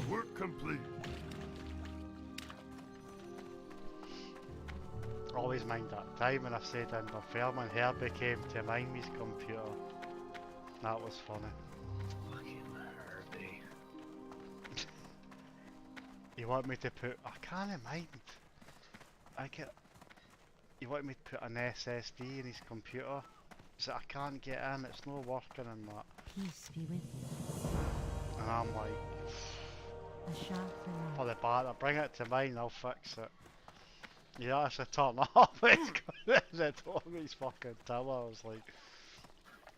you. Work complete. Always mind that time when I said in the film and Herbie came to mind me's computer. That was funny. Fucking Herbie. You want me to put, I can't mind. You want me to put an SSD in his computer? So I can't get in, it's not working in that. Peace be with you. And I'm like, A shaft for alive. the batter, bring it to mine, I'll fix it. You actually turn up, it's on his fucking tower. I was like,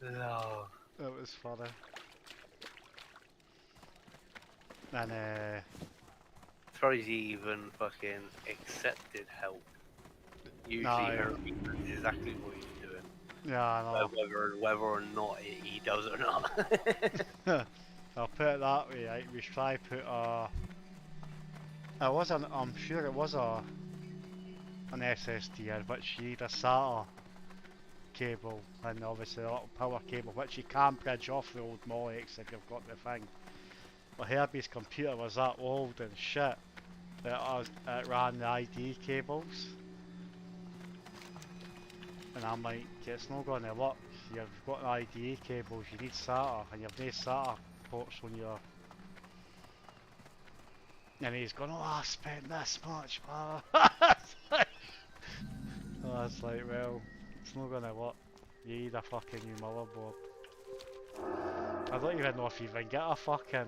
No. it was funny. And surprised he even fucking accepted help. Usually, Nah, Harry knows exactly what he's doing, yeah, I know. whether or not he does or not. I'll put it that way, right? We try put it was I'm sure it was an SSD in which you need a SATA cable and obviously a little power cable which you can bridge off the old Molex if you've got the thing. But Herbie's computer was that old and shit that it ran the ID cables. And I'm like, it's not going to work. You've got an IDE cables, you need SATA, and you've no SATA ports on your. And he's going, oh, I spent this much. I was like, well, it's not going to work. You need a fucking new motherboard. I don't even know if you can get a fucking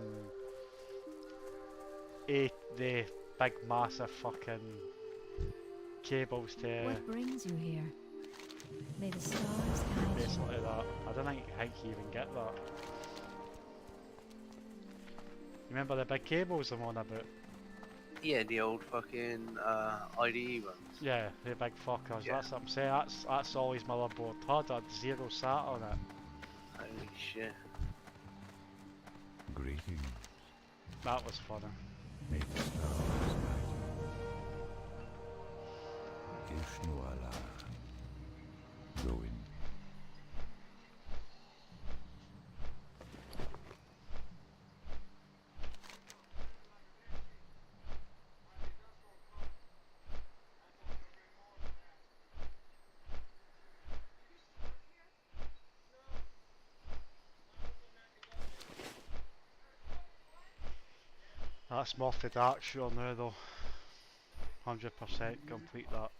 the big massive fucking cables to What brings you here? May the stars guide you. basically that. I don't think you even get that. You remember the big cables I'm on about? Yeah, the old fucking IDE ones. Yeah, the big fuckers. Yeah. That's what I'm saying. That's all his motherboard had. Had zero SAT on it. Holy shit. Greetings. That was funny. May the stars guide you. Ishnu Allah. Go in. That's Moffy Dark sure now though. 100% complete that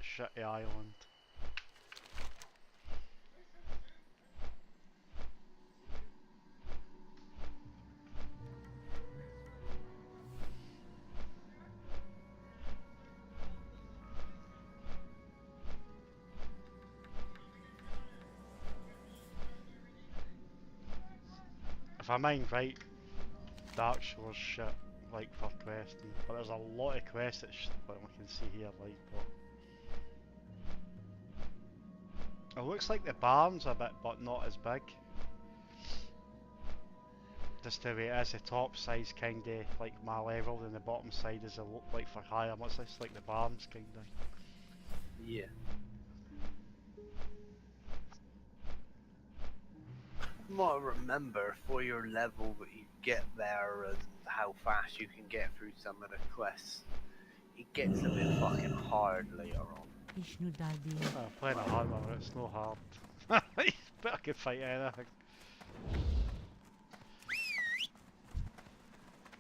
shitty island. If I mind right, Dark Shores shit like for questing, but there's a lot of quests that like we can see here like but it looks like the barn's a bit but not as big. Just the way it is, the top side's kinda like my level and the bottom side is a look like for higher, much less like the barn's kinda. Yeah. You might remember for your level that you get there and how fast you can get through some of the quests. It gets a bit fucking hard later on. Ishnu Dalbi. Playing a hard one, it's no hard. But I could fight anything.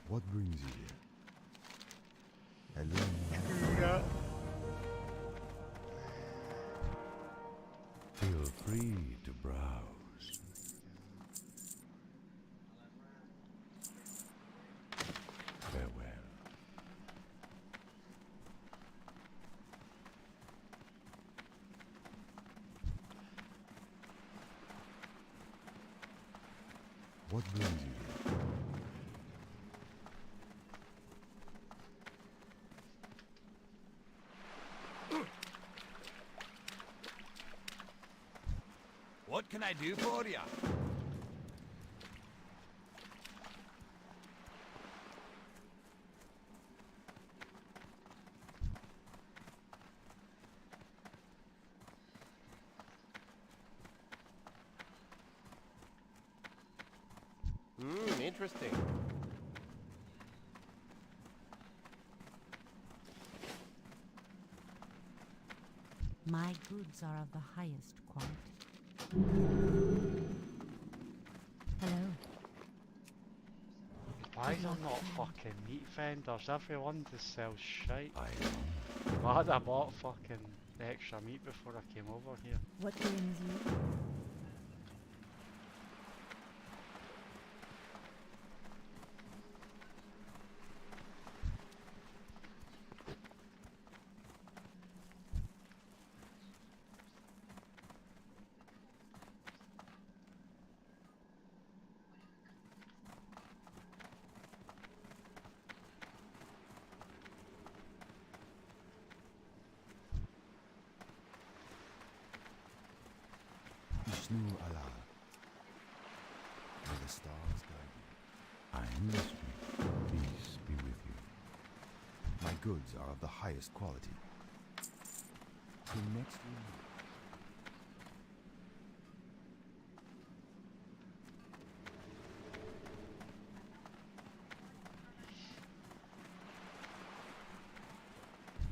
What brings you here? Hello. Yeah. Feel free to browse. Farewell. What brings you here? What can I do for ya? Interesting. My goods are of the highest quality. Hello. Why is there not fucking meat vendors? Everyone just sells shite. I am. Glad I bought fucking extra meat before I came over here. What brings you? Snoo Allah. May the stars guide you. I am the street. Peace be with you. My goods are of the highest quality. Till next we meet.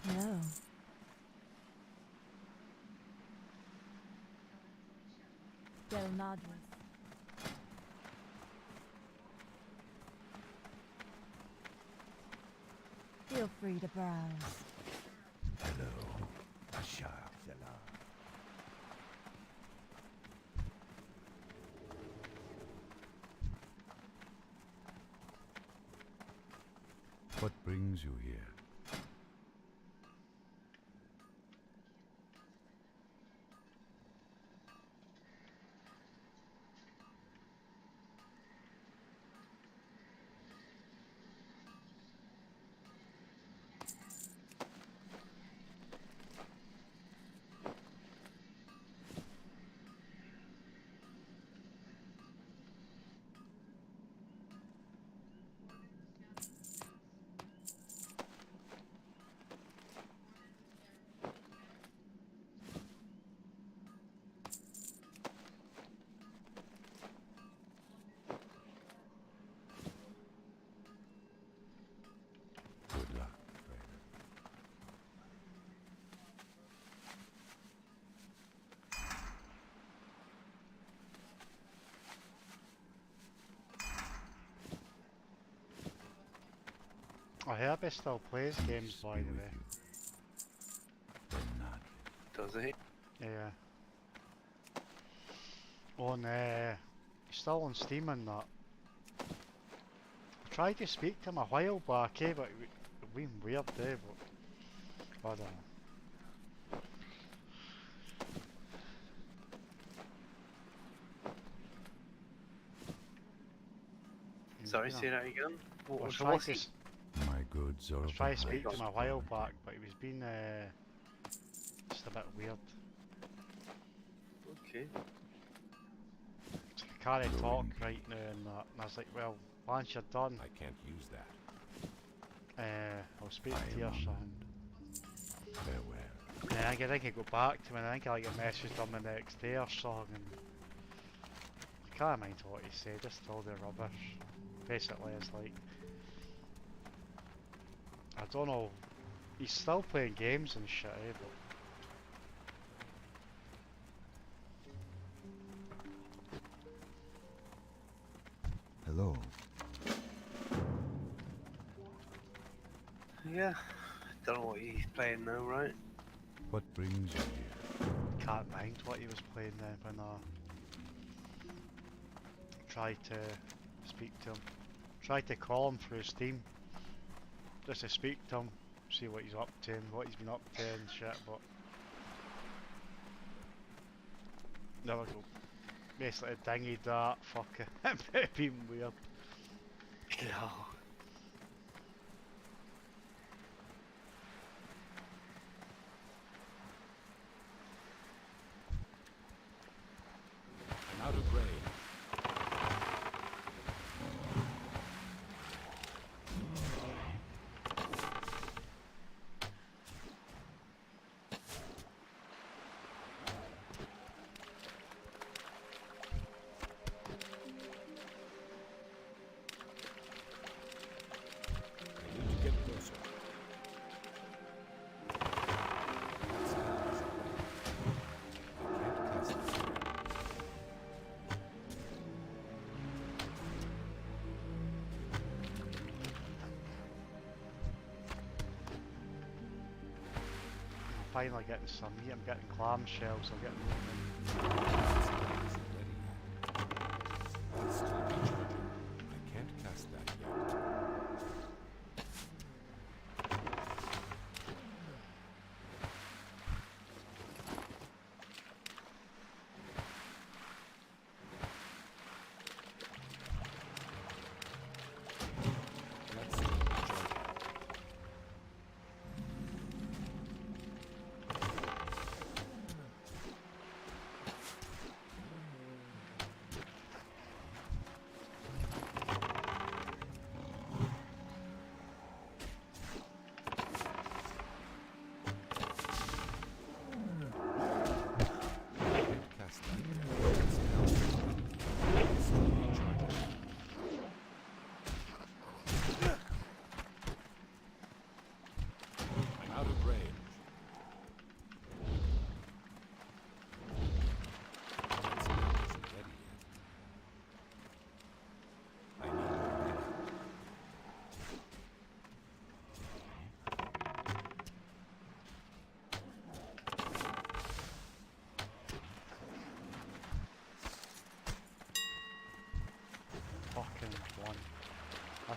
Hello. Del Nadras. Feel free to browse. Hello, Ashar Salam. What brings you here? Good luck, trader. I heard he still plays games, Peace by be the with way. you. Del Nad. Does he? Yeah. On, he's still on Steam and that. I tried to speak to him a while back, but it went weird, but I don't know. Sorry, You know, say that again. What I was tried what's to, he? My goods are I of tried to the speak to highest him a while quality. back, but he was being just a bit weird. Okay. So I can't Go talk in. right now and that. And I was like, well, once you're done, I can't use that. I'll speak I to am your on. son. Farewell. And I think I go back to him and I think I like a message him the next day or something. And I can't mind what he said, just all the rubbish. Basically, it's like, I don't know, he's still playing games and shit, but Hello. Yeah. Don't know what he's playing now, right? What brings you here? can't mind what he was playing then when I tried to speak to him. Tried to call him through Steam, just to speak to him, see what he's up to and what he's been up to and shit, but never go. Basically dingy that fucker. It been weird. No. I'm out of range. I need to get closer. That spell isn't ready. I can't cast the spell. I'm finally getting some meat, I'm getting clamshells, I'm getting That spell isn't ready yet. That's still recharging. I can't cast that yet. That's still recharging.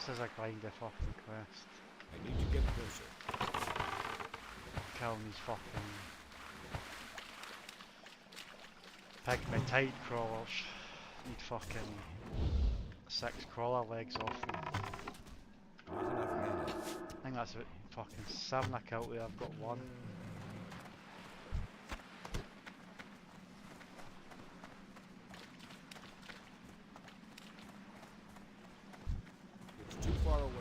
This is a grindy fucking quest. I need to get closer. Killing these fucking pygmy crawlers. Need fucking 6 crawler legs off them. Not enough mana. I think that's about fucking 7 I killed there, I've got 1. It's too far away.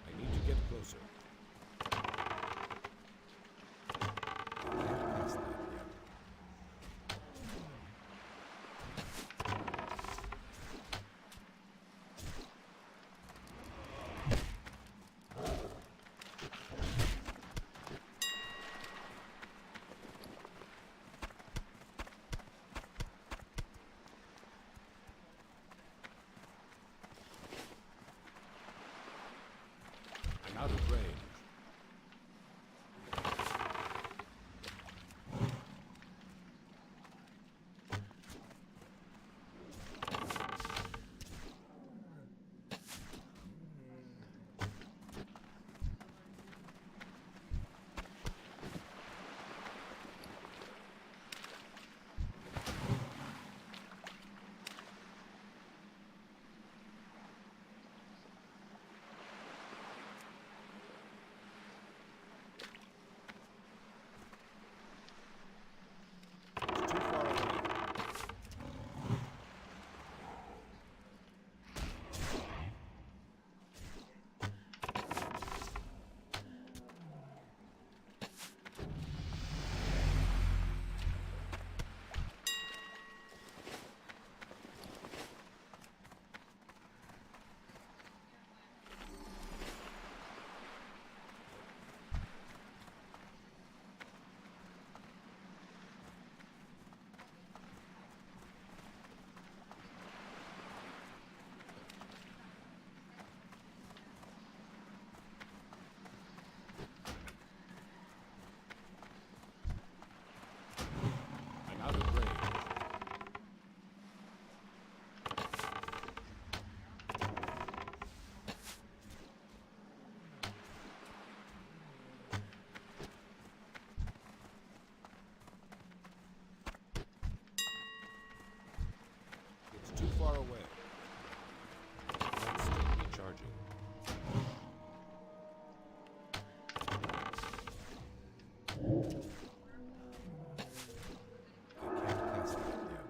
I need to get closer. I can't cast that yet. I'm out of range. It's too far away. I'm out of range. It's too far away. That's still recharging. I can't cast that yet.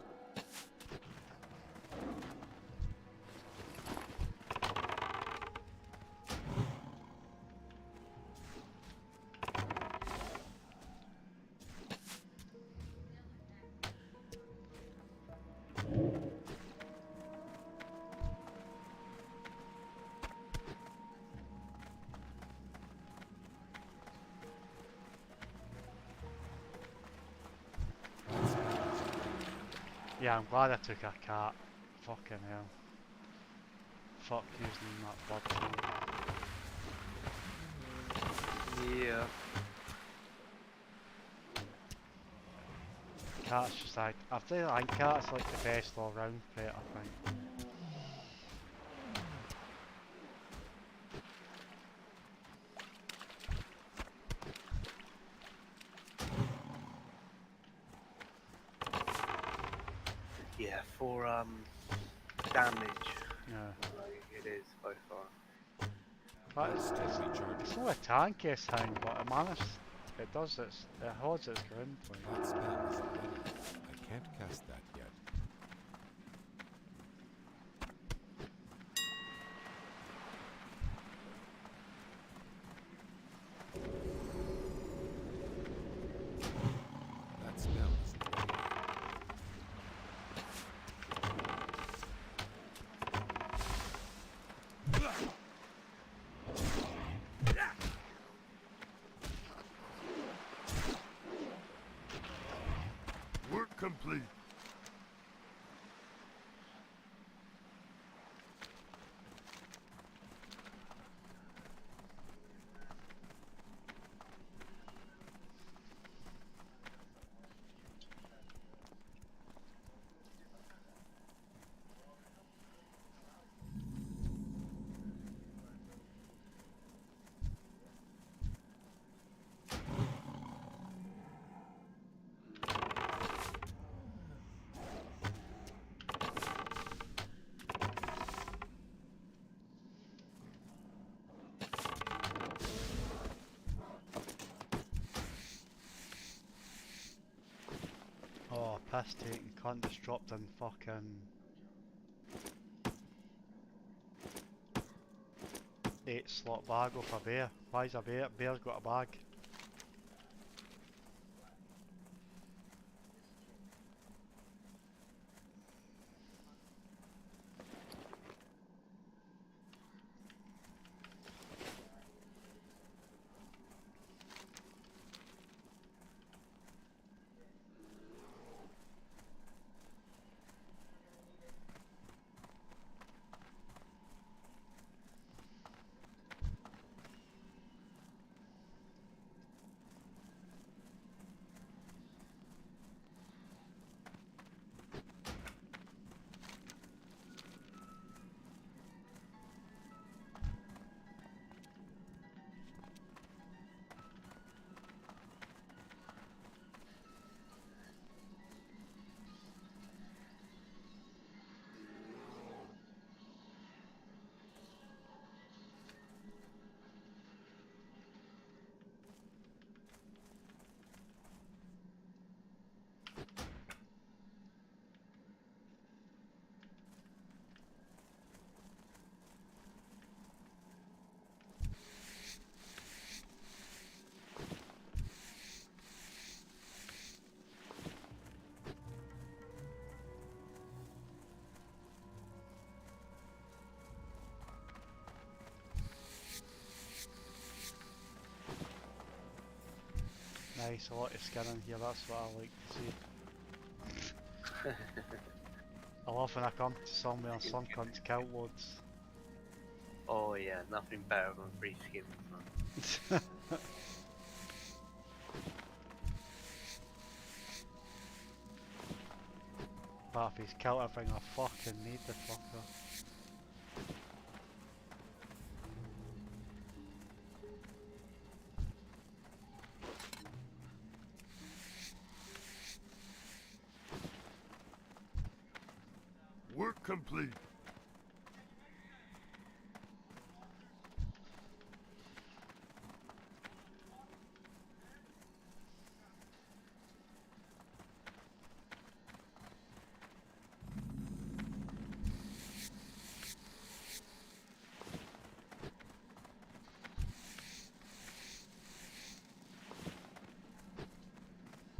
Yeah, I'm glad I took a cat. Fucking hell. Fuck using that blood. Yeah. Cat's just like, I think cat's like the best all round pet, I think. Yeah, for damage, Yeah. like, it is by far. But That's still it's recharging. not a tankiest thing, but it manages, it does it holds its ground. Like. That spell isn't ready. I can't cast that yet. That spell isn't ready Work complete. piss taking cunt just dropped in fucking 8 slot bag off a bear. Why's a bear? Bear's got a bag. Nice, a lot of skin in here, that's what I like to see. I love when I come to somewhere and some cunts kill loads. Oh yeah, nothing better than free skin. But if he's killed everything I fucking need, the fucker. Work complete.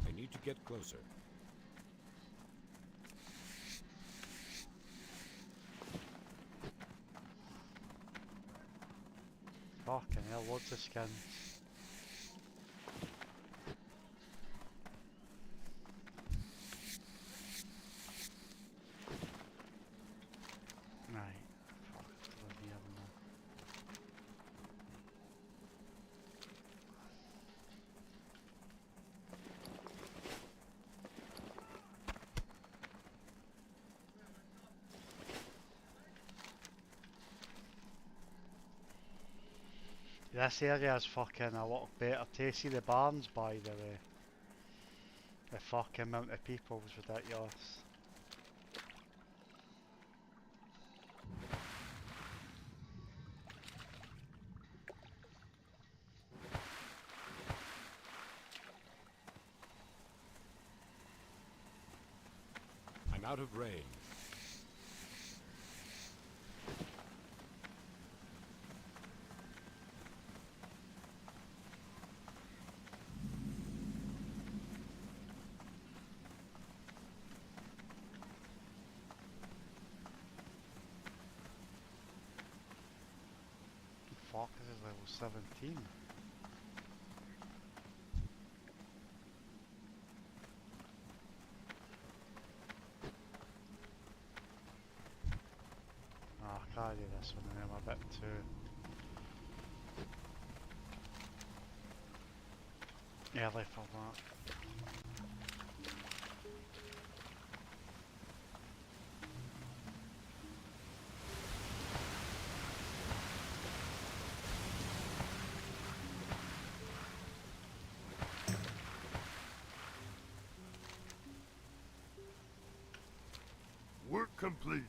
I need to get closer. Fucking hell, loads of skins. Right, fuck, over here now. This area's fucking a lot better to see the barns, by the way. The fucking amount of people was ridiculous. I'm out of range. Fuck, this is level 17. Oh, I can't do this one, I'm a bit too early for that. Work complete.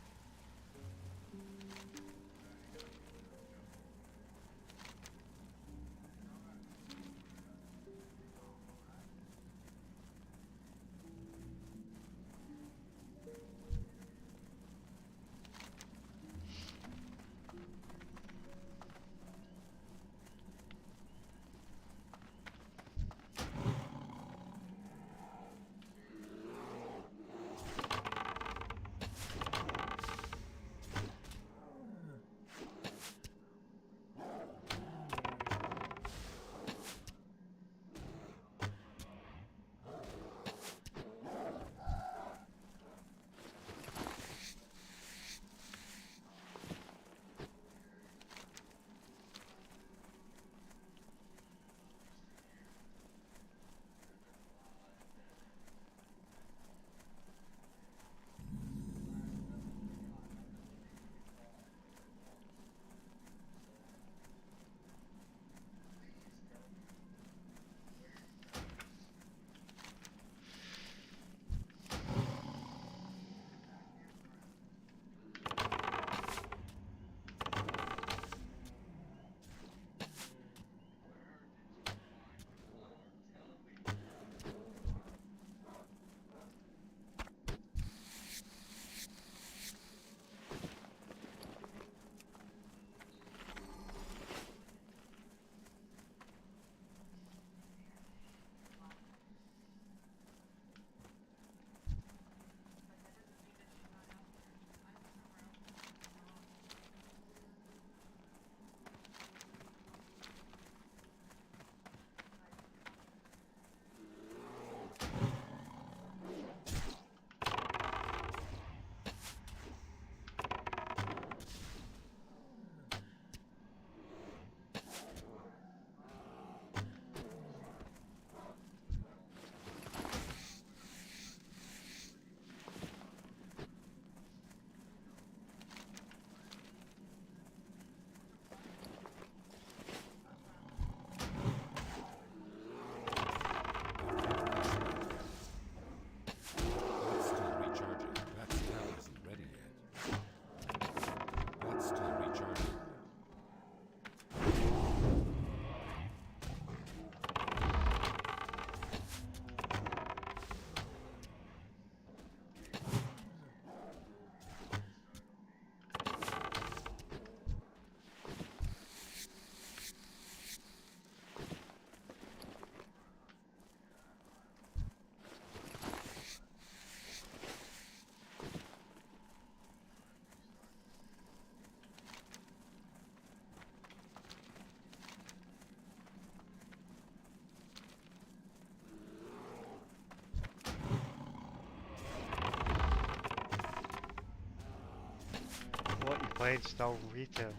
playing still retail?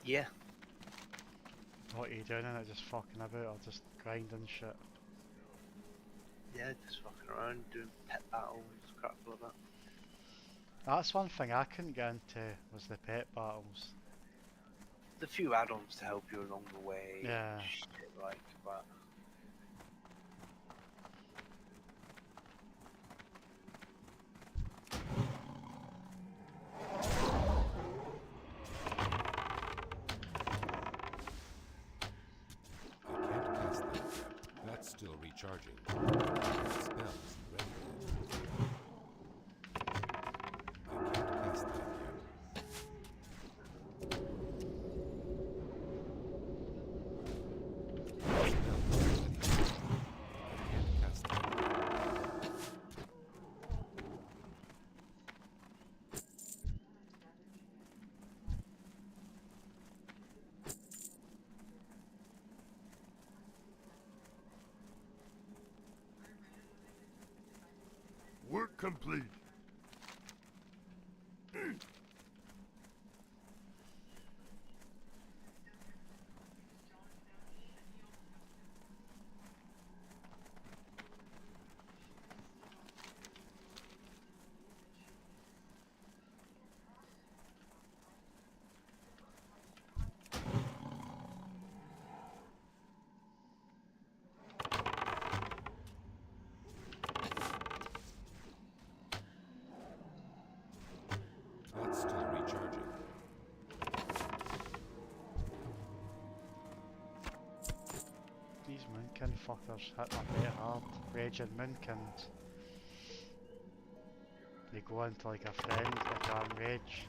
Yeah. What are you doing in it? Just fucking about or just grinding shit? Yeah, just fucking around doing pet battles, crap like that. That's one thing I couldn't get into was the pet battles. There's a few add-ons to help you along the way. Yeah. And shit like that. I can't cast that yet. That's still recharging. That spell isn't ready yet. I can't cast that yet. That spell isn't ready yet. I can't cast that yet. Work complete. That's still recharging. These moonkin fuckers hit my bit hard. Raging moonkins. They go into like a friend, like a rage.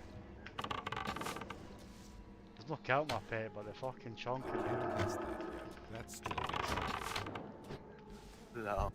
There's no killing my pet, but they're fucking chunking I me. can't cast that yet. That's still recharging. No.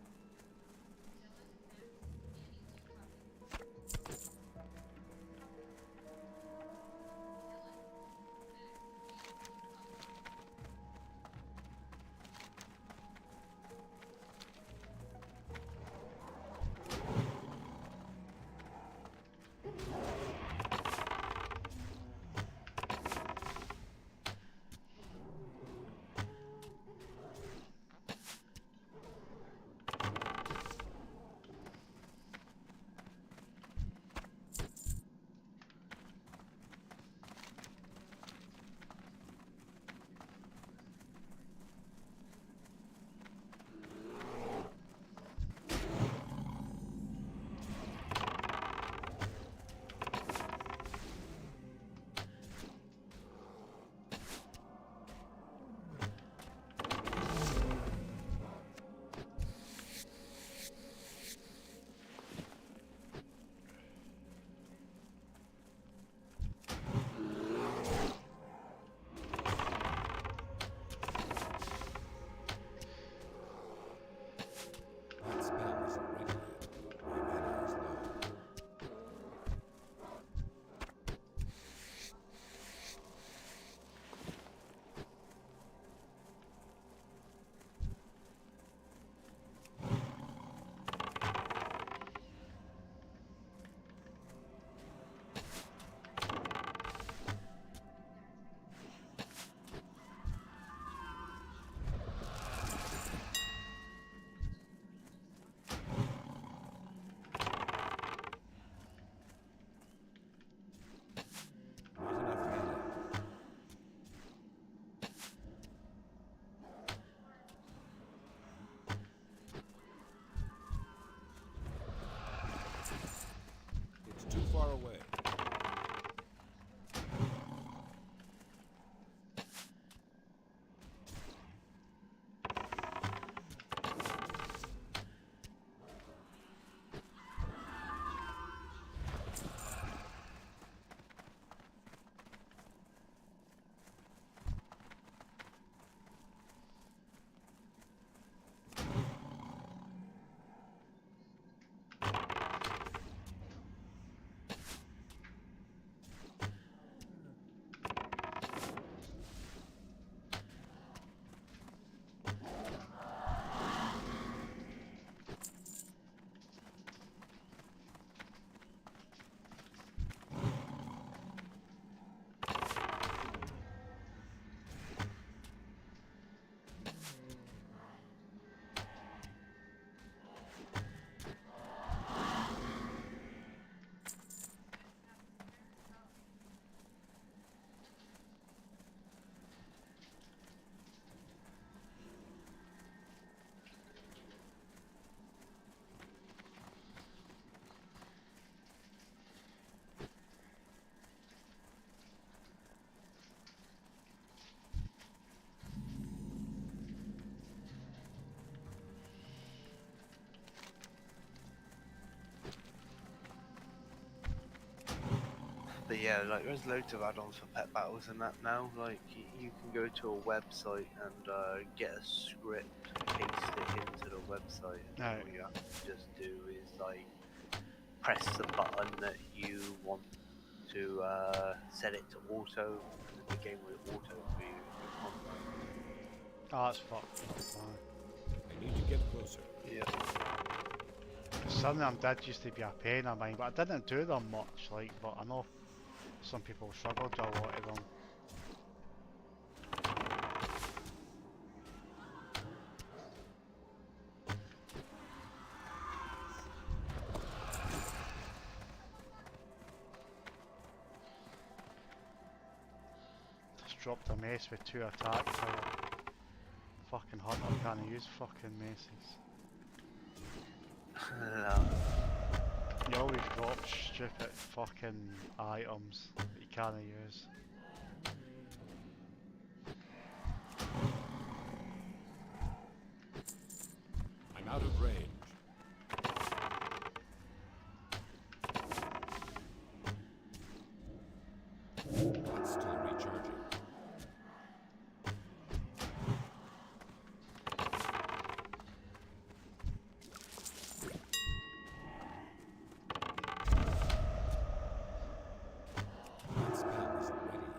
But yeah, like there's loads of add-ons for pet battles and that now. Like you can go to a website and get a script, paste it into the website, and then Right. all you have to just do is like press the button that you want to set it to auto, and then the game will auto for you in your combat. Oh, that's fucked up, man. I need to get closer. Yeah. Some of them did used to be a pain of mine, but I didn't do them much, like, but I know some people struggled with a lot of them. Just dropped a mace with 2 attacks. Fucking hunter can't use fucking maces. You always drop stupid fucking items that you can't use. I'm out of range. That's still recharging. That spell isn't ready yet.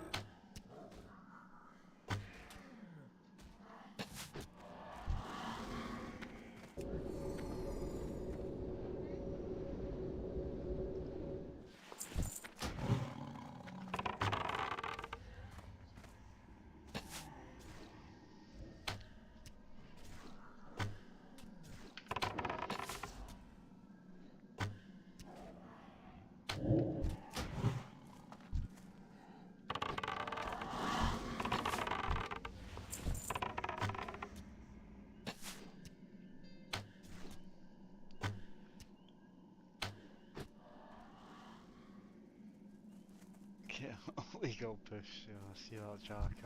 Yeah, legal push, yeah, I see that Jack.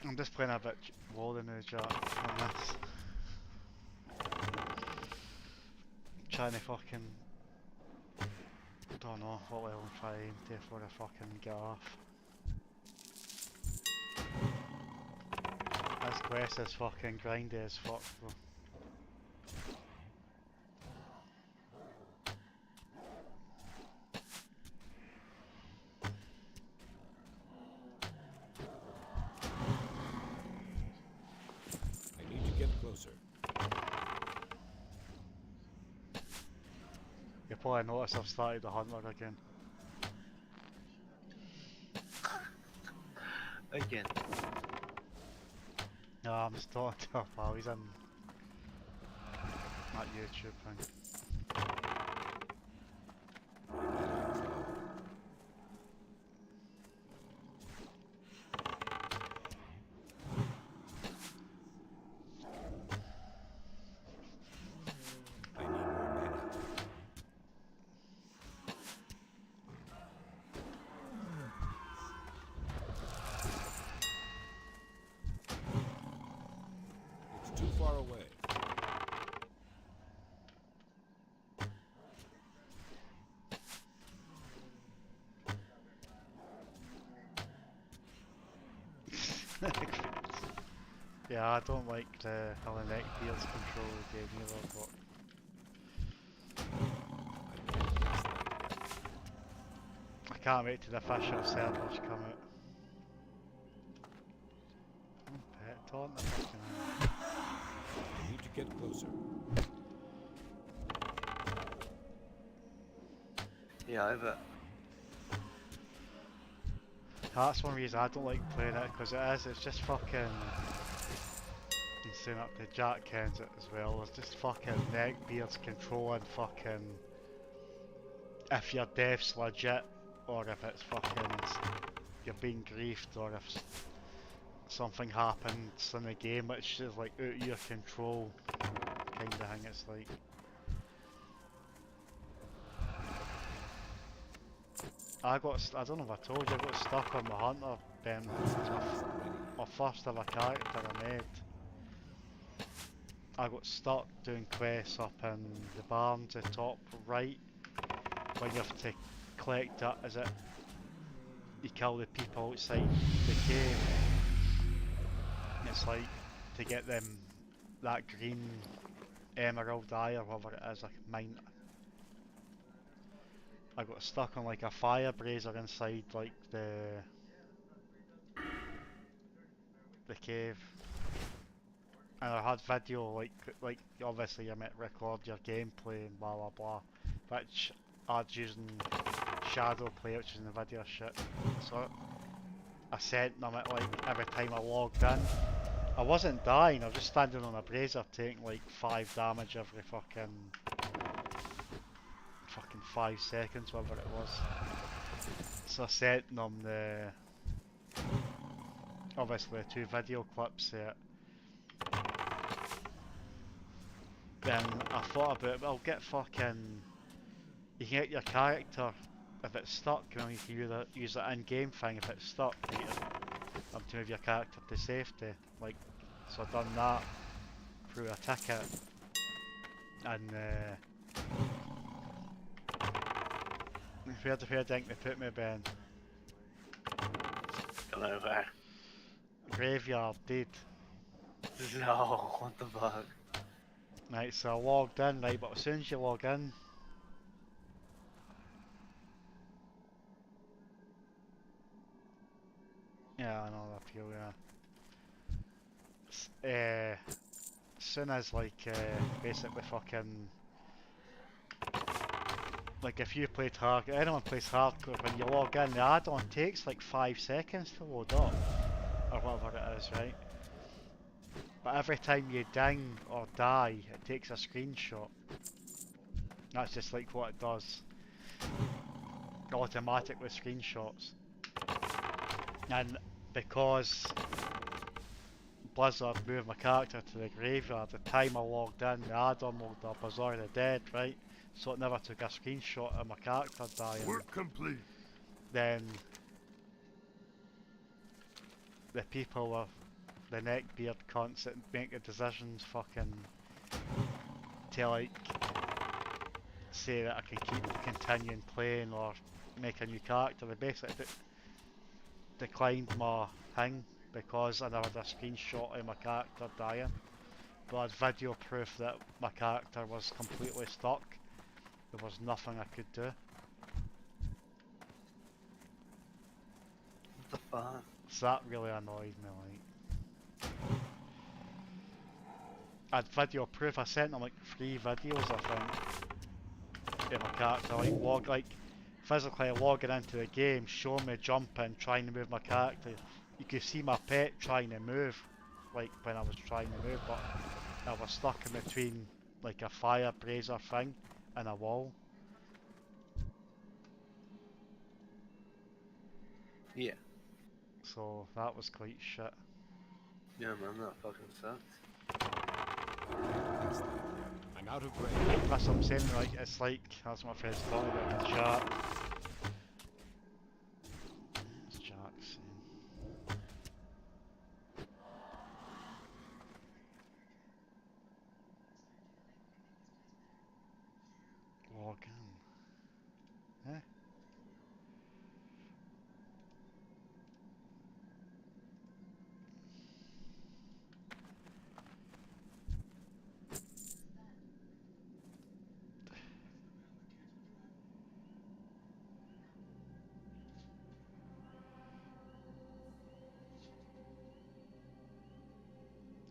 I'm just playing a bit lower now, Jack, on this. Trying to fucking... don't know what level I'm trying to before I fucking get off. This quest is fucking grindy as fuck though. I need to get closer. You'll probably notice I've started the hunter again. Again. No, I'm just talking to a pal, he's in that YouTube thing. I need more mana. It's too far away. Yeah, I don't like how the neck deals control the game either, but I can't cast that yet. I can't wait till the official servers come out. Pet taunt, the fucking hell. I need to get closer. Yeah, I bet. That's one reason I don't like playing it, because it's just fucking insane up to Jack Kens it as well. It's just fucking neck beards controlling fucking if your death's legit or if it's fucking you're being griefed or if something happens in the game which is like out of your control kind of thing. It's like I don't know if I told you, I got stuck on my hunter. It's my first ever character I made. I got stuck doing quests up in the barns, the top right, when you have to collect that, is it? You kill the people outside the cave. And it's like to get them that green emerald eye or whatever it is, like mine. I got stuck on like a fire brazier inside like the cave. And I had video like obviously you might record your gameplay and blah blah blah, which I'd using shadow play, which is in the video shit. So I sent them it like every time I logged in. I wasn't dying, I was just standing on a brazier taking like 5 damage every fucking 5 seconds, whatever it was. So I sent them obviously the 2 video clips there. Then I thought about it, I'll get fucking... You can get your character, if it's stuck, you know, you can use the in-game thing if it's stuck, to move your character to safety. Like, so I done that through a ticket. And where do you think they put me, Ben? Don't know where. Graveyard, dead. No, what the fuck? Right, so I logged in, right, but as soon as you log in, yeah, I know that feel, yeah. As soon as like basically fucking like if you played hard, anyone plays hardcore, when you log in, the add-on takes like 5 seconds to load up, or whatever it is, right? But every time you ding or die, it takes a screenshot. That's just like what it does. Automatically screenshots. And because Blizzard moved my character to the graveyard, the time I logged in, the add-on logged up, I was already dead, right? So it never took a screenshot of my character dying. Work complete. Then the people with the neckbeard cunts that make the decisions fucking to like say that I can keep continuing playing or make a new character, they basically declined my thing because I never had a screenshot of my character dying. But I had video proof that my character was completely stuck. There was nothing I could do. What the fuck? So that really annoyed me, like. I had video proof, I sent them like 3 videos I think. Of my character, like physically logging into the game, showing me jumping, trying to move my character. You could see my pet trying to move, like when I was trying to move, but I was stuck in between like a fire brazier thing and a wall. Yeah. So that was quite shit. Yeah, man, that fucking sucks. Cast that yet. I'm out of range. That's what I'm saying, like, it's like, that's what my friend's talking about in the chat. It's Jack saying. Log in. Eh?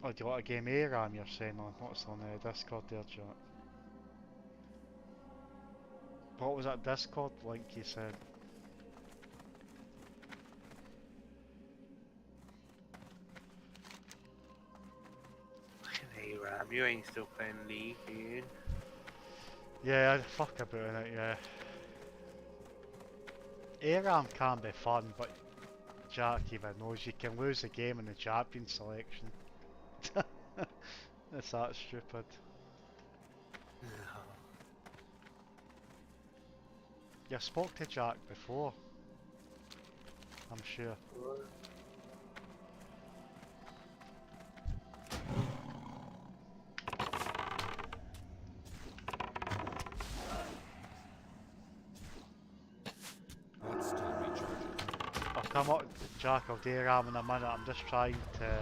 Oh, do you want a game A RAM you're saying on? What's on Discord there, Jack? What was that Discord link you said? Hey, Ram, you ain't still playing League, are you? Yeah, I'd fuck about it, yeah. ARAM can be fun, but Jack even knows you can lose a game in the champion selection. It's that stupid. You spoke to Jack before, I'm sure. come up, Jack, I'll do ram in a minute. I'm just trying to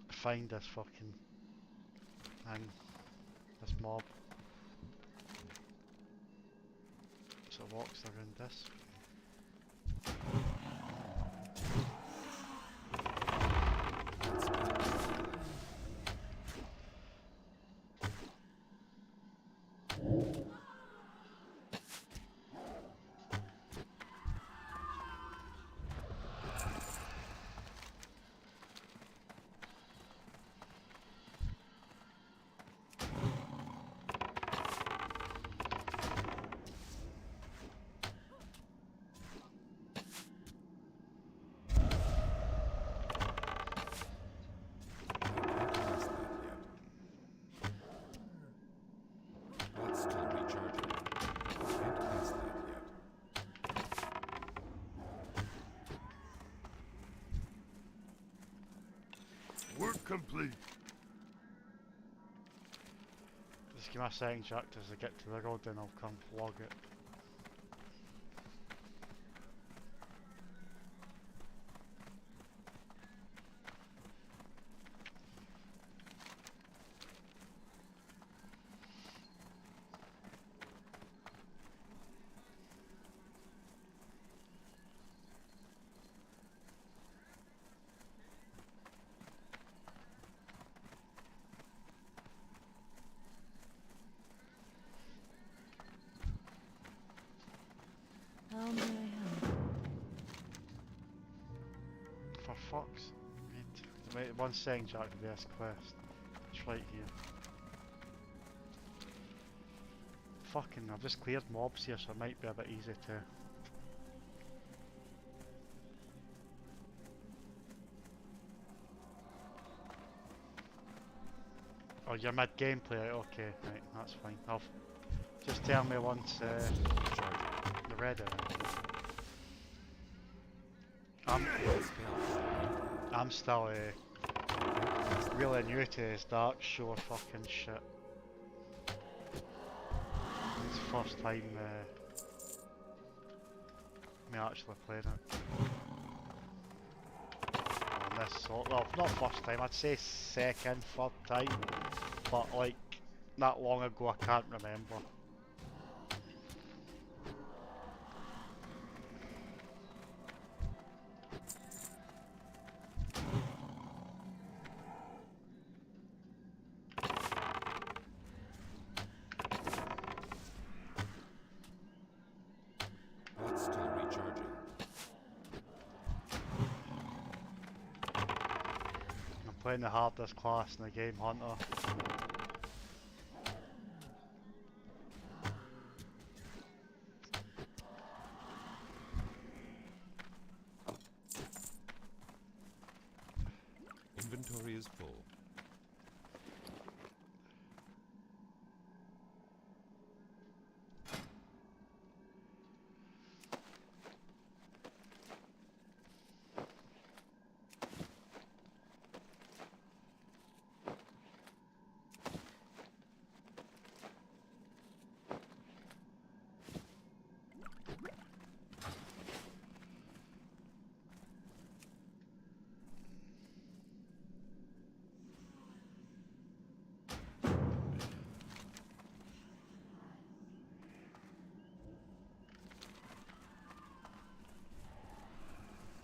find this fucking thing, this mob. So it walks around this. That's still recharging. Can't cast that yet. Work complete. Just give me a second, Jack, as I get to the road, then I'll come log it. How may I help? For fuck's sake. Wait 1 second, Jack, to do this quest. It's right here. Fucking, I've just cleared mobs here, so it might be a bit easy to... Oh, you're mid gameplay, okay, right, that's fine. Just tell me once you're ready. I'm still really new to this Dark Shore fucking shit. It's the first time me actually playing it. On this sort, well, not first time, I'd say second, third time, but like that long ago I can't remember. That's still recharging. I'm playing the hardest class in the game, Hunter. Inventory is full.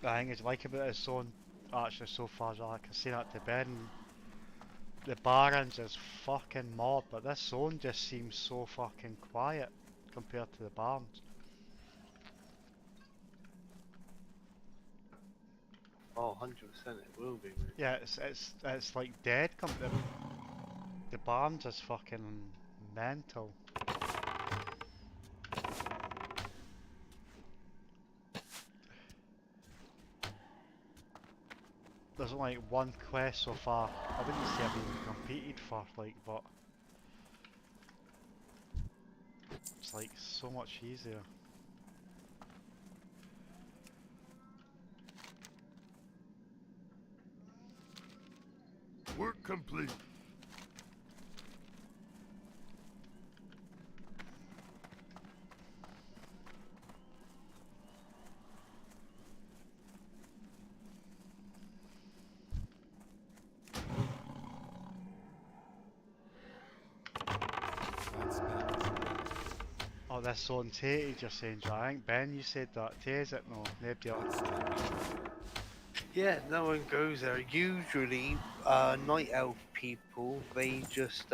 The thing is like about this zone, actually so far as I can see that to Ben, the Barrens is fucking mob, but this zone just seems so fucking quiet compared to the Barrens. Oh, 100% it will be, mate. Yeah, it's like dead. The Barrens is fucking mental. There's only like one quest so far. I wouldn't say I've even competed for, like, but it's like so much easier. Work complete. Oh, this zone's hated, you're saying, Joe. I think Ben, you said that too, is it? No, nobody else. That's still rechargeable. Yeah, no one goes there. Usually, night elf people, they just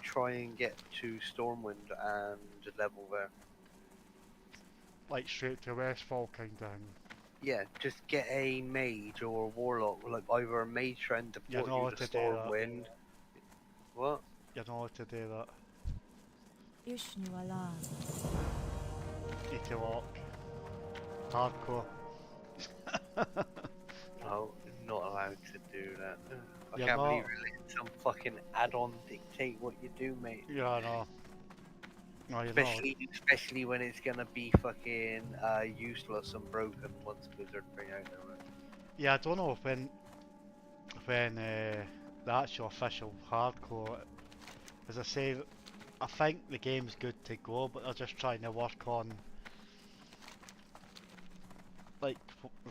try and get to Stormwind and level there. Like straight to Westfall kind of thing. Yeah, just get a mage or a warlock, like either a mage friend to You're port not you allowed to to do that. Stormwind. What? You're not allowed to do that. Ishnu alam. Need to walk. Hardcore. No, not allowed to do that. I You're can't believe not. really some fucking add-on dictate what you do, mate. Yeah, no. No, you're not. Especially when it's gonna be fucking useless and broken once Blizzard bring out their own. Yeah, I don't know when the actual official hardcore, as I say, I think the game's good to go, but they're just trying to work on like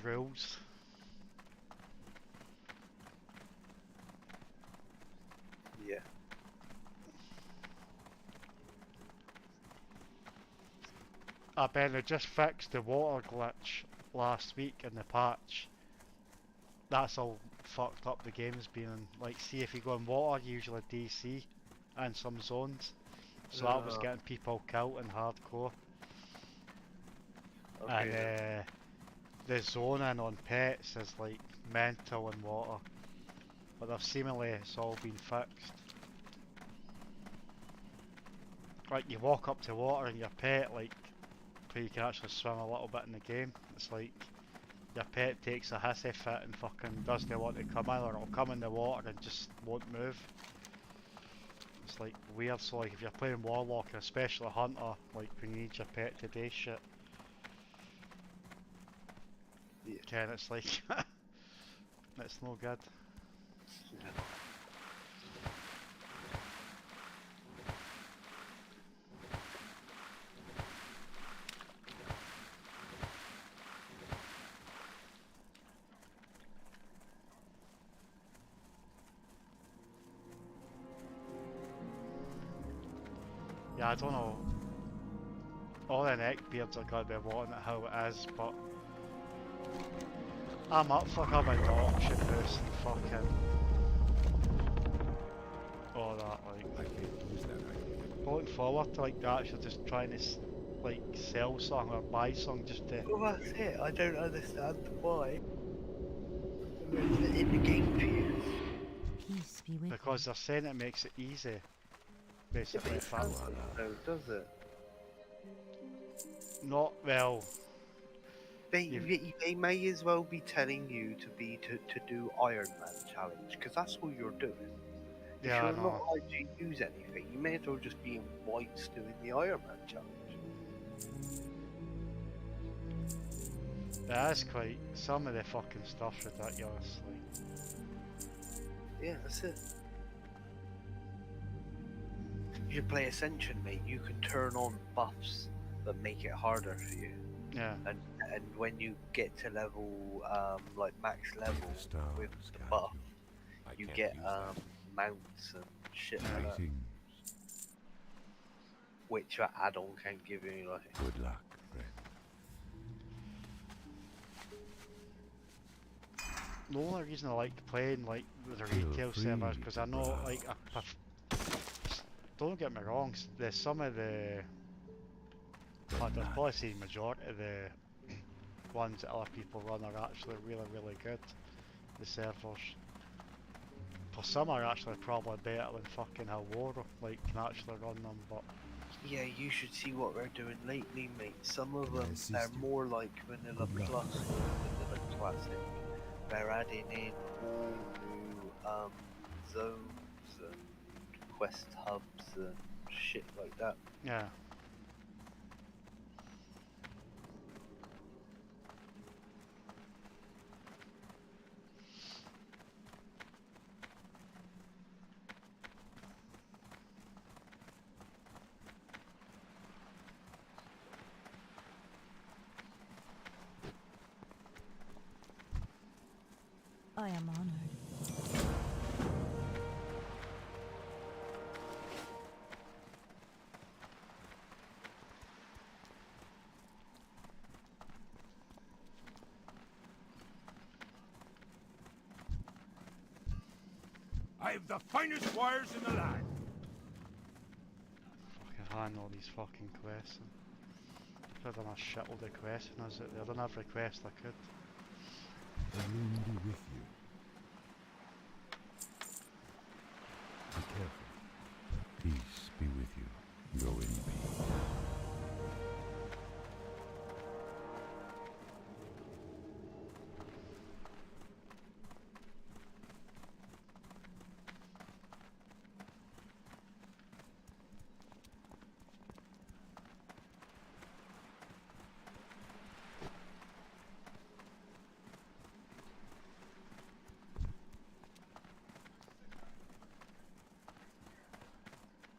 rules. Yeah. I bet they just fixed the water glitch last week in the patch. That's all fucked up the game's been in. Like, see if you go in water, usually DC and some zones. So that was getting people killed in hardcore. Okay. And the zoning on pets is like mental in water. But they've seemingly it's all been fixed. Like you walk up to water and your pet, like, where you can actually swim a little bit in the game, it's like your pet takes a hissy fit and fucking doesn't want to come in, or it'll come in the water and just won't move. It's like weird. So like if you're playing Warlock, especially Hunter, like when you need your pet to do shit, Yeah. Ken, it's like it's no good. Yeah, I don't know. All the neckbeards are gonna be wanting it how it is, but I'm up for coming to auction house and fucking all that. I Like can't use that item. going forward to like actually just trying to like sell something or buy something just to. Well, that's it. I don't understand why. In the game for you. Peace be with Because they're saying it makes it easy. Basically, It if I, doesn't, though, does it? not well. They may as well be telling you to do Iron Man challenge, because that's all you're doing. If Yeah, I you're not know. allowed to use anything, you may as well just be in whites doing the Iron Man challenge. That's quite some of the fucking stuff's ridiculous. Like, Yeah, that's it. You play Ascension, mate. You can turn on buffs that make it harder for you. yeah, And when you get to level like max level Stones with the guide buff, I you can't get use that. mounts and shit like that, Greetings. which your add-on can give you. Like, Good luck, friend. the only reason I like playing like the Feel retail free servers because I to know like don't get me wrong, there's some of the like, there's probably the majority of the ones that other people run are actually really good. The servers. For some are actually probably better than fucking how War like can actually run them, but yeah, you should see what they're doing lately, mate. Some of them My are sister. more like Vanilla Good luck. Plus than Vanilla Classic. They're adding in all new zones and quest hubs and shit like that. yeah. I am honored. I've the finest wires in the land. Fucking hand all these fucking quests. I've done a shitload of quests and I've done every quest I could. Elohim be with you. Be careful. Peace be with you. Go in peace.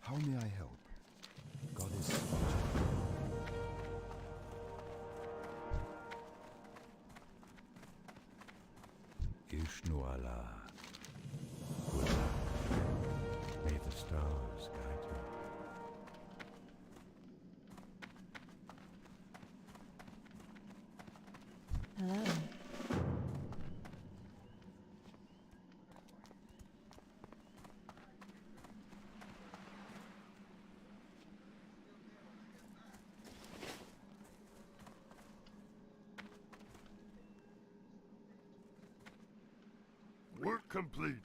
How may I help? Goddess. Ishnu Allah. Good luck. May the stars guide you. Hello. Work complete.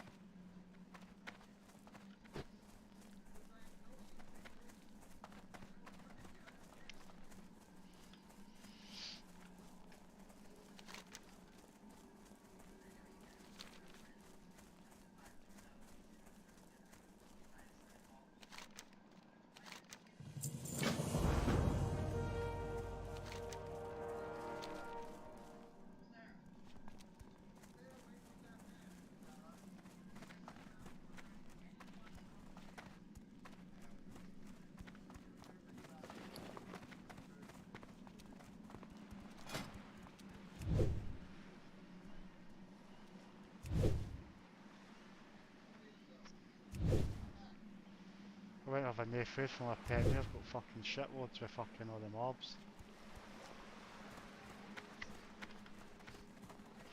I won't have any food for my pet. I've got fucking shitloads with fucking all the mobs.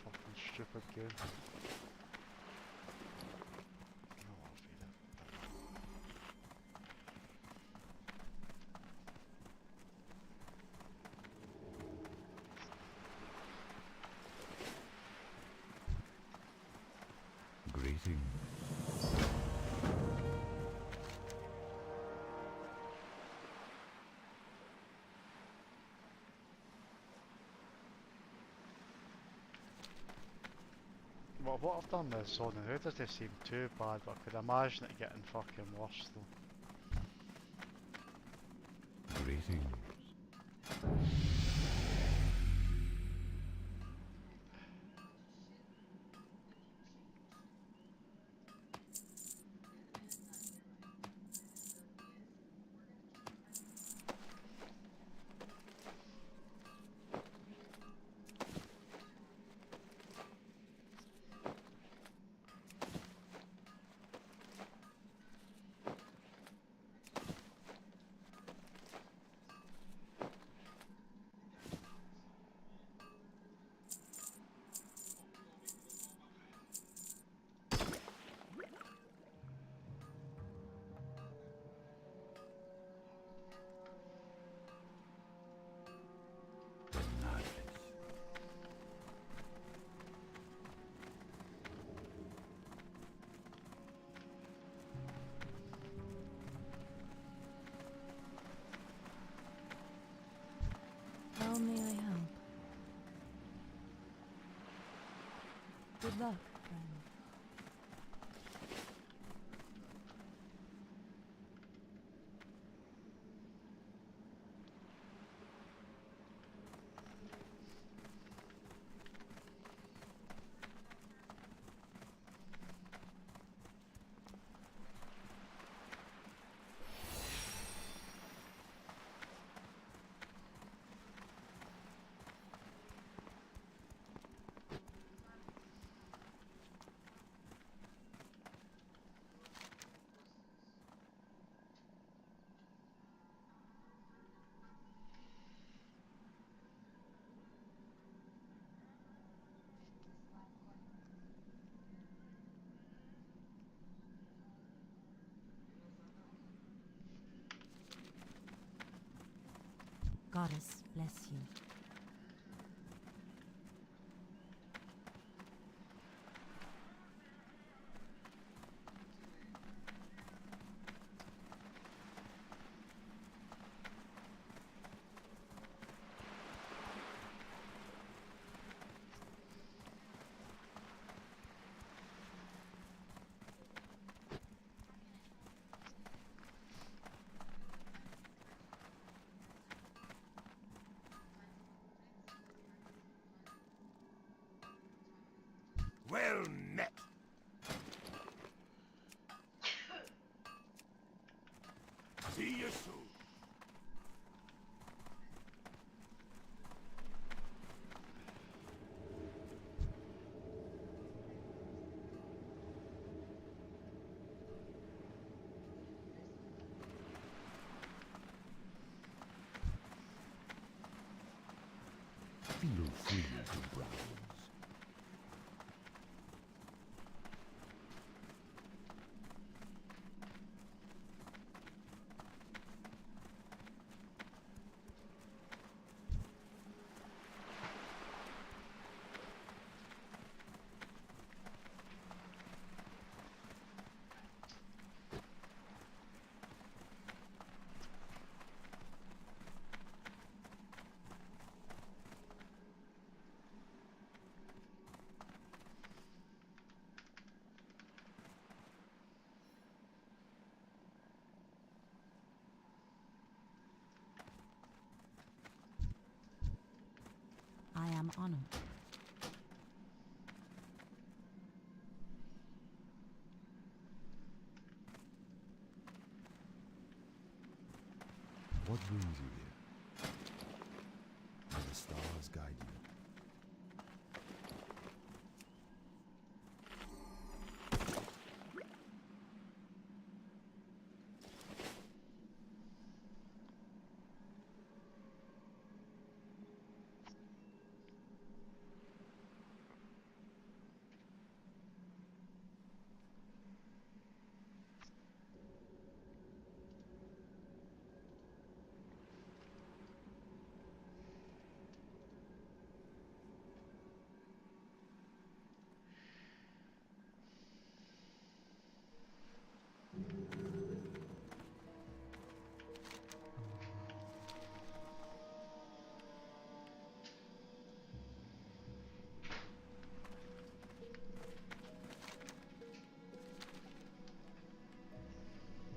Fucking stupid game. No, I'll feed it. Greetings. Well, what I've done with Zone and Hood doesn't seem too bad, but I could imagine it getting fucking worse though. Greetings. How may I help? Good luck, friend. Goddess bless you. Well met. See you soon. Feel free to browse. I am honored. What brings you here? May the stars guide you.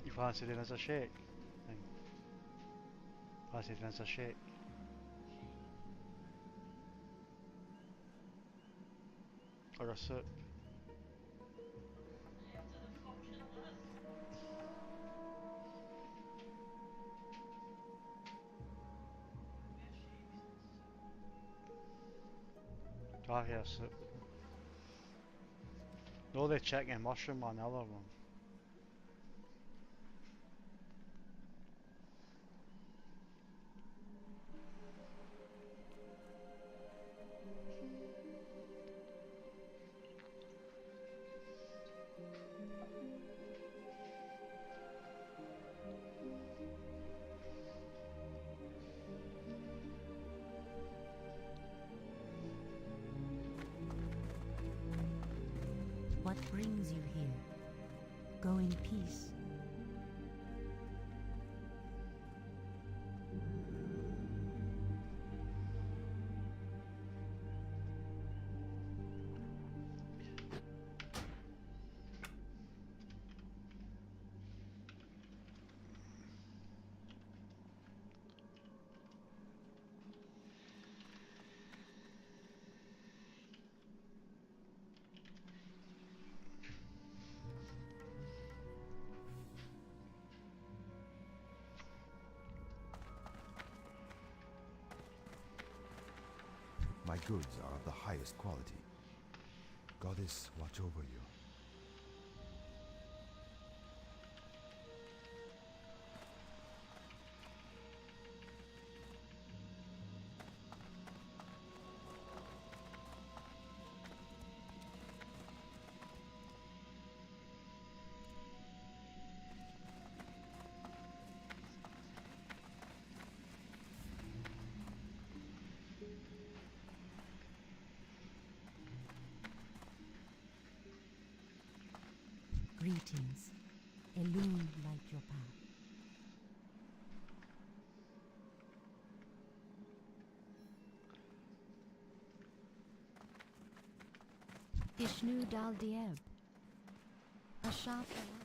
You fancy doing as a shake? Thing. Fancy doing as a shake? Or a soup? Do I hear a soup? No, the chicken and mushroom one, the other one. What brings you here? Go in peace. My goods are of the highest quality. Goddess, watch over you. Greetings. Elune light your path. Ishnu Dal Dieb. Ashat Allah.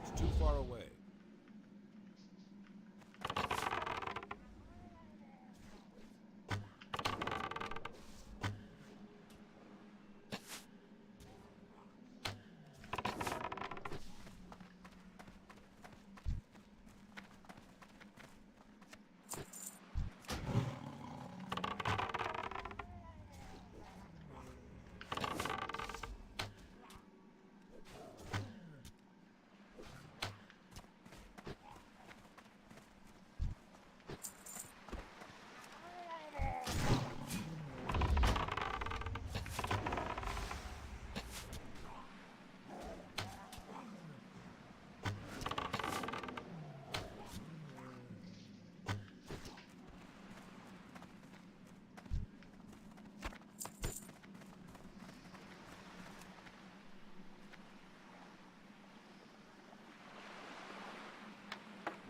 It's too far away.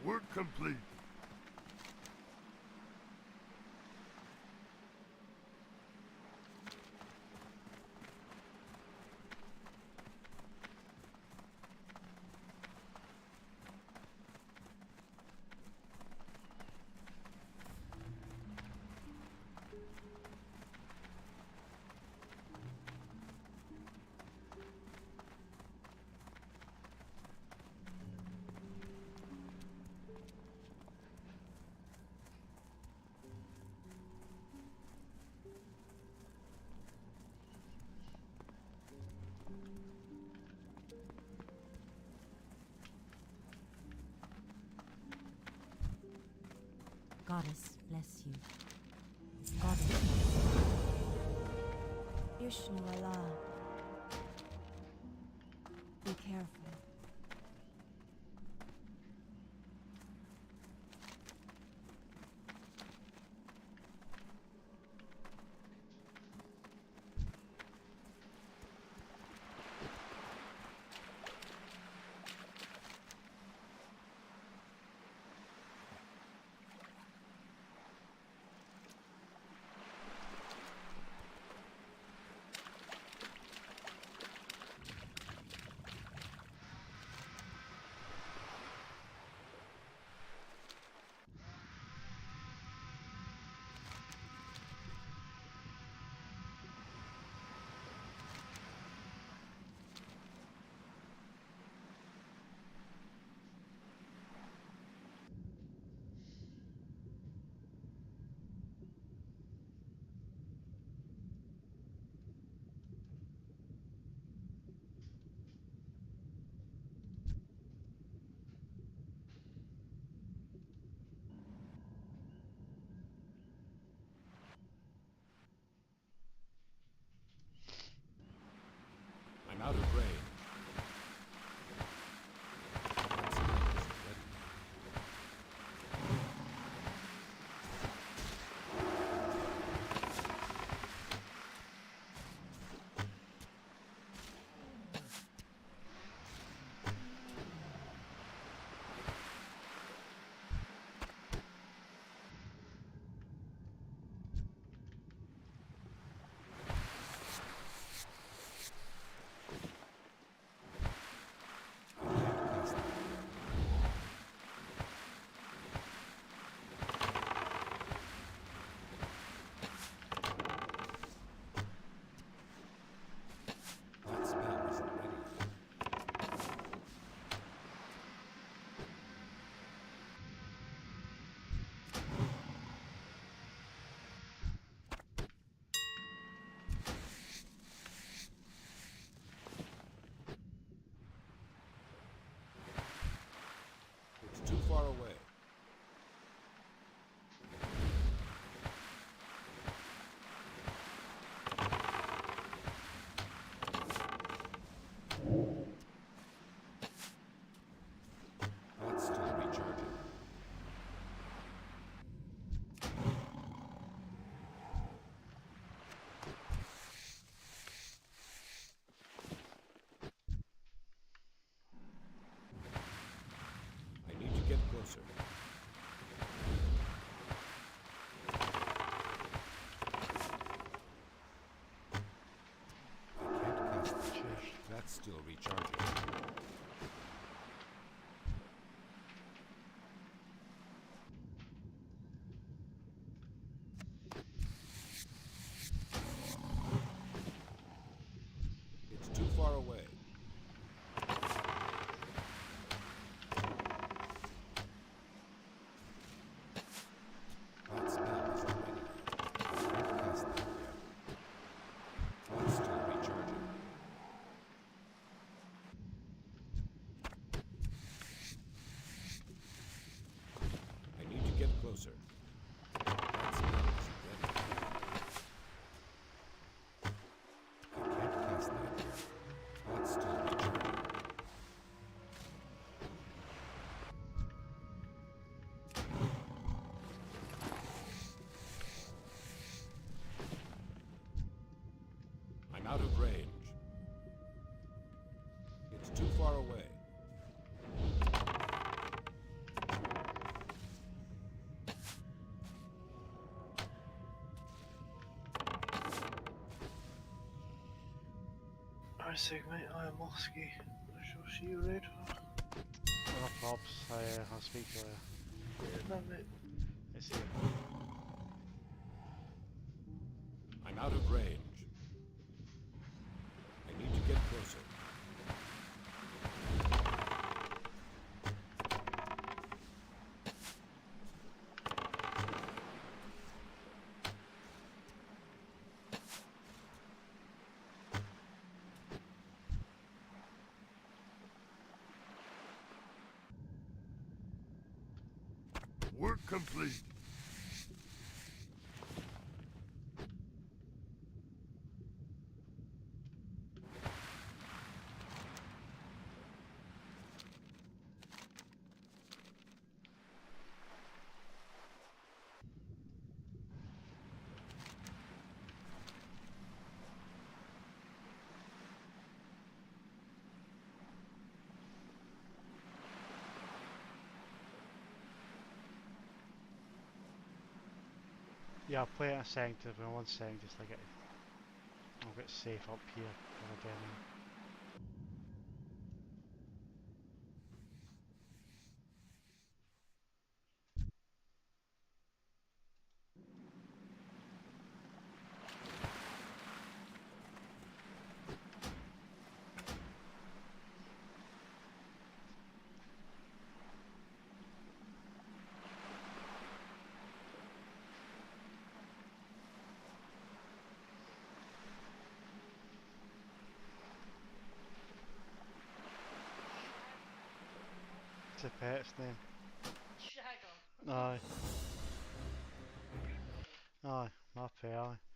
Work complete. Goddess bless you. Goddess bless you. Ishnu Allah. Be careful. I'm out of range. That spell isn't ready yet. That spell isn't ready yet. It's too far away. That's still recharging. I need to get closer. I can't cast that yet. That's still recharging. It's too far away. That spell isn't ready yet. Can't cast that yet. That's still recharging. I need to get closer. That spell isn't ready yet. I can't cast that yet. That's still recharging. I'm out of range. It's too far away. Alright, so mate, I am Mosky. I shall see you later. No props, I'll speak to you. Yeah, love it. It's here. I'm out of range. I need to get closer. Work complete. Yeah, I'll play it in a second, but in 1 second, just like I'll get safe up here for the demo. What's the pet's name? Shagger. Aye. Aye, my pet, aye.